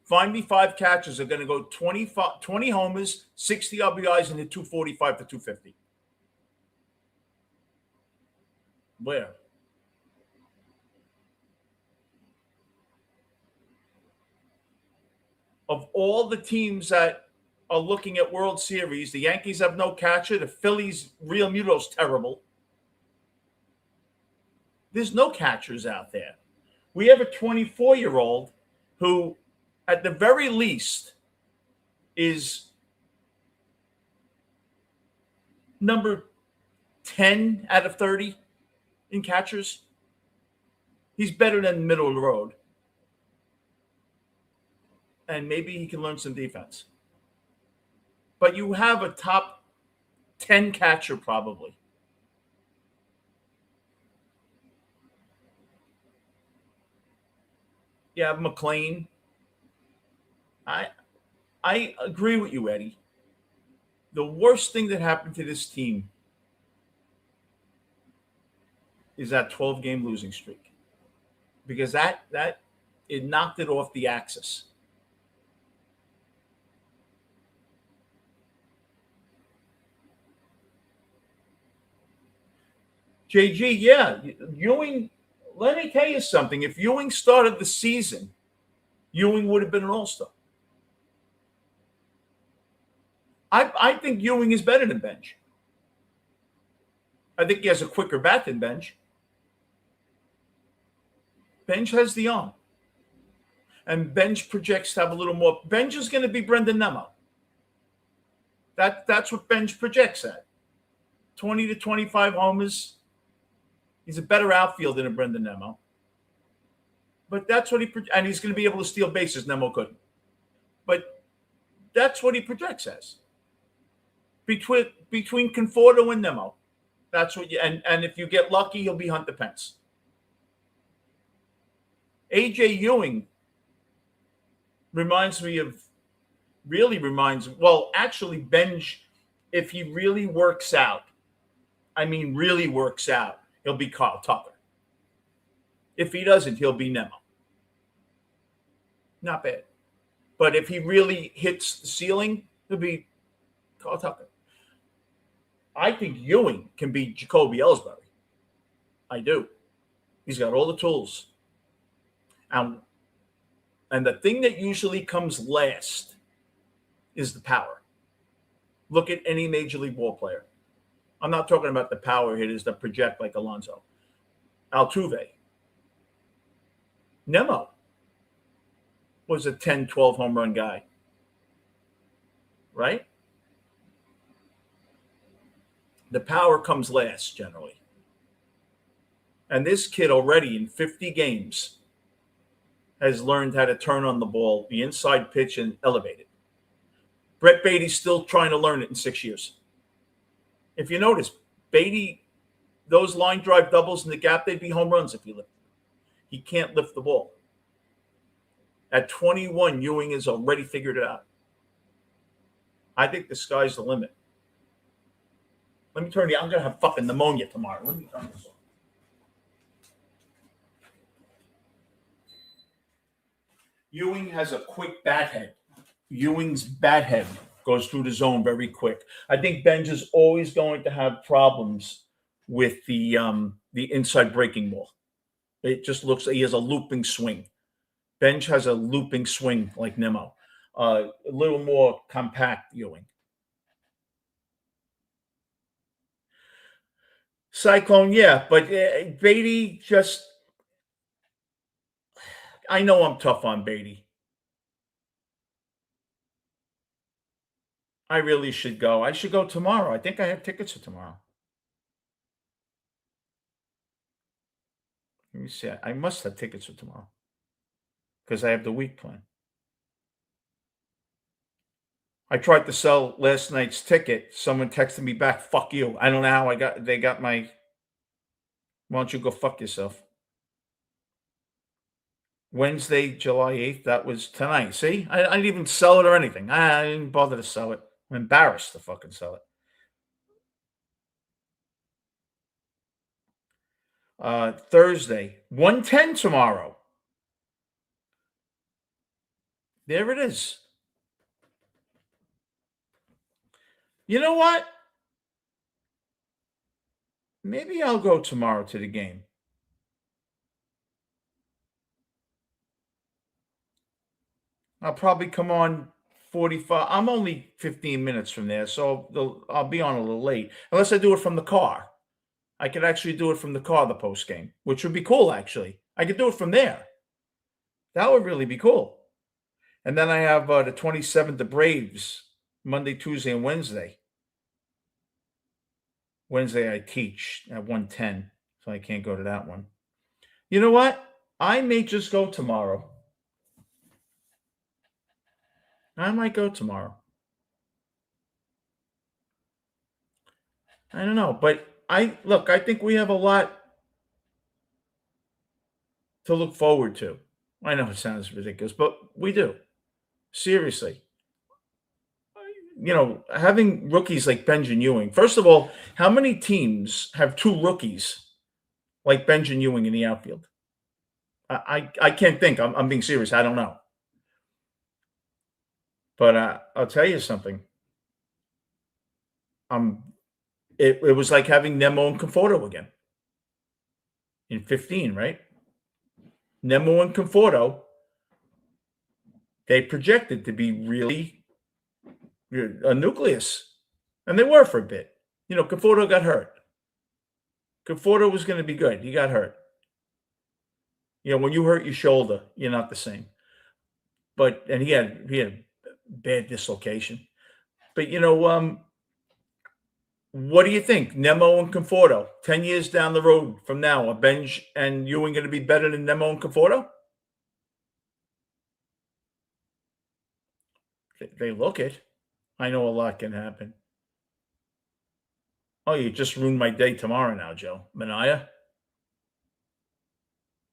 Find me 5 catchers that are going to go 20 homers, 60 RBIs, and hit 245 to 250. Where? Of all the teams that are looking at World Series, the Yankees have no catcher. The Phillies, Real Muto's terrible. There's no catchers out there. We have a 24-year-old who, at the very least, is number 10 out of 30 in catchers. He's better than middle of the road. And maybe he can learn some defense. But you have a top 10 catcher probably. You have McLean. I agree with you, Eddie. The worst thing that happened to this team is that 12-game losing streak. Because that it knocked it off the axis. JG, yeah, Ewing, let me tell you something. If Ewing started the season, Ewing would have been an all-star. I think Ewing is better than Benj. I think he has a quicker bat than Benj. Benj has the arm. And Benj projects to have a little more. Benj is going to be Brendan Nemo. That's what Benj projects at. 20 to 25 homers. He's a better outfielder than Brendan Nemo. But that's what and he's going to be able to steal bases. Nemo couldn't. But that's what he projects as. Between Conforto and Nemo. That's what and if you get lucky, he'll be Hunter Pence. AJ Ewing actually Benj, if he really works out, really works out, he'll be Carl Tucker. If he doesn't, he'll be Nemo. Not bad. But if he really hits the ceiling, he'll be Carl Tucker. I think Ewing can be Jacoby Ellsbury. I do. He's got all the tools. And the thing that usually comes last is the power. Look at any major league ball player. I'm not talking about the power hitters that project like Alonso. Altuve. Nemo was a 10, 12 home run guy. Right? The power comes last generally. And this kid already in 50 games has learned how to turn on the ball, the inside pitch, and elevate it. Brett Beatty's still trying to learn it in 6 years. If you notice, Beatty, those line drive doubles in the gap, they'd be home runs if he lifted. He can't lift the ball. At 21, Ewing has already figured it out. I think the sky's the limit. Let me turn I'm going to have fucking pneumonia tomorrow. Let me turn this on. Ewing has a quick bat head. Ewing's bat head goes through the zone very quick. I think Benj is always going to have problems with the inside breaking ball. It just looks like he has a looping swing. Benj has a looping swing like Nemo. A little more compact Ewing. Cyclone, yeah, but Beatty just... I know I'm tough on Beatty. I really should go. I should go tomorrow. I think I have tickets for tomorrow. Let me see. I must have tickets for tomorrow because I have the week plan. I tried to sell last night's ticket. Someone texted me back, fuck you. I don't know how they got my... Why don't you go fuck yourself? Wednesday, July 8th, that was tonight. See? I didn't even sell it or anything. I didn't bother to sell it. I'm embarrassed to fucking sell it. Thursday, 1:10 tomorrow. There it is. You know what? Maybe I'll go tomorrow to the game. I'll probably come on 45. I'm only 15 minutes from there, so I'll be on a little late. Unless I do it from the car. I could actually do it from the car, the post game, which would be cool, actually. I could do it from there. That would really be cool. And then I have the 27th, the Braves, Monday, Tuesday, and Wednesday. Wednesday I teach at 1:10, so I can't go to that one. You know what? I may just go tomorrow. I might go tomorrow. I don't know, but I think we have a lot to look forward to. I know it sounds ridiculous, but we do. Seriously. You know, having rookies like Benjamin Ewing. First of all, how many teams have two rookies like Benjamin Ewing in the outfield? I can't think. I'm being serious. I don't know. But I'll tell you something. It was like having Nemo and Conforto again in 15, right? Nemo and Conforto, they projected to be really a nucleus, and they were for a bit. You know, Conforto got hurt. Conforto was going to be good. He got hurt. You know, when you hurt your shoulder, you're not the same. And he had bad dislocation. But you know, what do you think? Nemo and Conforto, 10 years down the road from now, are Benj and Ewing going to be better than Nemo and Conforto? They look it. I know a lot can happen. Oh, you just ruined my day tomorrow now, Joe. Mania.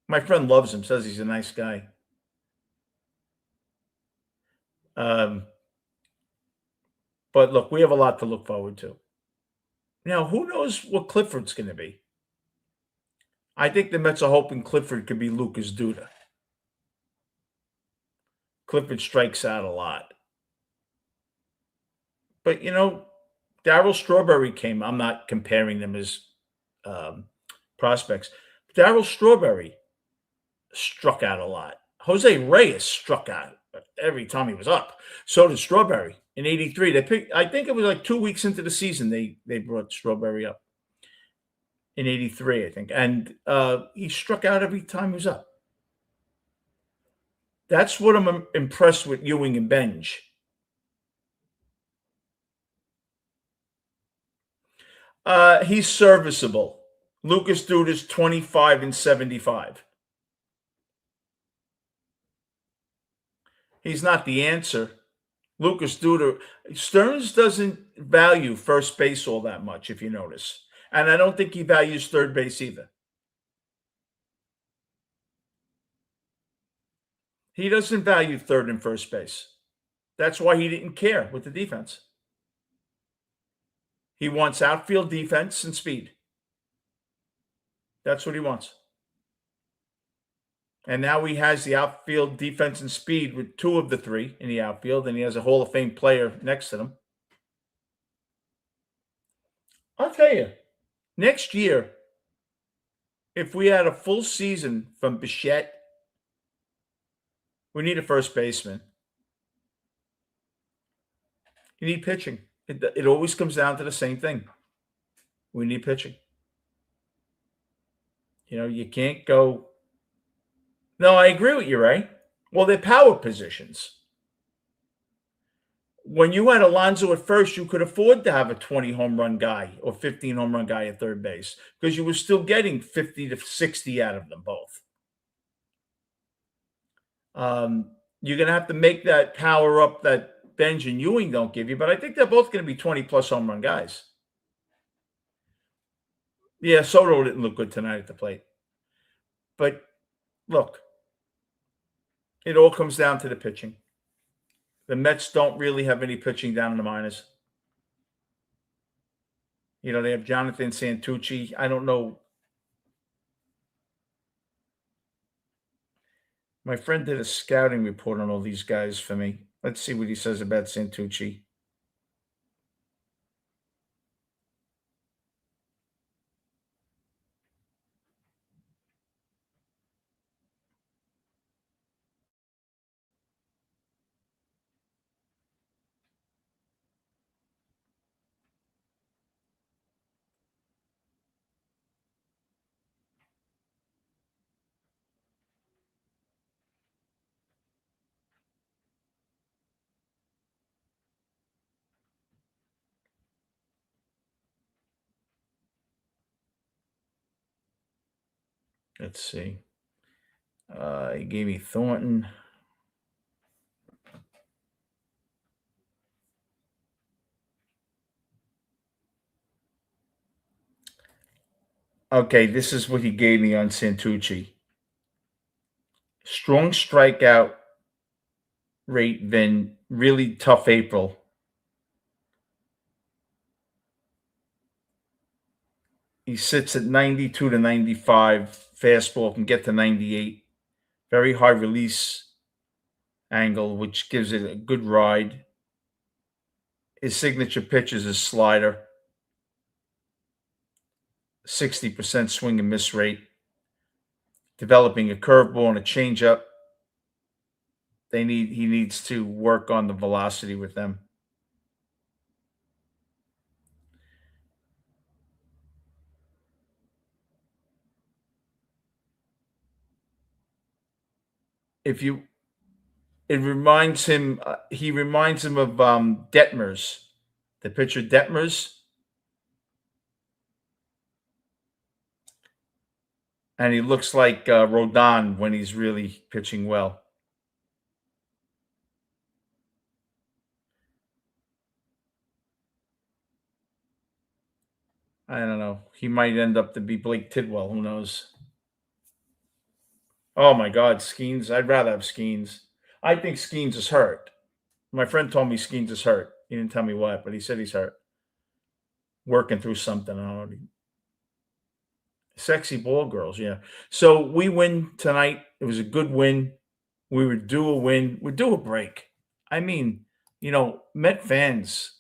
My friend loves him, says he's a nice guy. But look, we have a lot to look forward to. Now, who knows what Clifford's going to be? I think the Mets are hoping Clifford could be Lucas Duda. Clifford strikes out a lot. But, Darryl Strawberry came. I'm not comparing them as prospects. Darryl Strawberry struck out a lot. Jose Reyes struck out every time he was up. So did Strawberry in '83. They picked. I think it was like 2 weeks into the season they brought Strawberry up in '83. I think, and he struck out every time he was up. That's what I'm impressed with Ewing and Benj. He's serviceable. Lucas Duda's 25 and 75. He's not the answer. Lucas Duda, Stearns doesn't value first base all that much, if you notice. And I don't think he values third base either. He doesn't value third and first base. That's why he didn't care with the defense. He wants outfield defense and speed. That's what he wants. And now he has the outfield defense and speed with 2 of the 3 in the outfield, and he has a Hall of Fame player next to them. I'll tell you, next year, if we had a full season from Bichette, we need a first baseman. You need pitching. It always comes down to the same thing. We need pitching. You can't go. No, I agree with you, Ray. Well, they're power positions. When you had Alonso at first, you could afford to have a 20 home run guy or 15 home run guy at third base because you were still getting 50 to 60 out of them both. You're going to have to make that power up that Benj and Ewing don't give you, but I think they're both going to be 20-plus home run guys. Yeah, Soto didn't look good tonight at the plate. But look, it all comes down to the pitching. The Mets don't really have any pitching down in the minors. They have Jonathan Santucci. I don't know. My friend did a scouting report on all these guys for me. Let's see what he says about Santucci. Let's see. He gave me Thornton. Okay, this is what he gave me on Santucci. Strong strikeout rate, then really tough April. He sits at 92 to 95. Fastball can get to 98. Very high release angle, which gives it a good ride. His signature pitch is his slider. 60% swing and miss rate. Developing a curveball and a changeup. He needs to work on the velocity with them. He reminds him of Detmers, the pitcher Detmers. And he looks like Rodon when he's really pitching well. I don't know. He might end up to be Blake Tidwell. Who knows? Oh, my God, Skeens. I'd rather have Skeens. I think Skeens is hurt. My friend told me Skeens is hurt. He didn't tell me what, but he said he's hurt. working through something. I don't know. Sexy ball girls, yeah. So we win tonight. It was a good win. We were due a win. We're due a break. I mean, Met fans.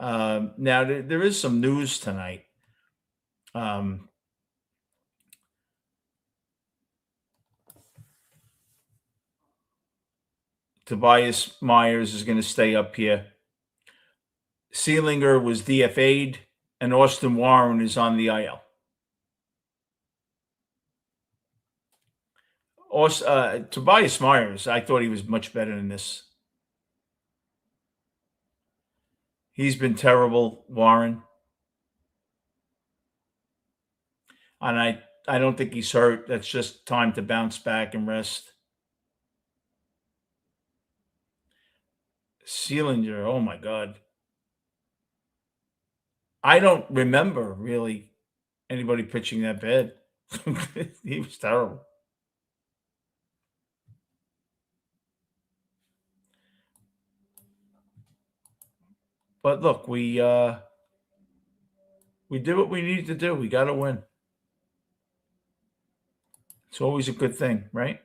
Now there is some news tonight. Tobias Myers is going to stay up here. Seelinger was DFA'd, and Austin Warren is on the IL. Tobias Myers, I thought he was much better than this. He's been terrible, Warren. And I don't think he's hurt. That's just time to bounce back and rest. Seelinger, oh my God. I don't remember really anybody pitching that bad. He was terrible. But look, we did what we needed to do. We got to win. It's always a good thing, right?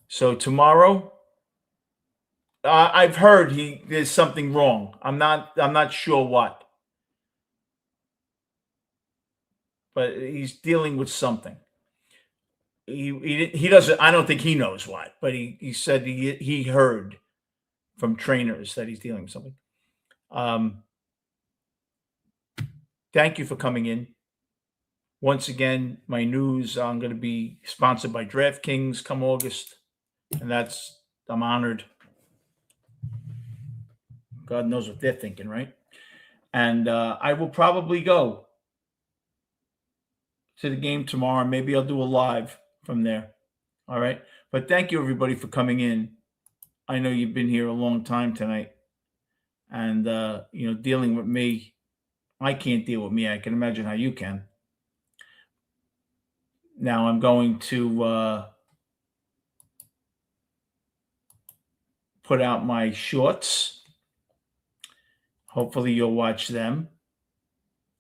So tomorrow, I've heard there's something wrong. I'm not sure what, but he's dealing with something. He doesn't. I don't think he knows what, but he said he heard from trainers that he's dealing with something. Thank you for coming in. Once again, my news, I'm going to be sponsored by DraftKings come August, and I'm honored. God knows what they're thinking, right? And I will probably go to the game tomorrow. Maybe I'll do a live from there. All right. But thank you, everybody, for coming in. I know you've been here a long time tonight. And, dealing with me. I can't deal with me. I can imagine how you can. Now I'm going to put out my shorts. Hopefully you'll watch them.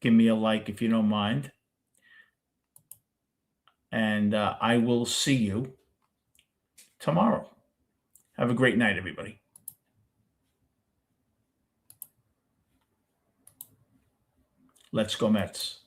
Give me a like if you don't mind. And I will see you tomorrow. Have a great night, everybody. Let's go Mets.